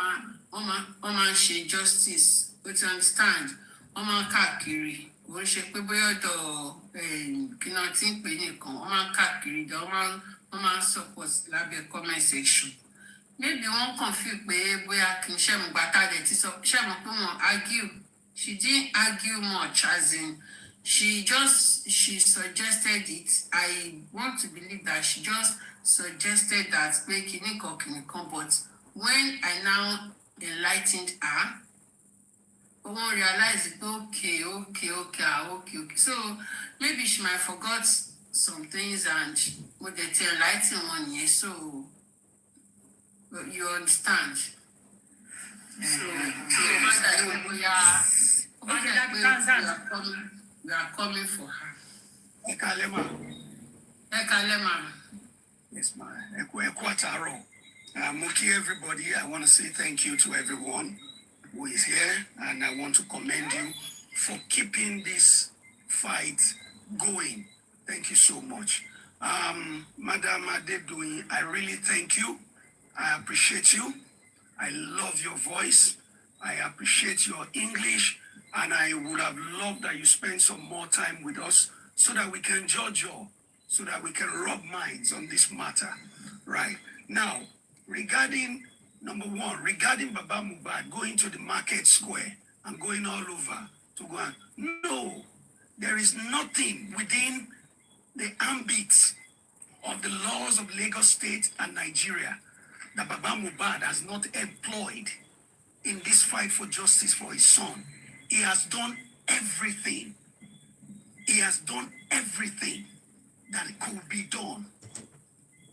wọ́n máa ń ṣe justice o ti understand wọ́n máa ń káàkiri wọ́n ṣe pé bóyá ọ̀dọ̀ kí náà ti ń pè nìkan wọ́n máa ń káàkiri jọ wọ́n máa ń support lábẹ́ comment section maybe wọ́n kàn fi pé bóyá kì í ṣẹ́mu gbàtà dẹ̀ ti sọ ṣẹ́mu pé wọ́n argue she didn't argue much as in she suggested it. I want to believe that she just suggested that pé kìnìkan but when I now enlightened her won't realize it. Okay. So maybe she might forgot some things and with the enlighten one year. So you understand. We are coming for her. Ekalema. Yes, ma. Ekwataro. Muki, everybody, I want to say thank you to everyone who is here, and I want to commend you for keeping this fight going. Thank you so much. Madam Adedoyin, I really thank you. I appreciate you. I love your voice. I appreciate your English, and I would have loved that you spend some more time with us so that we can judge you, so that we can rub minds on this matter. Right. Now, regarding number one, regarding Baba Mohbad going to the market square and going all over to go and no, there is nothing within the ambit of the laws of Lagos State and Nigeria that Baba Mohbad has not employed in this fight for justice for his son. He has done everything. He has done everything that could be done.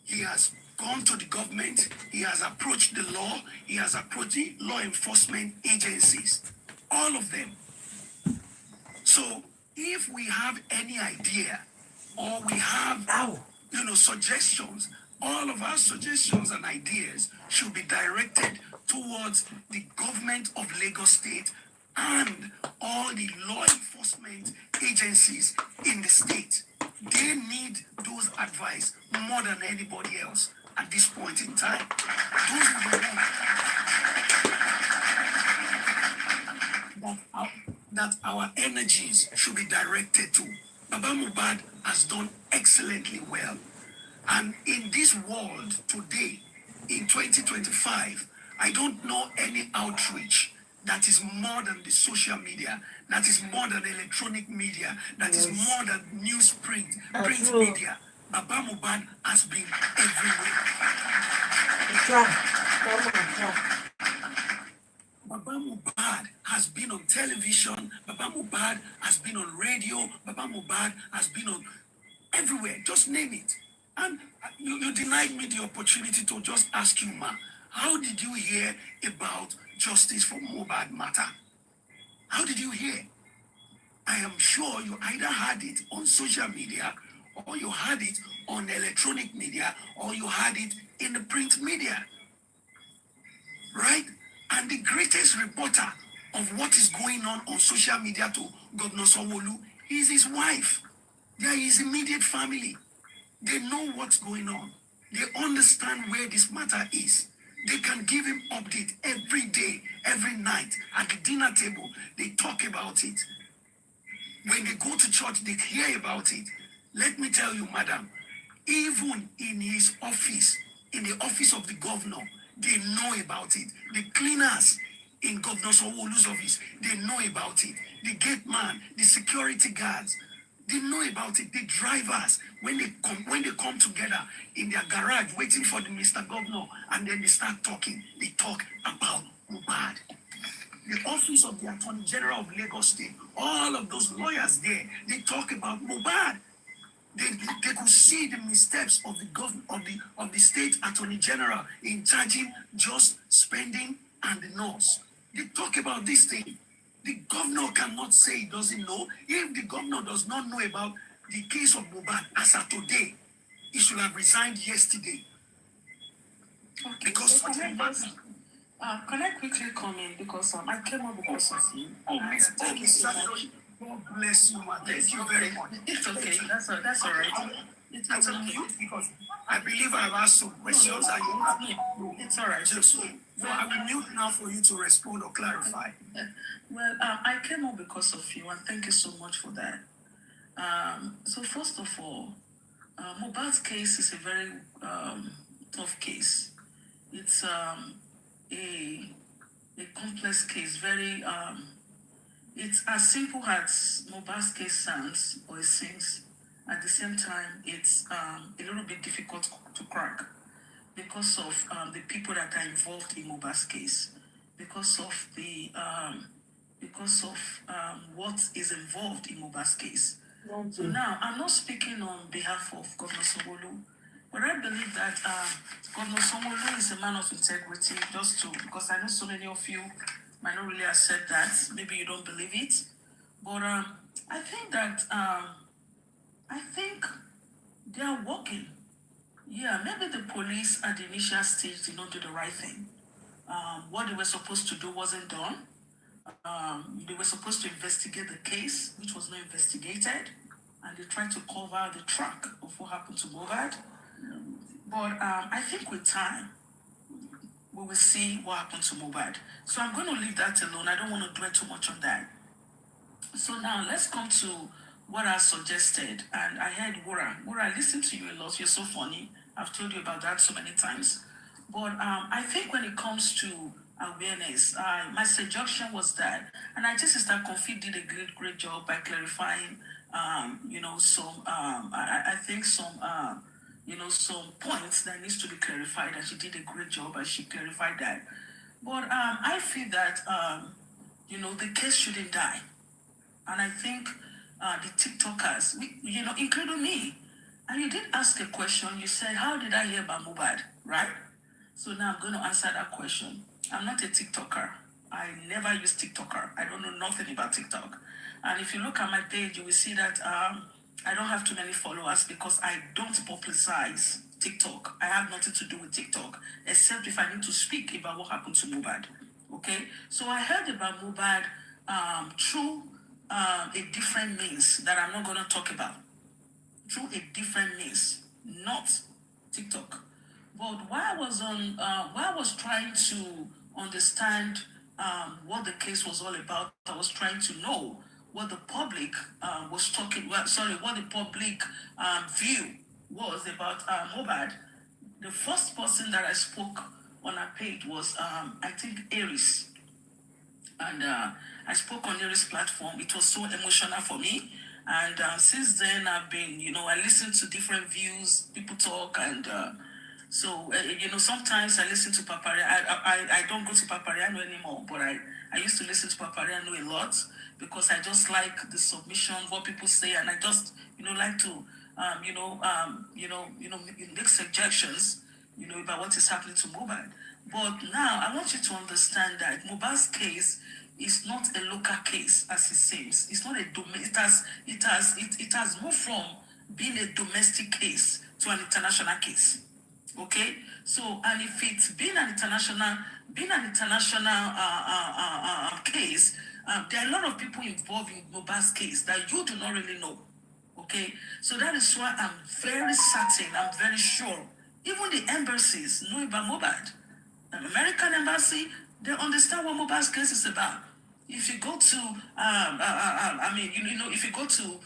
He has gone to the government. He has approached the law. He has approached the law enforcement agencies. All of them. So if we have any idea or we have, suggestions, all of our suggestions and ideas should be directed towards the government of Lagos State and all the law enforcement agencies in the state. They need those advice more than anybody else at this point in time. Those are the ones that our energies should be directed to. Baba Mohbad has done excellently well. And in this world today, in 2025, I don't know any outreach that is more than the social media, that is more than electronic media, that is more than newsprint, print media. Baba Mohbad has been everywhere. Baba Mohbad has been on television. Baba Mohbad has been on radio. Baba Mohbad has been on everywhere. Just name it. And you denied me the opportunity to just ask you, ma, how did you hear about justice for Mohbad matter? How did you hear? I am sure you either had it on social media, or you had it on electronic media, or you had it in the print media. Right? And the greatest reporter of what is going on social media to Governor Sanwo-Olu is his wife. They are his immediate family. They know what's going on. They understand where this matter is. They can give him update every day, every night. At the dinner table, they talk about it. When they go to church, they hear about it. Let me tell you, madam, even in his office, in the office of the governor, they know about it. The cleaners in Governor Sanwo-Olu's office, they know about it. The gate man, the security guards, they know about it. The drivers, when they come together in their garage waiting for the Mr. Governor, and then they start talking, they talk about Mohbad. The office of the Attorney General of Lagos State, all of those lawyers there, they talk about Mohbad. They could see the missteps of the of the state attorney general in charging just spending and the nurse. They talk about this thing. The governor cannot say he doesn't know. If the governor does not know about the case of Mohbad as of today, he should have resigned yesterday. Okay, Because so can I quickly come in because I came up because of you. Thank you so much. God bless you, ma. Thank you very much. It's okay. That's all right. It's That's okay. on you because I believe I've asked some questions and you have It's all right. just so I will mute now for you to respond or clarify. Well, I came up because of you, and thank you so much for that. So first of all, Mohbad's case is a very tough case. It's a complex case. Very it's as simple as Mohbad's case sounds or it seems. At the same time, it's a little bit difficult to crack because of the people that are involved in Mohbad's case, because of the what is involved in Mohbad's case. So now, I'm not speaking on behalf of Governor Sanwo-Olu, but I believe that Governor Sanwo-Olu is a man of integrity, because I know so many of you might not really accept that. Maybe you don't believe it. But I think that, I think they are working. Yeah, maybe the police at the initial stage did not do the right thing. What they were supposed to do wasn't done. They were supposed to investigate the case, which was not investigated, and they tried to cover the track of what happened to Mohbad. But I think with time, we will see what happened to Mohbad. So I'm going to leave that alone. I don't want to dwell too much on that. So now let's come to what I suggested. And I heard Wura. Wura, I listened to you a lot. You're so funny. I've told you about that so many times. But I think when it comes to awareness, my suggestion was that, and I think Sister Kofi did a great job by clarifying, some, I think some, some points that needs to be clarified, and she did a great job, and she clarified that. But I feel that, the case shouldn't die. And I think the TikTokers, including me, and you did ask a question, you said, how did I hear about Mohbad, right? So now I'm going to answer that question. I'm not a TikToker. I never use TikToker. I don't know nothing about TikTok. And if you look at my page, you will see that I don't have too many followers because I don't publicize TikTok. I have nothing to do with TikTok, except if I need to speak about what happened to Mohbad. Okay? So I heard about Mohbad through a different means that I'm not going to talk about. Through a different means, not TikTok. But while I was trying to understand what the case was all about, I was trying to know what the public what the public view was about Mohbad. The first person that I spoke on her page was, I think, Aries. And I spoke on Aries' platform. It was so emotional for me. And since then, I've been, I listen to different views, people talk, and sometimes I listen to Papariano. I don't go to Papariano anymore, but I used to listen to Papariano a lot because I just like the submission, what people say, and I just, like to, make suggestions, about what is happening to Mohbad. But now I want you to understand that Mohbad's case is not a local case as it seems. It's not it has moved from being a domestic case to an international case. Okay, so and if it's been an international case, there are a lot of people involved in Mohbad's case that you do not really know. Okay, so that is why I'm very certain, I'm very sure. Even the embassies know about Mohbad. An American embassy, they understand what Mohbad's case is about. If you go to, if you go to,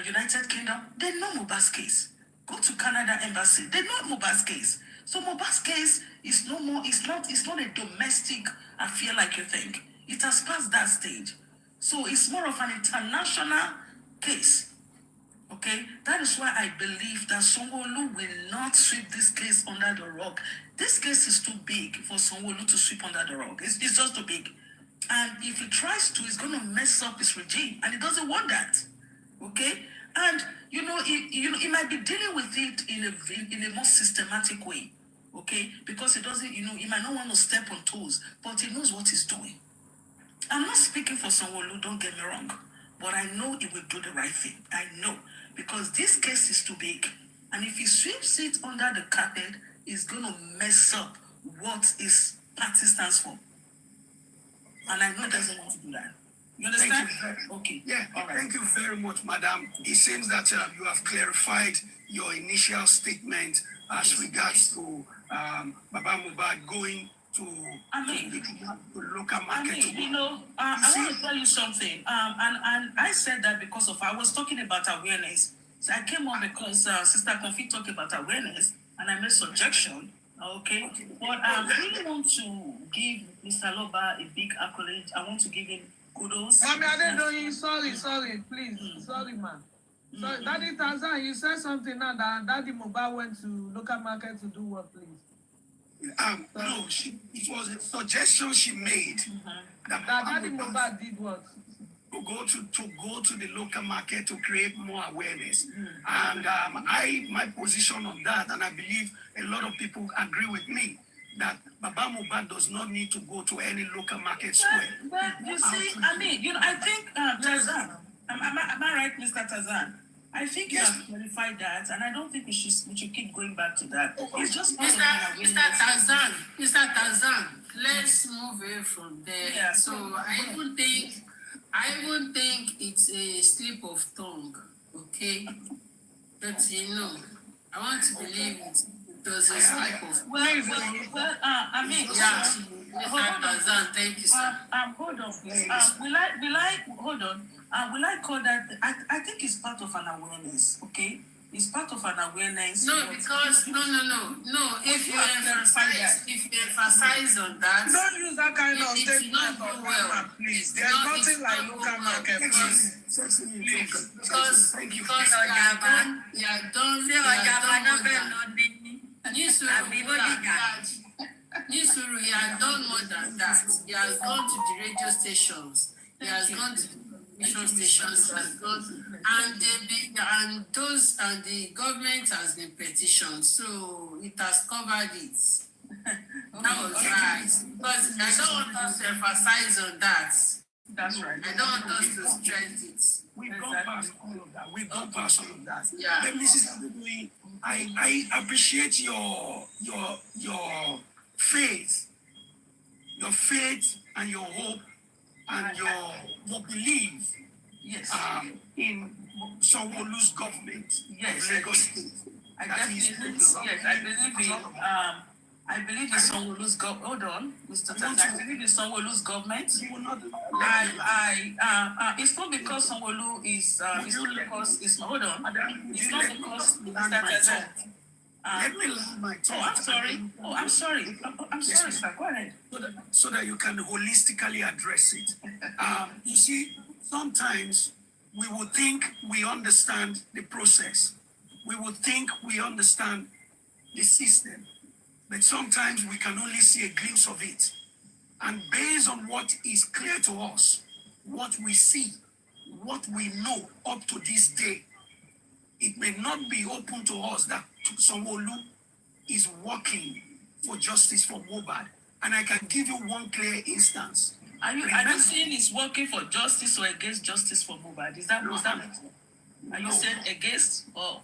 United Kingdom, they know Mohbad's case. Go to Canada embassy, they know Mohbad's case. So Mohbad's case is no more, it's not a domestic affair like you think. It has passed that stage. So it's more of an international case. Okay, that is why I believe that Sanwo-Olu will not sweep this case under the rug. This case is too big for Sanwo-Olu to sweep under the rug. It's just too big. And if he tries to, he's going to mess up his regime. And he doesn't want that. Okay? And he might be dealing with it in a more systematic way, okay? Because he doesn't, he might not want to step on toes, but he knows what he's doing. I'm not speaking for Sanwo-Olu, don't get me wrong, but I know he will do the right thing. I know, because this case is too big, and if he sweeps it under the carpet, it's going to mess up what his party stands for. And I know he doesn't want to do that. You understand? Okay. Yeah, all right. thank you very much, madam. It seems that you have clarified your initial statement as regards to Baba Mohbad going to the local market. I want to tell you something. And I said that because I was talking about awareness. So I came on because Sister Confi talked about awareness, and I made suggestion. Okay. But I really want to give Mr. Loba a big accolade. I want to give him kudos. Mommy, I didn't know you. Sorry, please. Sorry, man. So, Daddy Tarzan, you said something now that Daddy Mohbad went to local market to do what, please? No, it was a suggestion she made that Daddy Mohbad did what? To go to the local market to create more awareness. And my position on that, and I believe a lot of people agree with me, that Baba Mohbad does not need to go to any local market square. But you see, I think Tarzan, am I right, Mr. Tarzan? I think you have clarified that, and I don't think we should keep going back to that. It's just Mr. Tarzan, let's move away from there. Yeah. So I even think it's a slip of tongue, okay? But I want to believe it was a slip of tongue. Mr. Tarzan, thank you, sir. Hold on, please. Will I call that? I think it's part of an awareness, okay? It's part of an awareness. No, because no. If you emphasize on that, don't use that kind of statement on well, please. There's nothing like local market, please. Because you are done. Nisuru, he has done more than that. He has gone to the radio stations. He has gone to the television stations. He has gone, and the government has been petitioned, so it has covered it. That was right. Because I don't want us to emphasize on that. That's right. I don't want us to stress it. We've gone past all of that. We've gone past all of that. Yeah. But Mrs. Adedoyin, I appreciate your faith and your hope and your belief in Sanwo-Olu's government of Lagos State. I believe in Sanwo-Olu's government. Hold on, Mr. Tarzan. I believe in Sanwo-Olu's government. It's not because Sanwo-Olu is. It's not because it's. Hold on. It's not because Mr. Tarzan. Let me land my thought. I'm sorry. I'm sorry, sir. Go ahead. So that you can holistically address it. You see, sometimes we will think we understand the process. We will think we understand the system. But sometimes we can only see a glimpse of it. And based on what is clear to us, what we see, what we know up to this day, it may not be open to us that Sanwo-Olu is working for justice for Mohbad. And I can give you one clear instance. Are you saying he's working for justice or against justice for Mohbad? Is that what that means? Are you saying against or?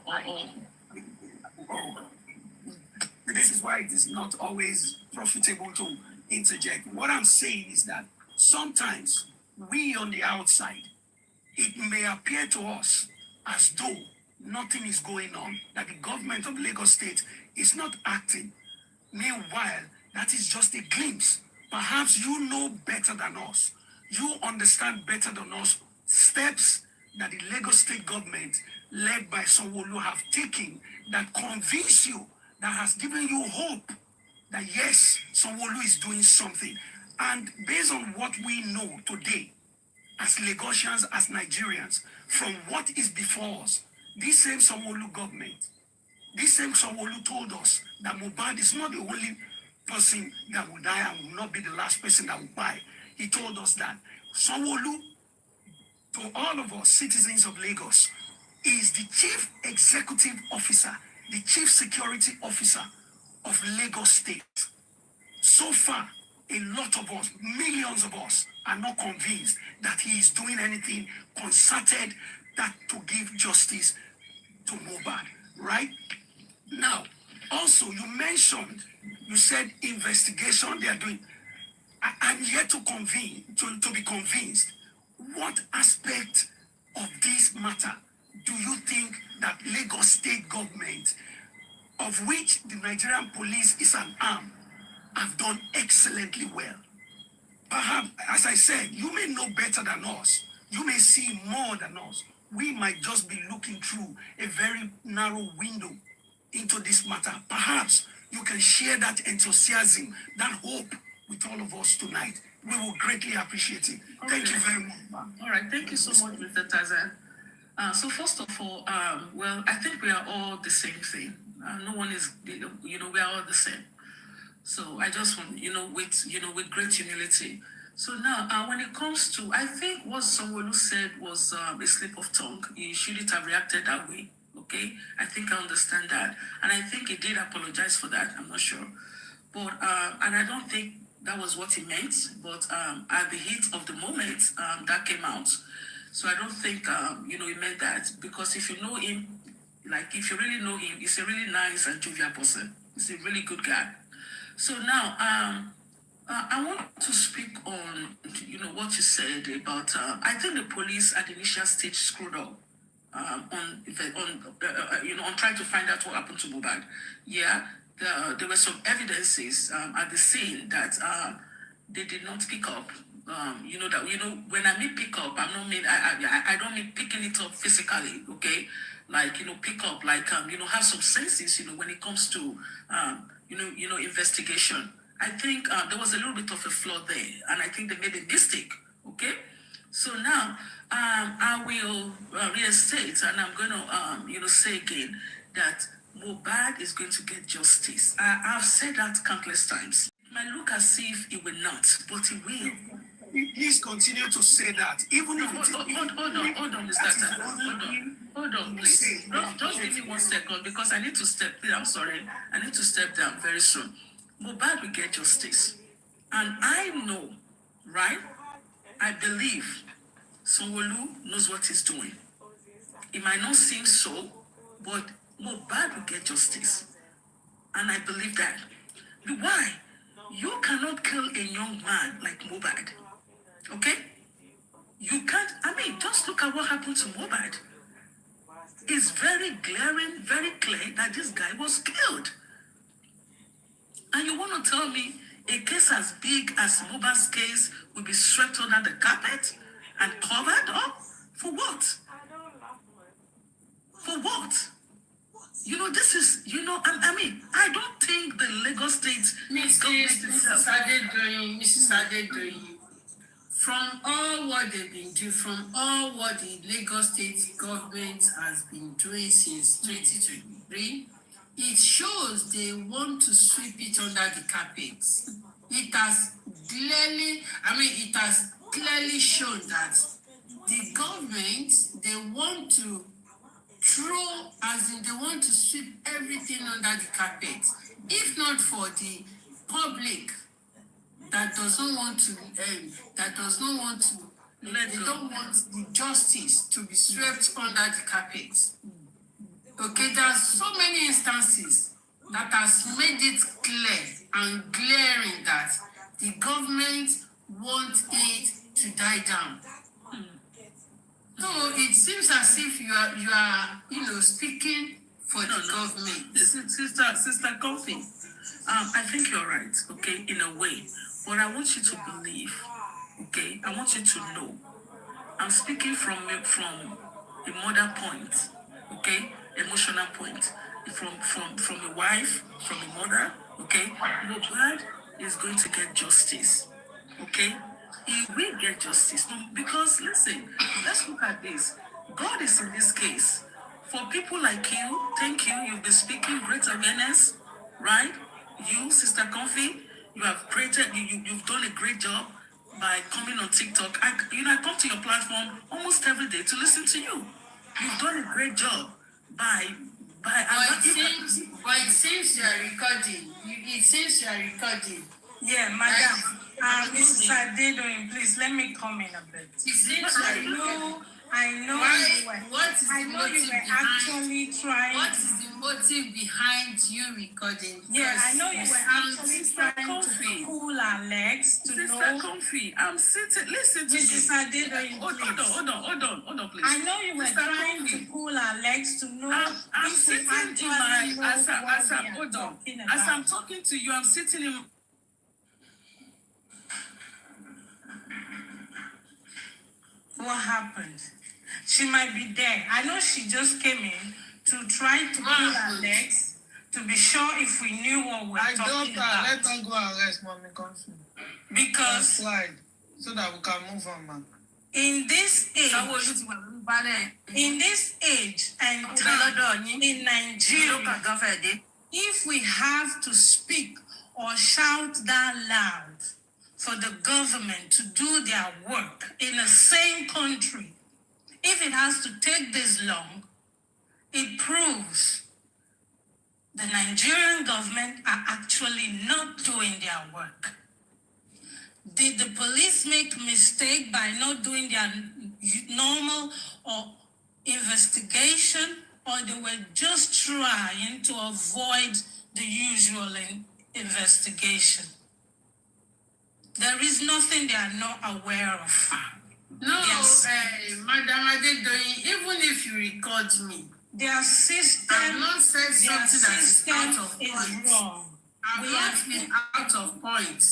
This is why it is not always profitable to interject. What I'm saying is that sometimes we on the outside, it may appear to us as though nothing is going on, that the government of Lagos State is not acting. Meanwhile, that is just a glimpse. Perhaps you know better than us. You understand better than us steps that the Lagos State government, led by Sanwo-Olu, have taken that convince you, that has given you hope that yes, Sanwo-Olu is doing something. And based on what we know today, as Lagosians, as Nigerians, from what is before us, this same Sanwo-Olu government, this same Sanwo-Olu told us that Mohbad is not the only person that will die and will not be the last person that will die. He told us that Sanwo-Olu, to all of us citizens of Lagos, is the chief executive officer, the chief security officer of Lagos State. So far, a lot of us, millions of us, are not convinced that he is doing anything concerted that to give justice to Mohbad, right? Now, also, you said investigation they are doing. I'm yet to be convinced. What aspect of this matter do you think that Lagos State government, of which the Nigerian police is an arm, have done excellently well? Perhaps, as I said, you may know better than us. You may see more than us. We might just be looking through a very narrow window into this matter. Perhaps you can share that enthusiasm, that hope with all of us tonight. We will greatly appreciate it. Thank you very much. All right, thank you so much, Mr. Tazan. So first of all, well, I think we are all the same thing. No one is, we are all the same. So I just want, with great humility. So now, when it comes to, I think what Sanwo-Olu said was a slip of tongue. He shouldn't have reacted that way. Okay, I think I understand that, and I think he did apologize for that. I'm not sure, but and I don't think that was what he meant. But at the heat of the moment, that came out. So I don't think he meant that, because if you know him, like if you really know him, he's a really nice and jovial person. He's a really good guy. So now, I want to speak on, what you said about. I think the police at the initial stage screwed up on trying to find out what happened to Mohbad. Yeah, there were some evidences at the scene that they did not pick up. When I mean pick up, I don't mean picking it up physically. Okay, like pick up, like have some senses. When it comes to investigation. I think there was a little bit of a flaw there, and I think they made a mistake. Okay, so now I will reinstate, and I'm going to say again that Mohbad is going to get justice. I've said that countless times. It might look as if he will not, but he will. Please continue to say that. Even if hold on, Mr. Tata. Hold on, please. Just give me 1 second, because I need to step. I'm sorry. I need to step down very soon. Mohbad will get justice. And I know, right? I believe Sanwo-Olu knows what he's doing. It might not seem so, but Mohbad will get justice. And I believe that. Why? You cannot kill a young man like Mohbad. Okay? You can't. Just look at what happened to Mohbad. It's very glaring, very clear that this guy was killed. And you want to tell me a case as big as Mohbad's case will be swept under the carpet and covered up? For what? For what? This is, I don't think the Lagos State Mrs. Adedoyin, from all what they've been doing, from all what the Lagos State government has been doing since 2023, it shows they want to sweep it under the carpet. It has clearly shown that the government, they want to they want to sweep everything under the carpet. If not for the public that does not want to, they don't want the justice to be swept under the carpet. Okay, there are so many instances that has made it clear and glaring that the government wants it to die down. So it seems as if you are speaking for the government. Sister Coffee, I think you're right, okay, in a way. But I want you to believe, okay? I want you to know. I'm speaking from a mother point, okay? Emotional point. From a wife, from a mother, okay? Mohbad is going to get justice, okay? He will get justice. Because, listen, let's look at this. God is in this case. For people like you, thank you. You've been speaking great awareness, right? You, Sister Comfy, you have created, you've done a great job by coming on TikTok. I come to your platform almost every day to listen to you. You've done a great job by But it seems you are recording. It seems you are recording. Yeah, madam. Mrs. Adedoyin, please let me come in a bit. It seems you are recording. I know you were. What is I the know you motive were behind? actually trying. What is the motive behind you recording? Yeah, I know you were actually trying Comfy. to pull our legs to Sister know. Comfy, I'm sitting. Listen to Mrs. me. Adedoyin, Hold on, please. I know you were Sister trying Comfy. to pull our legs to know I'm if we sitting actually in my know as what I'm we are hold on. talking As I'm about. talking to you, I'm sitting in. What happened? She might be there. I know she just came in to try to pull her legs to be sure if we knew what we're talking about. Let her go arrest Mommy Comfy. Because Slide so that we can move on, man. in this age and time in Nigeria, if we have to speak or shout that loud for the government to do their work in the same country, if it has to take this long, it proves the Nigerian government are actually not doing their work. Did the police make mistake by not doing their normal or investigation, or they were just trying to avoid the usual investigation? There is nothing they are not aware of. No, Madam Adedoyin, even if you record me, their system, I've not said something that is out of point. Wrong. I've not been out of point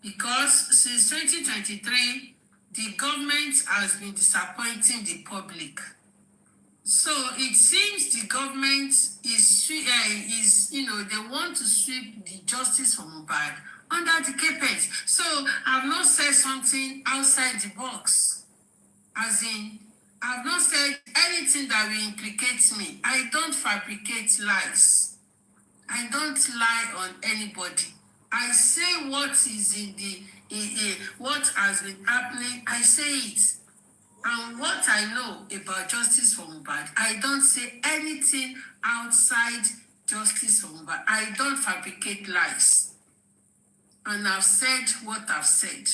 because since 2023, the government has been disappointing the public. So it seems the government is they want to sweep the justice for Mohbad under the carpet. So I've not said something outside the box. As in, I've not said anything that will implicate me. I don't fabricate lies. I don't lie on anybody. I say what is in what has been happening. I say it. And what I know about justice for Mohbad, I don't say anything outside justice for Mohbad. I don't fabricate lies. And I've said what I've said.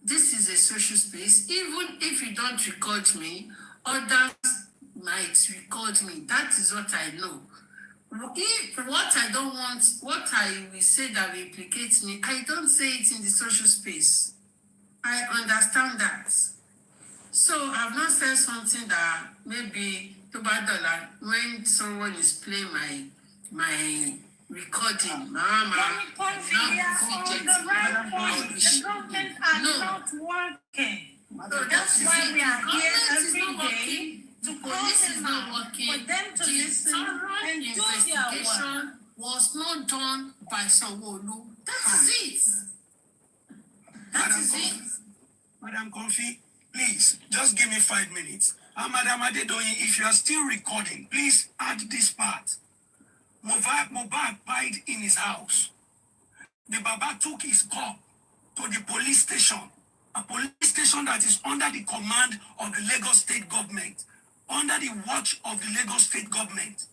This is a social space. Even if you don't record me, others might record me. That is what I know. What I don't want, what I will say that will implicate me, I don't say it in the social space. I understand that. So I've not said something that maybe when someone is playing my recording, The government are not working. So that's why we are here every day to call them out, for them to listen and do their work. Was not done by Sanwo-Olu. That is it. That is it. Madam Comfy, please, just give me 5 minutes. Madam Adedoyin, if you are still recording, please add this part. Mohbad died in his house. The Baba took his car to the police station, a police station that is under the command of the Lagos State government, under the watch of the Lagos State government.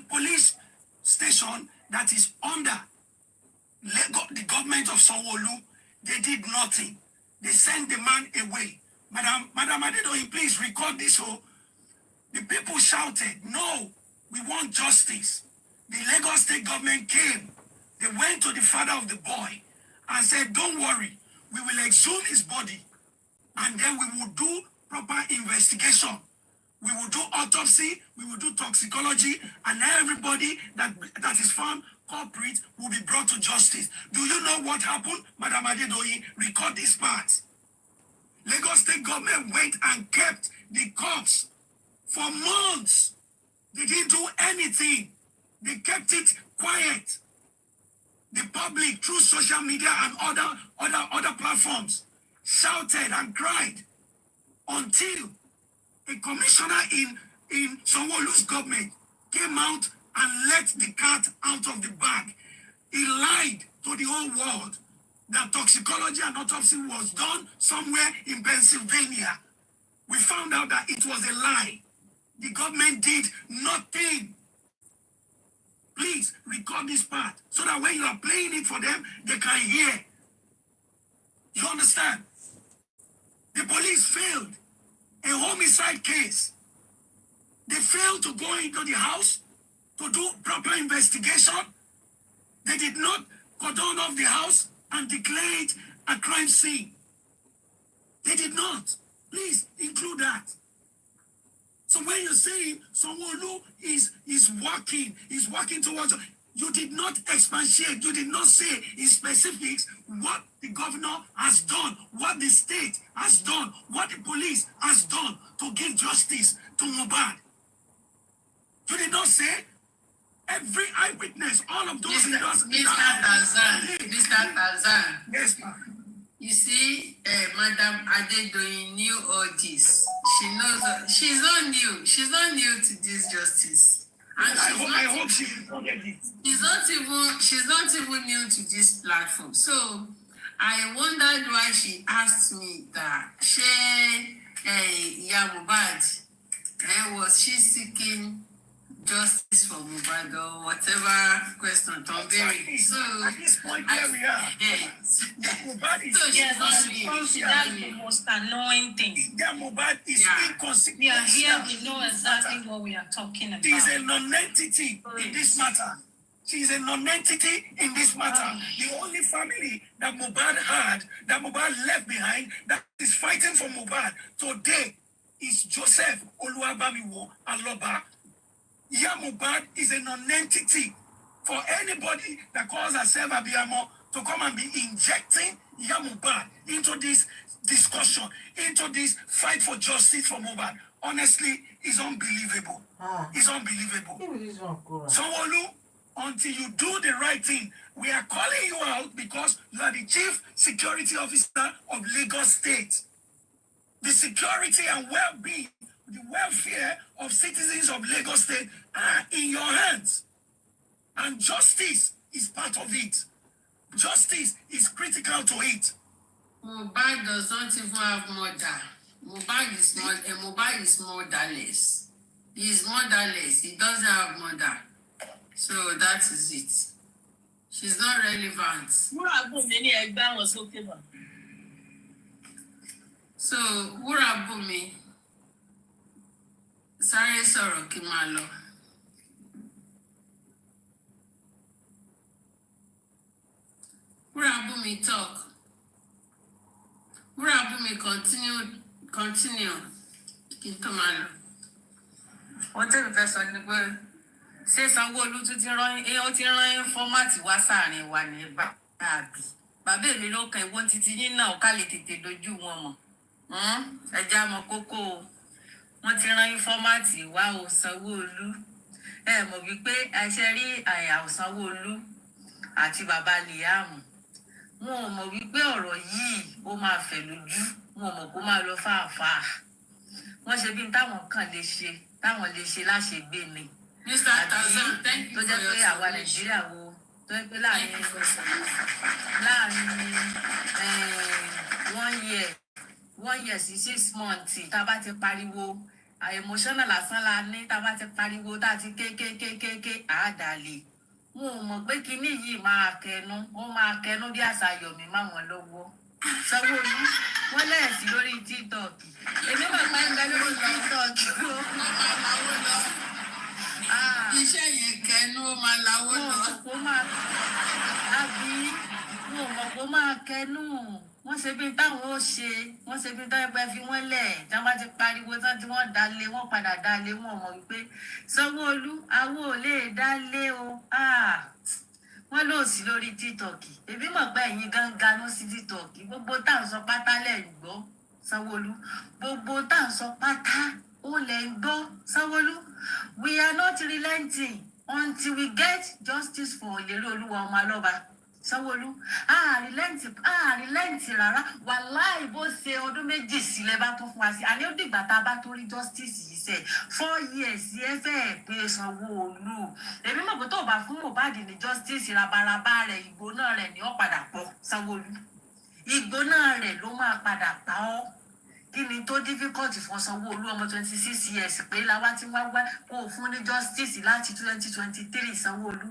Police station that is under the government of Sanwo-Olu. They did nothing. They sent the man away. Madam Adedoyin, please record this. The people shouted, no, we want justice. The Lagos State government came. They went to the father of the boy and said, don't worry, we will exhume his body and then we will do proper investigation. We will do autopsy, we will do toxicology, and everybody that is found culprit will be brought to justice. Do you know what happened? Madam Adedoyin, record this part. Lagos State government went and kept the corpse for months. They didn't do anything. They kept it quiet. The public, through social media and other platforms, shouted and cried until a commissioner in Sanwo-Olu's government came out and let the cat out of the bag. He lied to the whole world that toxicology and autopsy was done somewhere in Pennsylvania. We found out that it was a lie. The government did nothing. Please record this part so that when you are playing it for them, they can hear. You understand? The police failed. A homicide case. They failed to go into the house to do proper investigation. They did not cordon off the house and declare it a crime scene. They did not. Please include that. So when you're saying Sanwo-Olu is working towards, you did not expatiate, you did not say in specifics what the governor has done, what the state has done, what the police has done to give justice to Mohbad. You did not say every eyewitness, all of those. Mr. Tarzan. Yes, ma'am. You see, Madam Adedoyin knew all this. She knows. She's not new. She's not new to this justice. And I hope she forget it. She's not even new to this platform. So I wondered why she asked me that. Mohbad, was she seeking justice for Mohbad or whatever question Tom Berry. So at this point where we are, Mohbad is that's the most annoying thing. Mohbad is inconsequential. We are here, we know exactly what we are talking about. She is a non-entity in this matter. She is a non-entity in this matter. The only family that Mohbad had, that Mohbad left behind, that is fighting for Mohbad today is Joseph Oluwabamiwo Aloba. Mohbad is a non-entity. For anybody that calls herself Abiyamo to come and be injecting Mohbad into this discussion, into this fight for justice for Mohbad, honestly, is unbelievable. It's unbelievable. Sanwo-Olu, until you do the right thing, we are calling you out because you are the chief security officer of Lagos State. The security and well-being, the welfare of citizens of Lagos State are in your hands. And justice is part of it. Justice is critical to it. Mohbad does not even have mother. Mohbad is motherless. He is motherless. He doesn't have mother. So that is it. She's not relevant. So, Wummi, sáré sọ̀rọ̀ kí n máa lọ. Wummi talk. Wummi continue kí n tó máa lọ. Wọ́n tẹ̀lé fẹ́ sọ ni pé ṣé Sanwó-Olú tún ti rán fọ́mátì wá sáàrin wa ní bàbí. Bàbá mi ló kan ìwọ́n títí yín náà ká lè tètè dojú wọn mọ̀. Ẹja mọ kókó o. Wọ́n ti rán fọ́mátì wá o Sanwó-Olú. Ẹ mọ̀ wípé àṣẹ rí àyà Sanwó-Olú àti bàbá Liam. Wọn ò mọ̀ wípé ọ̀rọ̀ yìí ó máa fẹ̀ lójú. Wọn ò mọ̀ kó máa lọ fàáfàá. Wọ́n ṣe bí táwọn kan lè ṣe láṣegbé ni. Mr. Tarzan, thank you for your submission. Tó jẹ́ pé àwa Nàìjíríà wo tó jẹ́ pé láàrin 1 year sí 6 months tá a bá ti pariwo emotional lásán la ní tá a bá ti pariwo tá a ti kékékékéké àádàlè. Wọn ò mọ̀ pé kinní yìí máa kẹnu bí àṣà Yomi má wọn lọ́wọ́. Sanwó-Olú wọ́n lẹ́ẹ̀sí lórí TikTok. Èmi mọ̀ pé ń bẹ lórí TikTok o. Iṣẹ́ yẹn kẹnu ó máa láwó lọ. Wọn ò mọ̀ kó máa kẹnu. Wọ́n ṣe bí táwọn ó ṣe. Wọ́n ṣe bí táwọn ẹgbẹ́ fi wọ́n lẹ̀. Tí wọ́n bá ti pariwo tán tí wọ́n dalé, wọ́n padà dalé. Wọn ò mọ̀ wípé Sanwó-Olú àwọn ò lè dalé o. Wọ́n lò sí lórí TikTok. Èmi mọ̀ pé ẹ̀yin gangan ló sí TikTok. Gbogbo tá à ń sọ pátá lẹ̀ ń gbọ́ Sanwó-Olú. Gbogbo tá à ń sọ pátá ó lẹ̀ ń gbọ́ Sanwó-Olú. We are not relenting until we get justice for Olúwa ọmọ Alọ́ba. Sanwó-Olú relent rárá. Wàláì bó ṣe ọdún méjì sílẹ̀ bá tó fún wa sí. Àní ó dìgbà tá a bá tó rí justice yìí sẹ̀. 4 years ẹ fẹ́ pé Sanwó-Olú. Èmi mọ̀ pé tó bá fún Mohbad ní justice rabaraba rẹ̀ ìgbóná rẹ̀ ni ó padà pọ̀ Sanwó-Olú. Ìgbóná rẹ̀ ló máa padà pa ọ́. kí ni tó difficult fún Sanwó-Olú ọmọ 26 years pé làwa tí wá wá kó fún ní justice láti 2023 Sanwó-Olú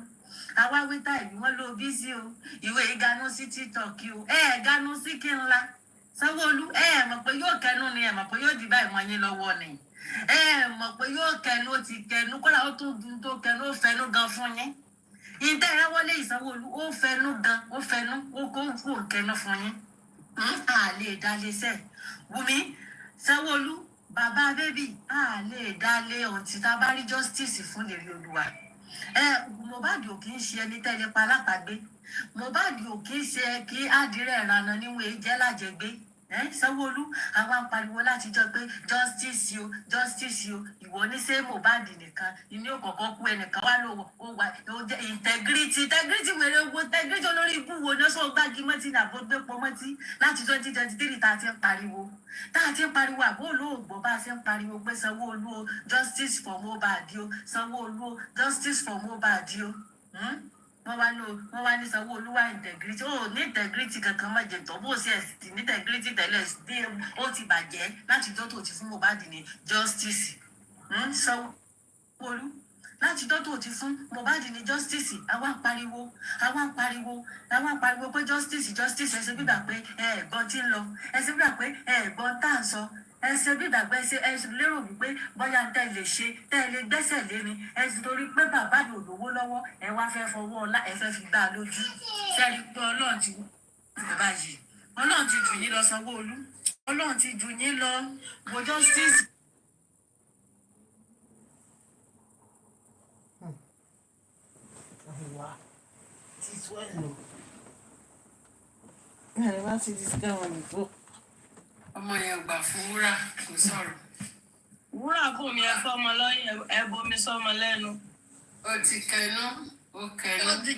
àwa wíta ìlú wọn ló busy o ìwé ìganú sí TikTok o ganú sí kí ńlá Sanwó-Olú mọ̀ pé yóò kẹnu ni mọ̀ pé yóò di báyìí mọ́ yín lọ́wọ́ ni mọ̀ pé yóò kẹnu ó ti kẹnu kọ́lá ó tún dun tó kẹnu ó fẹnu gan fún yín ìdá ẹ wọlé Sanwó-Olú ó fẹnu gan ó fẹnu ó kó kẹnu fún yín a lè dalé sẹ Wùmí Sanwó-Olú bàbá bébì a lè dalé ọtí tá a bá rí justice fún lè rí Olúwa Mohbad ò kì í ṣe ẹni tẹ́lẹ̀ pa alápàgbé Mohbad ò kì í ṣe kí àdírẹ̀ ìrànà níwọ̀n jẹ́ lájẹgbé Sanwó-Olú àwọn apariwo láti jọ pé justice o ìwọ ní ṣé Mohbad nìkan ìní òkọ̀ọ̀kan kú ẹnìkan wá lówó ó wà ó jẹ́ integrity wèrè owó integrity olórí ibú wo ní sọ gbági mọ́tì ní àbógbépọ̀ mọ́tì láti 2023 tá a ti ń pariwo àbó olóògbé bá a ṣe ń pariwo pé Sanwó-Olú o justice for Mohbad o Sanwó-Olú o justice for Mohbad o wọ́n wá ní Sanwó-Olú wá integrity ó ní integrity kankan má jẹ tó bó ṣe ẹ̀sìn ní integrity tẹ́lẹ̀ dé ó ti bàjẹ́ láti jọ́ tó ti fún Mohbad ní justice Sanwó-Olú láti jọ́ tó ti fún Mohbad ní justice àwa ń pariwo pé justice ẹsẹ̀ gbígbà pé ẹ̀gbọ́n tí ń lọ ẹsẹ̀ gbígbà pé ẹ̀gbọ́n tá à ń sọ ẹsẹ̀ bí ìdàgbẹ́ ẹsẹ̀ lérò wípé bóyá tẹ́ lè ṣe tẹ́ lè gbẹ́sẹ̀ lé ni ẹsẹ̀ torí pé bàbá mi ò lówó lọ́wọ́ ẹ wá fẹ́ fọwọ́ ọlá ẹ fẹ́ fi gbá a lójú sẹ́ni pé Ọlọ́run ti bàbá yìí Ọlọ́run ti jù yín lọ Sanwó-Olú Ọlọ́run ti jù yín lọ wo justice. ọmọ yẹn gbà fún wúrà kò sọ̀rọ̀. Wúrà kò ní ẹ fọmọ lọ́yìn ẹ bomi sọmọ lẹ́nu. ó ti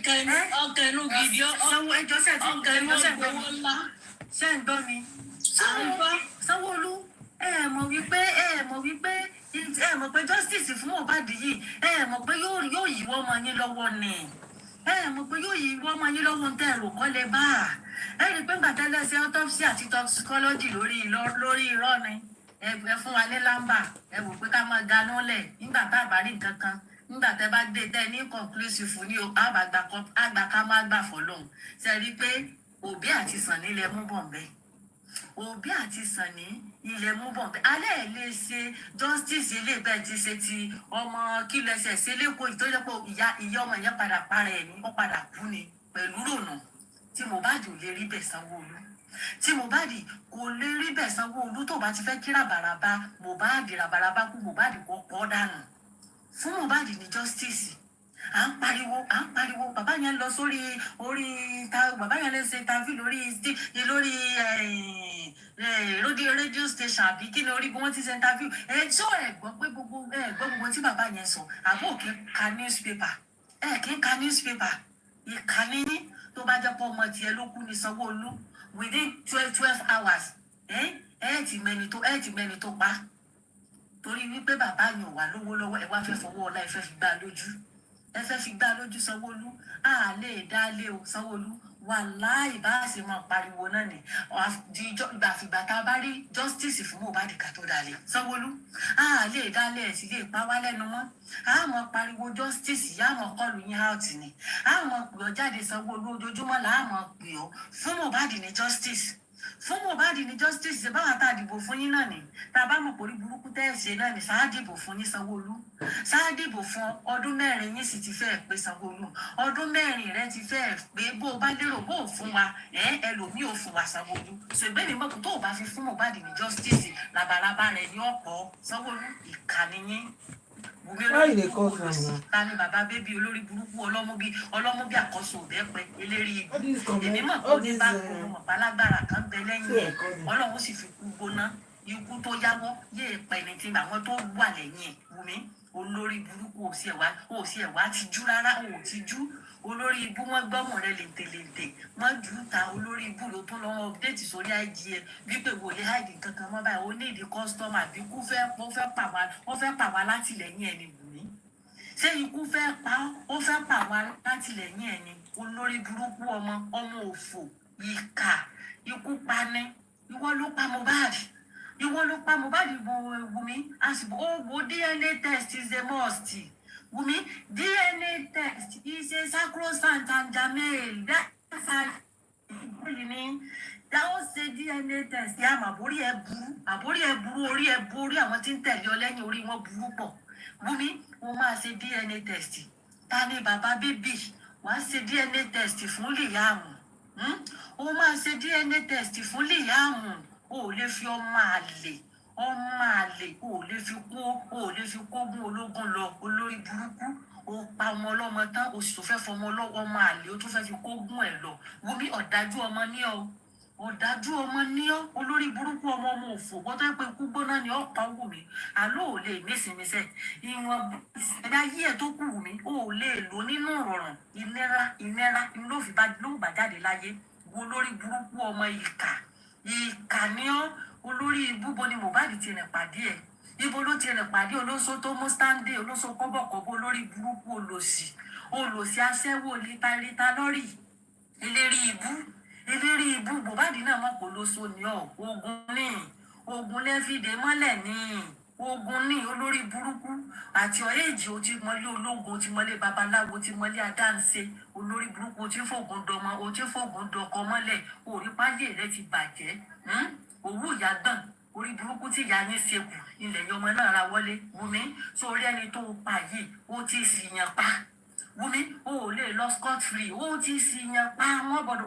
kẹnu gidi sanwó ẹjọ́ sẹ tí ń kẹnu gbowó ńlá ṣe ń gbọ́ mi. Sanwó-Olú mọ̀ pé justice fún Mohbad yìí mọ̀ pé yóò yíwọ́ ọmọ yín lọ́wọ́ ni mọ̀ pé yóò yíwọ́ ọmọ yín lọ́wọ́ tẹ́ ẹ̀rọ kọ́lé bá rí pé gbàtẹ́lẹ̀ ṣe autopsy àti toxicology lórí irọ́ ni ẹ fún wa ní lámbà ẹ wò pé ká máa ganú lẹ̀ nígbà tá a bá rí nǹkan kan nígbà tẹ́ bá dé tẹ́ ní conclusive ní àgbà ká má gbà fọlọ́hún ṣe rí pé Òbí àti Sànní ilẹ̀ mú bọ̀ ńbẹ́ Òbí àti Sànní ilẹ̀ mú bọ̀ ńbẹ́ alẹ́ ẹ̀ lè ṣe justice ilé bẹ́ẹ̀ ti ṣe ti ọmọ kí lẹ́sẹ̀ ṣe lẹ́kọ̀ọ́ ìtọ́jọ́pọ̀ ìyá ọmọ yẹn padà para ẹ̀ ní ó padà kú ni pẹ̀lú rònà tí Mohbad ò lè rí bẹ̀ Sanwó-Olú tí Mohbad kò lè rí bẹ̀ Sanwó-Olú tó bá ti fẹ́ kí ràbàràbà ràbàràbà kú Mohbad kò pọ̀ dànù fún Mohbad ní justice à ń pariwo bàbá yẹn lọ sórí bàbá yẹn lè ṣe interview lórí rédíò station àbí kí ni orí bí wọ́n ti ṣe interview tí ó gbọ́ pé gbogbo tí bàbá yẹn sọ àbó kí ka newspaper ìkànnì yín tó bá jẹ́ pọ̀ ọmọ tiẹ̀ ló kú ní Sanwó-Olú within 12 hours ti mẹ́ni tó pa torí wípé bàbá yẹn wà lówó lọ́wọ́ ẹ wá fẹ́ fọwọ́ ọlá ẹ fẹ́ fi gbá lójú Sanwó-Olú a lè dá lé o Sanwó-Olú wàláì bá a ṣe máa pariwo náà ni ìgbàfìgbà tá a bá rí justice fún Mohbad ká tó dalẹ̀ Sanwó-Olú a lè dálé ẹ̀ sí lè pa wá lẹ́nu mọ́ a máa pariwo justice yá máa kọlù yín out ni a máa pè ọ́ jáde Sanwó-Olú ojoojúmọ́ là á máa pè ọ́ fún Mohbad ní justice ṣe báwa tá a dìbò fún yín náà ni tá a bá mọ̀ pòrí burúkú tẹ́ ẹ̀ ṣe náà ni sáà dìbò fún yín Sanwó-Olú sáà dìbò fún ọdún mẹ́rin yín sì ti fẹ́ pé Sanwó-Olú ọdún mẹ́rin rẹ ti fẹ́ pé bó o bá lérò bó o fún wa ẹlòmíì ò fún wa Sanwó-Olú ṣùgbọ́n mi mọ̀ tó o bá fi fún Mohbad ní justice labalábá rẹ ní ọ̀pọ̀ Sanwó-Olú ìkànnì yín ta ni bàbá bébí olórí burúkú ọlọ́mú bí àkọ́sọ òbẹ́pẹ eléri èmi mọ̀ kó ní bá gbogbo mọ̀pá lágbára kan bẹ lẹ́yìn ẹ̀ Ọlọ́run sì fi kú gbóná ikú tó yáwọ́ yéè pẹ́ ní ti àwọn tó wà lẹ́yìn ẹ̀ Wùmí olórí burúkú ò sí ẹ̀wá ti jú rárá ò ti jú olórí ibú wọn gbọ́mọ̀ rẹ lèǹtẹ̀lèǹtẹ̀ wọn jù ú ta olórí ibú ló tún lọ́wọ́ update sórí IG wípé wòlé hide kankan mọ́ báyìí ó ní ìdí kọ́sítọ́mà bí ikú fẹ́ pa wá látìlẹ́yìn ẹni Wùmí ṣé ikú fẹ́ pa wá látìlẹ́yìn ẹni olórí burúkú ọmọ òfò ìkà ikú pani ìwọ ló pa Mohbad ìwọ ló pa Mohbad Wùmí àsìkò ó wo DNA test is a must Wùmí DNA test is a sacrosanct and germane that's how ni dáwọ́ ṣe DNA test yá mà àbórí ẹ burú orí àwọn tí ń tẹ̀lé ọ lẹ́yìn orí wọn burú pọ̀ Wùmí mo máa ṣe DNA test ta ni bàbá bébì wàá ṣe DNA test fún Liam ó máa ṣe DNA test fún Liam o ò lè fi ọmọ àlè o ò lè fi kógun ológun lọ olórí burúkú o pa ọmọ ọlọ́mọ tán o sì tún fẹ́ fọmọ ọmọ àlè o tún fẹ́ fi kógun ẹ̀ lọ Wùmí ọ̀dájú ọmọ ní ọ olórí burúkú ọmọ òfò wọ́n tó ń pe ikú gbóná ni ọ pa Wùmí àlọ́ ò lè nísìnyí sẹ́ ìwọ̀n ẹ̀dá yí ẹ̀ tó kù Wùmí o ò lè lò nínú ìrọ̀rùn ìnira ló bá jáde láyé wo lórí burúkú ọmọ ìkà ní ọ olórí ibúbo ni Mohbad ti rìn pàdé ẹ̀ ibo ló ti rìn pàdé olóṣó tó mú stándé olóṣó kọ́bọ̀kọ́bọ̀ olórí burúkú olòṣì aṣẹ́wó lítà lọ́rì eléré ibú Mohbad náà mọ̀ kó lóṣó ní ọ ogun lẹ́fìdé mọ́lẹ̀ ní ogun ní olórí burúkú àti ọ̀ẹ́jì o ti mọ́lé ológun o ti mọ́lé babaláwo o ti mọ́lé adáǹṣe olórí burúkú o ti fògùn dọmọ o ti fògùn dọkọ mọ́lẹ̀ orí páyé rẹ ti bàjẹ́ òwú ìyá gbọ̀n orí burúkú tí ìyá yín ṣekù ilẹ̀ yọmọ náà ra wọlé Wùmí sórí ẹni tó pa yìí ó ti sì yàn pa Wùmí o ò lè lọ scot free ó ti sì yàn pa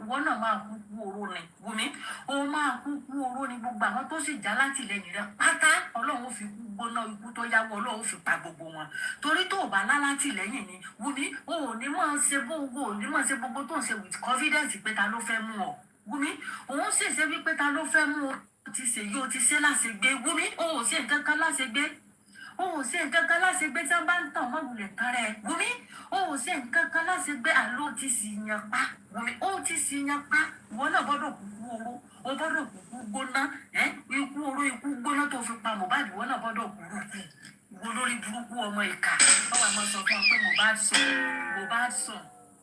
wọ́n náà máa kú oró ni Wùmí ó máa kú oró ni gbogbo àwọn tó sì já látìlẹ́yìn rẹ pátá Ọlọ́run fi kú gbóná ikú tó yáwó Ọlọ́run fi pa gbogbo wọn torí tó bá lálátìlẹ́yìn ni Wùmí o ò ní máa ṣe gbogbo tó ń ṣe with confidence pé ta ló fẹ́ mú ọ Wùmí òun sì ṣe wípé ta ló fẹ́ mú ọ ti ṣe yóò ti ṣe láṣegbé Wùmí o ò ṣe nǹkan kan láṣegbé tí wọ́n bá ń tàn mọ́ wulẹ̀ tán rẹ̀ Wùmí o ò ṣe nǹkan kan láṣegbé àlọ́ ti sì yan pa Wùmí ó ti sì yan pa ìwọ náà gbọ́dọ̀ kúkú oró o gbọ́dọ̀ kúkú gbóná ikú gbóná tó fi pa Mohbad ìwọ náà gbọ́dọ̀ kúrú ìwọ lórí burúkú ọmọ ìkà ọwọ́ àmọ́ sọ fún ọ pé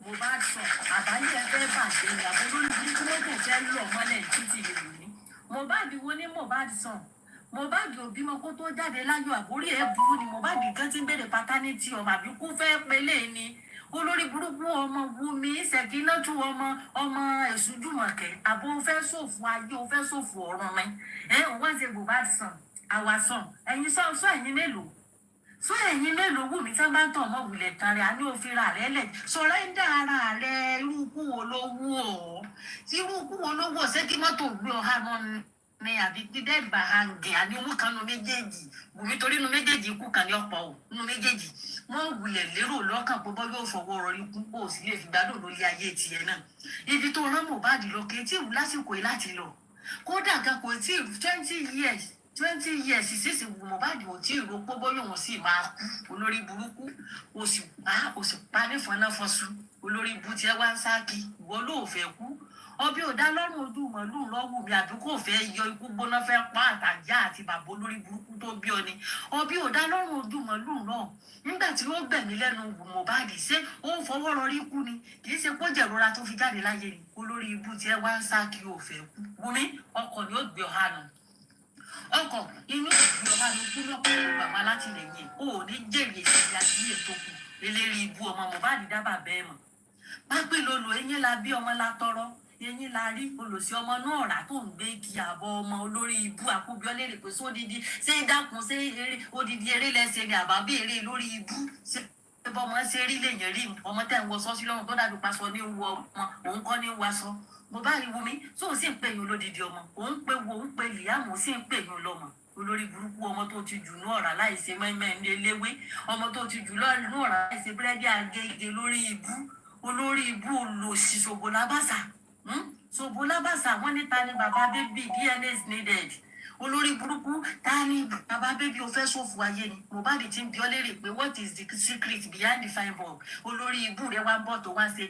Mohbad sùn àbáyé ẹgbẹ́ bàjẹ́ ìyàwó lórí burúkú lókè fẹ́ lọ mọ́lẹ̀ títì ìròyìn Mohbad wo ní Mohbad sùn Mohbad ò bímọ kó tó jáde láyọ̀ àbórí ẹ̀ burú ni Mohbad gan ti ń bèrè paternity ọmọ àbíkú fẹ́ pélé ni olórí burúkú ọmọ Wùmí Ṣẹ̀kínátù ọmọ Èṣùjùmọ̀kẹ́ àbò fẹ́ ṣòfò ayé o fẹ́ ṣòfò ọ̀run mi wọ́n ṣe Mohbad sàn àwa sàn ẹ̀yin sọ ẹ̀yin mélòó Wùmí tí wọ́n bá ń tàn mọ́ wulẹ̀ tán rẹ̀ á ní òfin ra rẹ̀ lẹ̀ sọ̀rẹ́ńdà ara rẹ̀ irú ikú wo ló wù ọ́ ṣé kí mọ́tò gbé ọ hánà ní àbí dídẹ́ ìgbà hàǹgẹ̀ àní owó kan nu méjèèjì Wùmí torí nu méjèèjì ikú kan ní ọ̀pọ̀ ò nu méjèèjì wọ́n wulẹ̀ lérò lọ́kàn pé bọ́ yóò fọwọ́ rọrí kú kó o sì lè fi gbádùn lórí ayé tiẹ̀ náà ibi tó rán Mohbad lọ kí tí ìwú lásìkò yìí láti lọ kódà gan kò tí 20 years sísìn Mohbad ò tí ì ro pé bọ́ yóò sì máa kú olórí burúkú o sì pa nífọ̀nàfọ̀sù olórí ibu tí ẹ wá ń sáàkì ìwọ ló fẹ́ kú ọbẹ̀ ò dá lọ́rùn ojú màálù lọ́wọ́ mi àbí kò fẹ́ yọ ikú gbóná fẹ́ pa àtàjà àti bàbá olórí burúkú tó bí ọ ni ọbẹ̀ ò dá lọ́rùn ojú màálù náà nígbà tí ó gbẹ̀mí lẹ́nu Mohbad ṣé ó ń fọwọ́ rọrí kú ni kì í ṣe kó jẹ̀rora tó fi jáde láyé ni olórí ibu tí ẹ wá ń sáàkì ò fẹ́ kú Wùmí ọkọ̀ ni ó gbé ọ hànú ọkọ̀ inú ìgbé ọba ló kú lọ́pọ̀ bàbá látìlẹ́yìn ò ní jèrè ìṣẹ̀lẹ̀ àti ètò kù eléré ibu ọmọ Mohbad dábàá bẹ́ẹ̀ mọ̀ pápẹ́ lolo eyín la bí ọmọ la tọrọ eyín la rí olùsí ọmọ náà rà tó ń gbé igi àbọ̀ ọmọ olórí ibu àkóbíọ́ lérè pé sódìdí ṣé dákun ṣé eré odidi eré lẹ́sẹ̀ ni àbábí eré lórí ibu ṣé bọ́mọ ṣe rí lèyìn rí ọmọ tẹ̀ ń wọ sọ́sí lọ́rùn tó dàbí paṣọ ní wọ ọmọ òun kọ́ ní wàṣọ Mohbad Wùmí tó sì ń pè yín olódìdí ọmọ òun pè Liam sì ń pè yín lọ́mọ olórí burúkú ọmọ tó ti jù ní ọ̀rá láìsí mẹ́mẹ́ ní eléwé ọmọ tó ti jù ní ọ̀rá láìsí búrẹ́dì àgègè lórí ibu olórí ibu olòṣì ṣòbò lábàṣà wọ́n ní ta ni bàbá bébì DNA is needed olórí burúkú ta ni bàbá bébì o fẹ́ ṣòfò ayé ni Mohbad ti ń bi ọ́ léèrè pé what is the secret behind the fine boy olórí ibú rẹ wá ń bọ̀ tó wá ṣe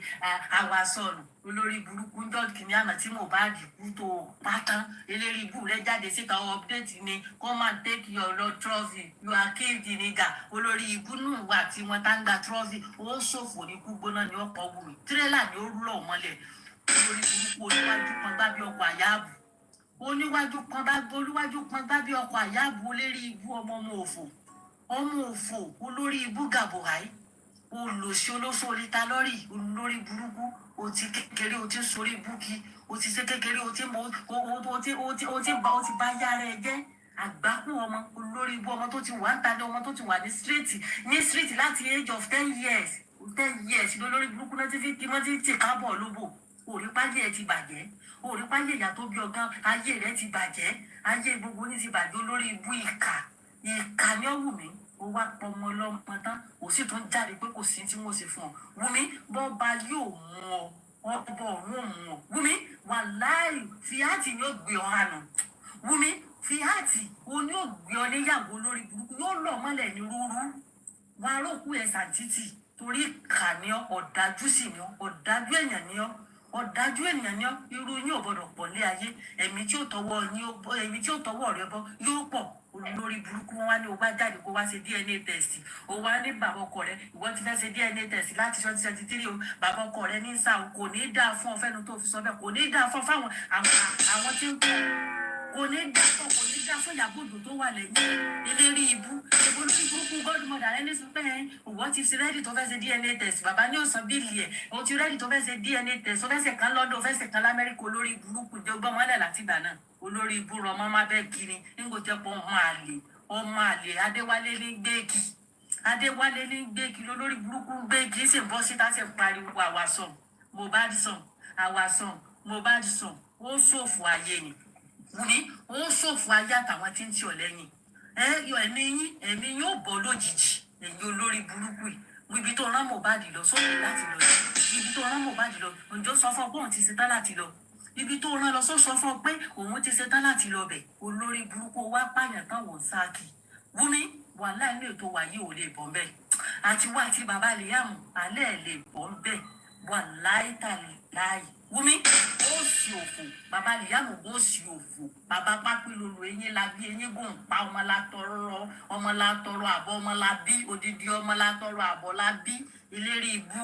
àwa sọnù olórí burúkú ń jọ́ kìnìún àná tí Mohbad kú tó pátán eléré ibú rẹ jáde síta update ni come and take your trophy you are killed nigga olórí ibú nù wà tí wọ́n tá ń gba trophy ó ṣòfò ní kú gbóná ní ọ̀pọ̀ Wùmí tírélà ni ó rúlọ̀ mọ́lẹ̀ olórí burúkú oníwájú kan gbá bí ọkọ̀ àyàbù oníwájú kan bá olúwájú kan bá bí ọkọ̀ àyàbò lérí ibú ọmọ òfò olórí ibú gàbọ̀háì olùsí olóṣòrí ta lọ́rì olórí burúkú o ti kékeré o ti sórí búkì o ti ṣe kékeré o ti bá yára ẹ jẹ́ àgbákù ọmọ olórí ibú ọmọ tó ti wà ń tàdé ọmọ tó ti wà ní street láti age of 10 years lólórí burúkú náà ti fi kí wọ́n ti tì kábọ̀ lóbò òrí páyé ẹ ti bàjẹ́ òrí páyé ìyá tó bí ọgán ayé rẹ ti bàjẹ́ ayé gbogbo ní ti bàjẹ́ olórí ibú ìkà ni ó wù mí ó wá pọmọ ọlọ́mọ tán ó sì tún jáde pé kò sí tí wọ́n ṣe fún ọ Wùmí bọ́ba yóò mú ọ ọbọ ọ̀run mú ọ Wùmí wàláì fíhàtì ni ó gbé ọ hànú Wùmí fíhàtì òní ò gbé ọ níyàwó lórí burúkú yóò lọ mọ́lẹ̀ ní rúurú wọn arókù ẹ̀ sàǹtítì torí ìkà ni ọ ọ̀dájú sì ni ọ ọ̀dájú èèyàn ni ọ ọ̀dájú ènìyàn ni irú yín ò gbọdọ̀ pọ̀ lé ayé ẹ̀mí tí ó tọwọ́ rẹ bọ́ yóò pọ̀ olórí burúkú wọn wá ní o wá jáde kó wá ṣe DNA test o wá ní bàbá ọkọ rẹ ìwọ ti fẹ́ ṣe DNA test láti 2023 o bàbá ọkọ rẹ ní sáà kò ní í dáa fún ọ fẹ́nu tó fi sọ bẹ́ẹ̀ kò ní í dáa fún fáwọn àwọn tí ń kọ́ kò ní í dáa fún ìyàbòdò tó wà lẹ́yìn eléré ibú ìbò lórí burúkú godmother ẹni sọ pé ìwọ ti ṣe rẹ́dì tó fẹ́ ṣe DNA test bàbá ní òsàn bíìlì ẹ̀ o ti rẹ́dì tó fẹ́ ṣe DNA test o fẹ́ ṣe kan London o fẹ́ ṣe kan lamẹ́ríkà olórí burúkú jẹ́ ọgbọ́n mọ́lẹ̀ láti ìgbà náà olórí ibú rọ ọmọ má bẹ́ẹ̀ kiri nígbò jẹ́ pé ọmọ àlè Adéwálé ní gbéèkì lólórí burúkú gbéèkì sì ń bọ́ síta sì ń pariwo àwàsàn Mohbad sàn ó ṣòfò ayé ni Wùmí ó ṣòfò ayé àtàwọn tí ń tì ọ́ lẹ́yìn ẹ̀mí yóò bọ́ lójijì ẹ̀yin olórí burúkú yìí ibi tó rán Mohbad lọ sókè láti lọ ibi tó rán Mohbad lọ ǹjọ́ sọ fún ọ pé òun ti ṣetán láti lọ ibi tó rán lọ sọ fún ọ pé òun ti ṣetán láti lọ bẹ̀ olórí burúkú wá pààyàn táwọn sáàkì Wùmí wàhálà ilé ètò wàyí ò lè bọ́ ń bẹ́ẹ̀ àti wá àti bàbá Liam alẹ́ ẹ̀ lè bọ́ ń bẹ́ẹ̀ wàláì tàlẹ́ láàyè Wùmí ó sì òfò bàbá Liam ó sì òfò bàbá pápí lolo eyín labí eyín gùn pa ọmọ látọrọ àbọ̀ ọmọ labí odidi ọmọ látọrọ àbọ̀ labí ìlérí ibú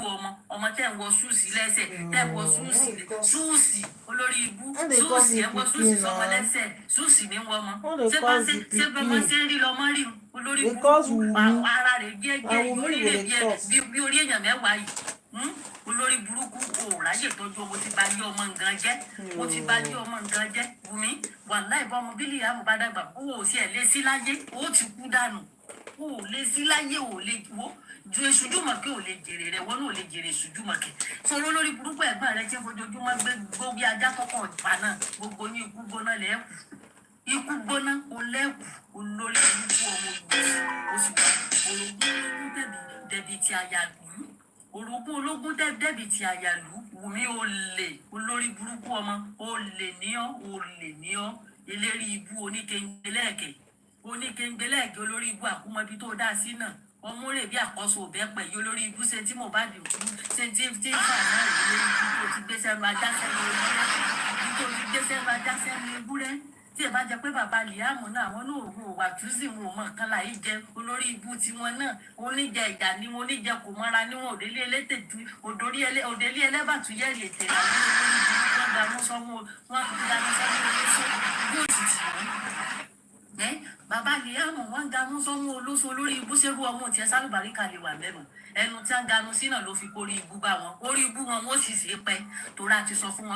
ọmọ tẹ́ ń wọ ṣúùsì lẹ́sẹ̀ tẹ́ ń wọ ṣúùsì olórí ibú ṣúùsì ẹ̀ ń wọ ṣúùsì sọmọ lẹ́sẹ̀ ṣúùsì ní wọ́n mọ́ ṣé bá ṣe ń rí lọ́mọ rí olórí ibú ara rẹ̀ gẹ́gẹ́ orí rẹ̀ bí orí èèyàn mẹ́wàá yìí olórí burúkú òòráyè tọ́jú ọmọ ti bá yé ọmọ nǹkan jẹ́ Wùmí wàláì bọ́ ọmọ bílí àmọ́ bá dàgbà ó ò sí ẹ̀ lé sí láyé ó ti kú dànù ó lé sí láyé ó lè wó ju èsùjúmọ̀kẹ́ ò lè jèrè rẹ̀ wọ́n náà ò lè jèrè èsùjúmọ̀kẹ́ sọ̀rọ̀ lórí burúkú ẹ̀gbọ́n rẹ̀ tí ń fojoojúmọ́ gbé gbógbé ajá kọ́kọ́ ìpa náà gbogbo ní ikú gbóná lẹ́ẹ̀kù ikú gbóná ó lẹ́ẹ̀kù olórí burúkú ọmọ oṣù orogún dẹ̀bi ti àyàlú orogún ológun dẹ̀bi ti àyàlú Wùmí olè olórí burúkú ọmọ olè ní ọ́ eléré ibú oníkẹ́ńgbẹ́lẹ́ẹ̀kẹ́ olórí ibú àkúmọ́bí tó dá sí náà ọmọ rẹ̀ bí àkọ́sọ òbẹ́ pẹ̀ yí olórí ibú ṣe tí Mohbad kú ṣe tí ń fà náà rí lórí ibú tó ti gbé sẹ́nu ajá sẹ́nu ewúrẹ́ tí ẹ bá jẹ pé bàbá Liam náà àwọn náà òun ò wà túsì wọn ò mọ nǹkan láyé jẹ olórí ibú tiwọn náà oníjẹ ìjà ni wọn oníjẹ kò mọ́ra níwọn òdélé ẹlẹ́tẹ̀jú òdélé ẹlẹ́bàtúyẹ̀rì ètè àwọn olórí ibú wọn dànù sọ́mọ́ olóṣù yóò sì tì wọ́n. Bàbá Liam wọn dànù sọ́mọ́ olóṣù olórí ibú ṣerú ọmọ tiẹ̀ sálùbáríkà lè wà mẹ́mọ̀ ẹnu tí a ń ganu sí náà ló fi kórí ibú bá wọn orí ibú wọn wọn sì ṣe pẹ́ torí àti sọ fún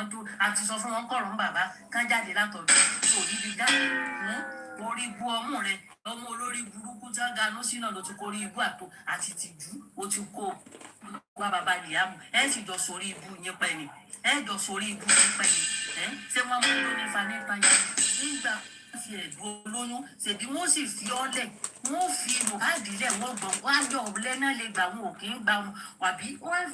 wọn kọ̀rọ̀ ń bàbá kán jáde látọ̀dọ̀ orí ibi jáde orí ibú ọmú rẹ ọmọ olórí burúkú tí a ń ganu sí náà ló ti kórí ibú àti tìjú ó ti kó wá bàbá Liam ẹ sì jọ sórí ibú yín pẹ́ ni ṣé wọ́n mú lóní fanẹ́ta yẹn nígbà fi ẹ̀dùn olóyún ṣèbí wọ́n sì fi ọ́lẹ̀ wọ́n fi Mohbad lẹ̀ wọ́n gbọ̀n wọ́n á yọ ọ̀lẹ́ náà lè gbà wọn ò kì í gbà wọn wàbí wọ́n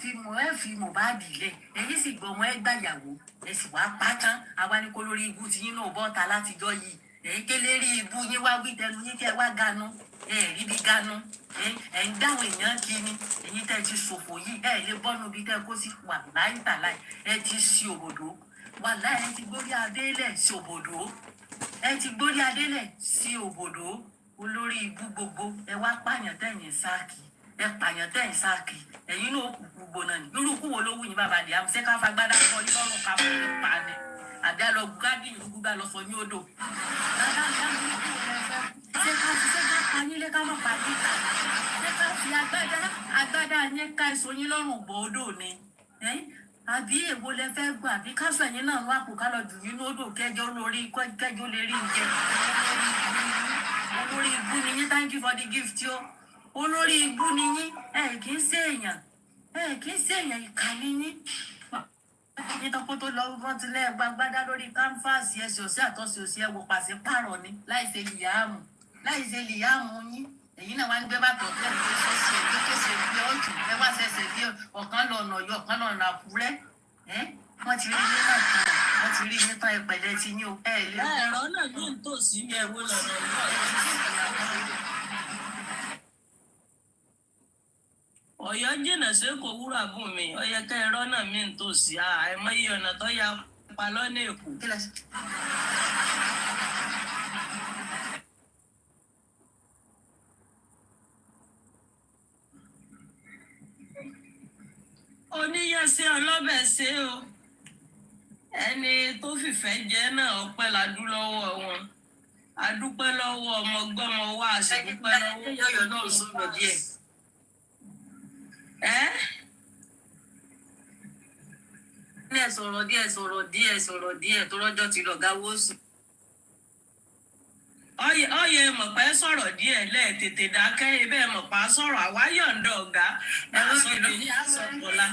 fi Mohbad lẹ̀ ẹ̀yìn sì gbọ́ wọn ẹ̀ gbàyàwó ẹ̀ sì wá pátán àwa ní kó lórí ibú tí yín náà bọ́ta látijọ́ yìí ẹ̀yìn kélérí ibú yín wá wí tẹnu yín kẹ́ wá ganu rí bí ganu ẹ̀ ń dáhùn èèyàn kiri ẹ̀yìn tẹ́ ti ṣòfò yìí ẹ̀ lè bọ́nu bí tẹ́ kó sí wà láì tàláì ẹ̀ ti ṣi òbòdó wà láì ẹ̀ ti gbórí adélẹ̀ sí òbòdó ẹ ti gbórí adélẹ̀ sí òbòdó olórí ibú gbogbo ẹ wá pààyàn tẹ̀yìn sáàkì ẹ̀yin náà kúkú gbóná ni irú kú wo ló wù yín bàbá Liam ṣé ká fagbádá kọ yín lọ́rùn ká fún yín pa ni àdá lọ gádì ìlú bá lọ fọ ní odò. Ṣé ká pa nílé ká má pa níta? Ṣé ká fi agbádá yẹn ká èso yín lọ́rùn bọ̀ odò ni? Àbí èwo lẹ fẹ́ gbà bí ká sọ ẹ̀yin náà wá kó ká lọ jù yín ní odò kẹjọ lè rí jẹ. Olórí ibú ni yín, thank you for the gift yo. Olórí ibú ni yín, kì í ṣe èèyàn ìkà ni yín. Ìtọ́kọ́ tó lọ wọ́n ti lẹ́ẹ̀gbá gbádá lórí káńfàsì ẹsẹ̀ òsì àtọ́sí òsì ẹ̀wò pàṣípààrọ̀ ni láìṣe lìyàmù yín. Èyí náà wá ń gbé bàtọ̀ tẹ́lẹ̀ tó ṣọ́ọ̀ṣì ẹ̀ tó kéṣe bí ọ̀tún ẹ wá ṣẹ̀ṣẹ̀ bí ọ̀kan lọ́nà ọ̀yọ́ ọ̀kan lọ́nà Àkúrẹ́. Wọ́n ti rí yín náà tán wọ́n ti rí yín tán ẹ̀pẹ̀lẹ̀ ti yín o. Ẹ̀rọ náà yóò tó sí ní ẹ̀wọ́ lọ́nà Ọ̀yọ́ jìnnà sí Èkó wúrà bùn mi ọyẹ ká ẹ̀rọ náà mi ń tò sí àìmọye ọ̀nà tó ya pa lọ́nà Èkó. Oníyànsí ọlọ́bẹ̀ ṣe o ẹni tó fìfẹ́ jẹ́ náà ọpẹ́ ládú lọ́wọ́ wọn adúpẹ́ lọ́wọ́ ọmọ gbọ́mọ wá àṣìdúpẹ́ lọ́wọ́ Yọ̀yọ̀ náà sọ̀rọ̀ díẹ̀. Sọ̀rọ̀ díẹ̀ tó rọ́jọ́ ti lọ gáwó sùn. Ọyẹ mọ̀pẹ́ sọ̀rọ̀ díẹ̀ lẹ́ẹ̀tètè dákẹ́ ibẹ̀ mọ̀pá sọ̀rọ̀ àwáyọ̀ǹda ọ̀gá àsọ̀tò ní àsọ̀tọ̀lá.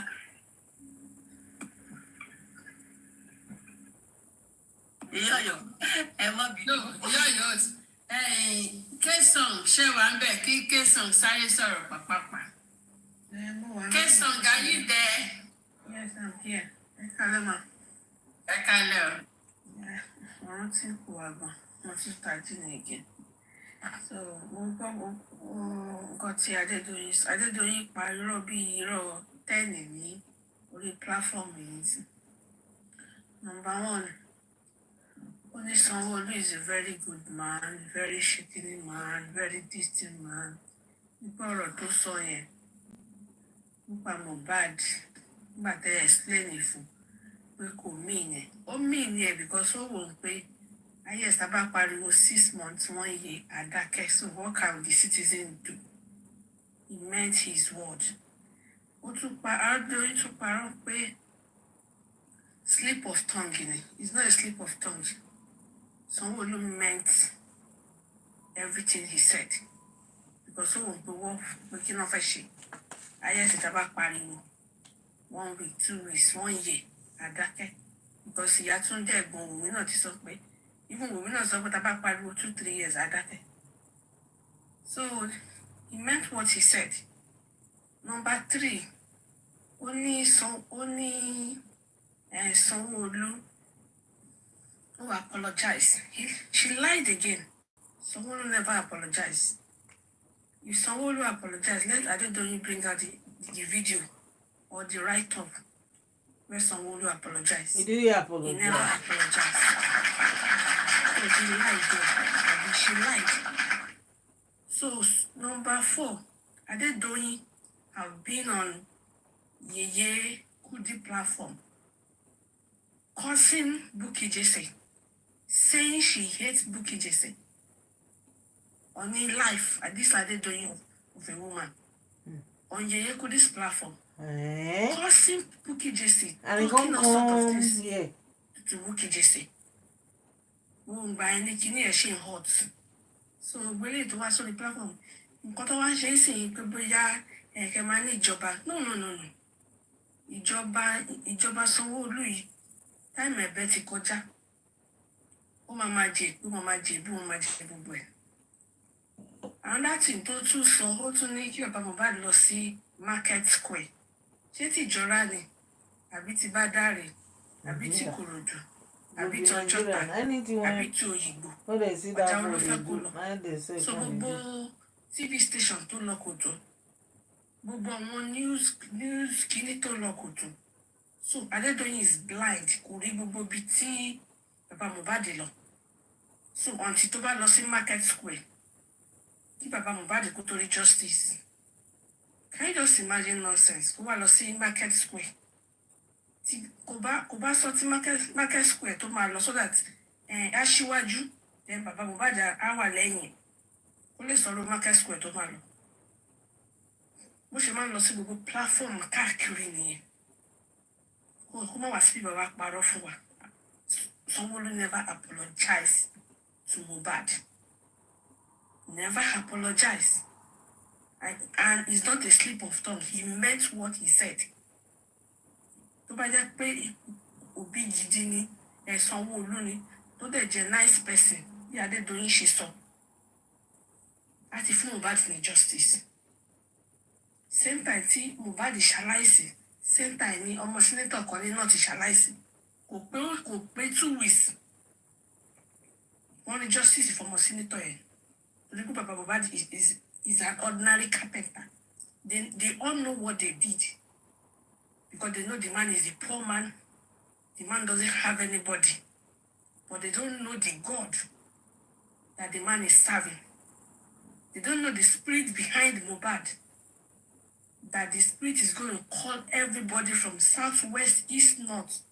Yọ̀yọ̀ ẹ mọ́ bínú. Yọ̀yọ̀ K-Song ṣé wà ń bẹ̀ kí K-Song sáré sọ̀rọ̀ pàpàpà. K-Song are you there? Yes, I'm here. Ẹ kálẹ́ ma. Ẹ kálẹ́ o. Ọ̀run tí kò wá gan, mo ti tají ní again. So, mo gbọ́ nǹkan tí Adédoyin pa irọ́ bíi irọ́ 10 ní orí platform yìí sí. Number 1, Only Sanwo-Olu is a very good man, very shikini man, very distant man. Nípa ọ̀rọ̀ tó sọ yẹn, nípa Mohbad, nígbà tẹ́ explain fún pé kò mean ẹ̀. Ó mean ẹ̀ because ó wò ó pé ayé ẹ̀sà bá pariwo 6 months wọ́n yẹ àdákẹ́. So what can the citizen do? He meant his word. Ó tún Adédoyin tún parọ́ pé slip of tongue ni. It's not a slip of tongue. Sanwo-Olu meant everything he said. Because ó wò pé wọ́n pé kí náà fẹ́ ṣe. Ayé ẹ̀sà bá pariwo 1 week, 2 weeks, 1 year àdákẹ́. Because ìyá tún dẹ̀ ẹ̀gbọ́n Wùmí náà ti sọ pé even Wùmí náà sọ pé tá bá pariwo 2-3 years àdákẹ́. So he meant what he said. Number 3, ó ní Sanwo-Olu who apologized. She lied again. Sanwo-Olu never apologized. If Sanwo-Olu apologized, let Adédoyin bring out the video or the write-up where Sanwo-Olu apologized. He didn't apologize. He never apologized. So she lied there. She lied. So number 4, Adédoyin have been on Yeye Kudi platform cursing Bukky Jesse, saying she hates Bukky Jesse on in life at this Adédoyin of a woman on Yeye Kudi's platform. Cursing Bukky Jesse, talking all sort of things to Bukky Jesse. By any kini she hot. So really to was on the platform. Nǹkan tó wá ṣe é sìn pé bóyá ẹ̀kẹ́ máa ní ìjọba. No. Ìjọba Sanwó-Olú yìí táìmù ẹ̀bẹ̀ ti kọjá. Ó máa jẹ gbogbo ẹ̀. Àwọn láti tó tún sọ ó tún ní kí bàbá Mohbad lọ sí Market Square. Ṣé ti Ìjọra ni? Àbí ti Bádàrè? Àbí ti Ìkòròdú? Àbí ti Ọjọ́ta? Àbí ti Òyìnbó? Ọjà wo ló fẹ́ kó lọ? So gbogbo TV station tó lọ kò tó. Gbogbo àwọn news kíní tó lọ kò tó. So Adédoyin is blind, kò rí gbogbo ibi tí bàbá Mohbad lọ. So until tó bá lọ sí Market Square, kí bàbá Mohbad kó tó rí justice. Can you just imagine nonsense? Kó wá lọ sí Market Square. kò bá sọ tí market square tó máa lọ so that aṣíwájú then bàbá Mohbad á wà lẹ́yìn ó lè sọ̀rọ̀ market square tó máa lọ bó ṣe máa ń lọ sí gbogbo platform káàkiri nìyẹn kó má wá sí bàbá parọ́ fún wa Sanwó-Olú never apologize to Mohbad never apologize and it's not a slip of tongue he meant what he said tó bá jẹ́ pé òbí gidi ni Sanwó-Olú ni tó dẹ̀ jẹ́ nice person bí Adédoyin ṣe sọ láti fún Mohbad ní justice same time tí Mohbad ṣaláìsí same time ni ọmọ senator kan ní náà ti ṣaláìsí kò pé 2 weeks wọ́n ní justice fọmọ senator yẹn torí pé bàbá Mohbad is an ordinary carpenter they all know what they did because they know the man is a poor man the man doesn't have anybody but they don't know the God that the man is serving they don't know the spirit behind Mohbad that the spirit is going to call everybody from south, west, east, north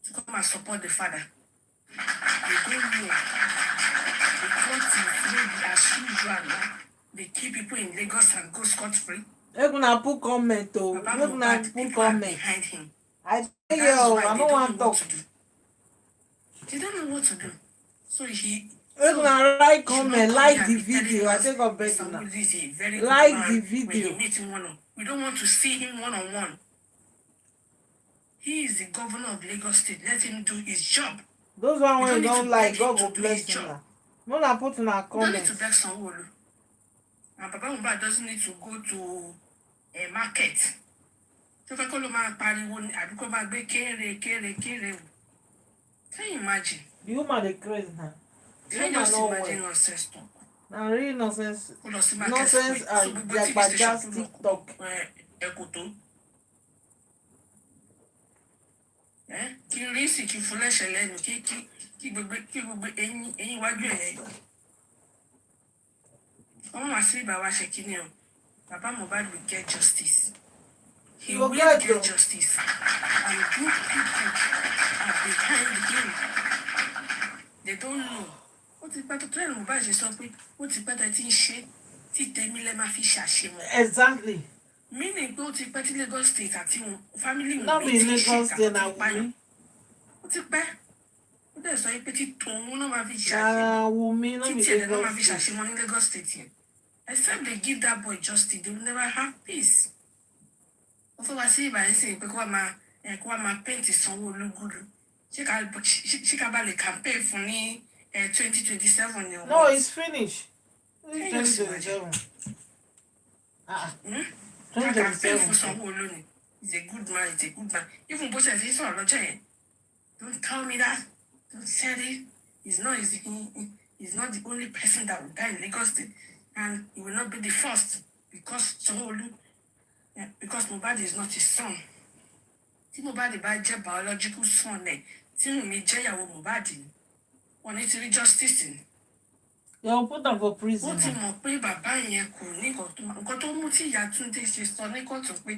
to come and support the father. They don't know. The court is maybe as usual. They keep people in Lagos and go scot-free. They're gonna put comment though. They're gonna put comment behind him. I don't want to talk. They don't know what to do. So they're gonna write comment, like the video. I think I'll bet you now. Like the video. We don't want to see him one-on-one. He is the governor of Lagos State. Let him do his job. Those one when you don't like, God will bless you now. No, I put in a comment. You don't need to beg Sanwó-Olú. And Papa Mohbad doesn't need to go to a market. So if I call him a pariwo, I become a big kere. Can you imagine? The woman is crazy now. Can you just imagine nonsense talk? Now really nonsense. Nonsense and Jagbaja's TikTok. Kí n rí sí kí n fún lẹ́sẹ̀ lẹ́nu kí gbogbo eyín iwájú ẹ̀ wọ́n máa sí bàbá ṣe kíní o bàbá Mohbad will get justice he will get justice and good people are behind him they don't know ó ti pẹ́ tó tó ẹ̀rù Mohbad ṣe sọ pé ó ti pẹ́ tó ti ń ṣe tí tèmi lẹ́ máa fi ṣàṣemọ̀. Exactly. Meaning pé ó ti pẹ́ tí Lagos State àti family wọn bí ti ṣe àti pààyàn. Ó ti pẹ́ ó dẹ̀ sọ pé tí tòun náà máa fi Wummi náà bí tí náà máa fi ṣàṣemọ ní Lagos State yẹn. Except they give that boy justice, they will never have peace. Ó fẹ́ wá sí ìbàyẹn sí pé kó wá máa paint Sanwó-Olú gúdú. Ṣé ká bá lè campaign fún ní 2027 ni o? No, it's finished. It's 2027. Campaign for Sanwó-Olú ni. He's a good man, he's a good man. Even bó ṣe ti sọ̀rọ̀ lọ́jọ́ yẹn. Don't tell me that. Don't say it. He's not the only person that will die in Lagos State. And he will not be the first because Sanwó-Olú, because Mohbad is not his son. Tí Mohbad bá jẹ́ biological son ẹ̀, tí Wummi jẹ́ ìyàwó Mohbad ni, wọ́n ní ti rí justice ni. They will put them for prison. Ó ti mọ̀ pé bàbá yẹn kò ní nǹkan tó mú tí ìyá Túndé ṣe sọ ní kóòtù pé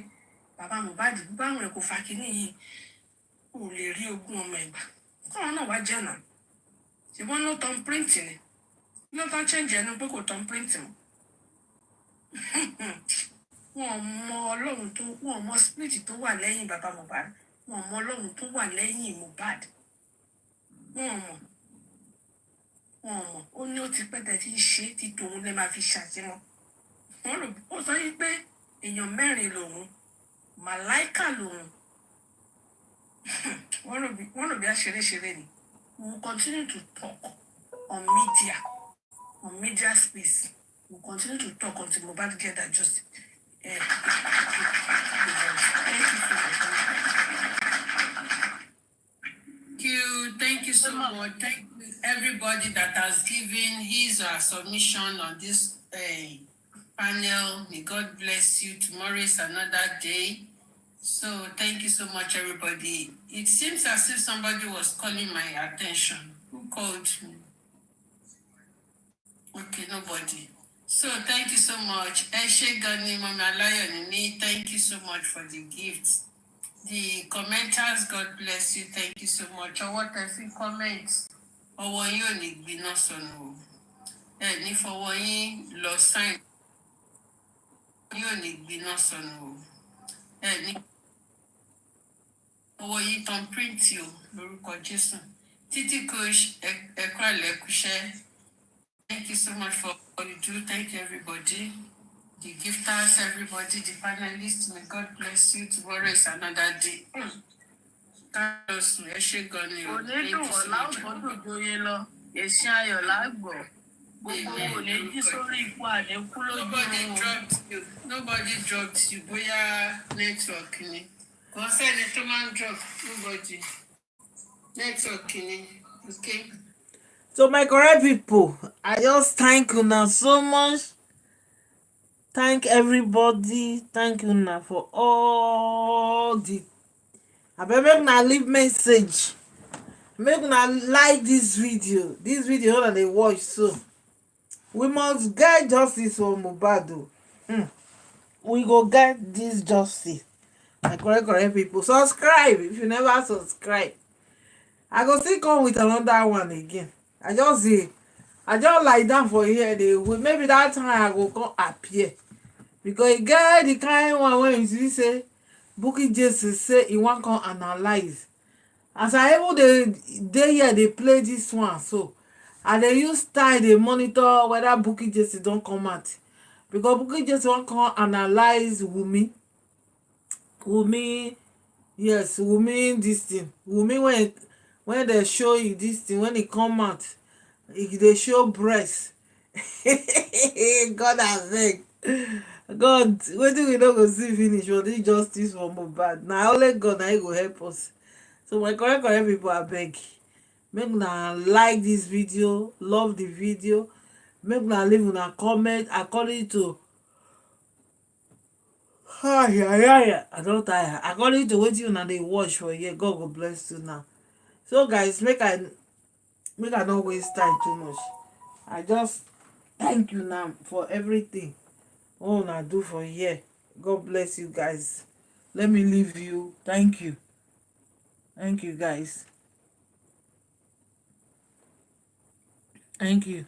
bàbá Mohbad báwọn ẹ̀ kò fa kínní yìí ò lè rí ogún ọmọ ẹ̀gbà. Kọ́ọ̀ náà wá jẹ́ náà. Ṣùgbọ́n ló tán print ni. Ló tán change ẹnu pé kò tán print mọ́. Wọ́n mọ Ọlọ́run tó wọ́n mọ spirit tó wà lẹ́yìn bàbá Mohbad. Wọ́n mọ Ọlọ́run tó wà lẹ́yìn Mohbad. Wọ́n mọ̀. Ó ní ó ti pẹ́ tẹ̀ tí ń ṣe tí tòun lè máa fi ṣàṣemọ́. Ó sọ yí pé èèyàn mẹ́rin lòun màláìkà lòun. Wọ́n rò bí aṣeré ni. We will continue to talk on media space. We will continue to talk until Mohbad get that justice. Thank you so much. Thank you everybody that has given his or her submission on this panel. May God bless you. Tomorrow is another day. So thank you so much, everybody. It seems as if somebody was calling my attention. Who called me? Okay, nobody. So thank you so much. Eshe Gani Mama Lion, thank you so much for the gift. The commenters, God bless you. Thank you so much. Or what I see comments. Ọwọ́ yín ò ní gbiná sọnù o. Ẹ ní fọwọ́ yín lọ sign. Yín ò ní gbiná sọnù o. Ẹ ní ọwọ́ yín tán print o lórúkọ Jésù. Títí coach ẹ̀kọ́ àlẹ́kùṣẹ́. Thank you so much for all you do. Thank you everybody. The gifters, everybody, the panelists. May God bless you. Tomorrow is another day. Carlos, ẹ ṣé gan ni o. Onídùn ọ̀la ògbódùn joyè lọ, èsì ayọ̀ lágbọ̀. Gbogbo wo ní jí sórí ikú àdínkù lójú Nobody oorun. dropped you. Nobody dropped you. Bóyá network ni. Kò sẹ́ni tó máa ń drop. Nobody. Network ni. Okay. So my correct people, I just thank una so much. Thank everybody. Thank una for all the. I beg make una leave message. Make una like this video. This video that they watch so. We must get justice for Mohbad o. We go get this justice. My correct people. Subscribe if you never subscribe. I go still come with another one again. I just lie down for here. Maybe that time I go come appear. Because e get the kind one when you see say Bukky Jesse say he wan come analyze. As I able dey here dey play this one so I dey use style dey monitor whether Bukky Jesse don come out. Because Bukky Jesse wan come analyze Wummi. Yes, Wummi this thing. Wummi when they show you this thing, when e come out, e dey show breast. God abeg. God, wetin we no go see finish for this justice for Mohbad. Na only God na him go help us. So my correct people, abeg, make una like this video, love the video, make una leave una comment according to I don tire. According to wetin una dey watch for here, God go bless you now. So guys, make I no waste time too much. I just thank you now for everything all una do for here. God bless you guys. Let me leave you. Thank you guys. Thank you.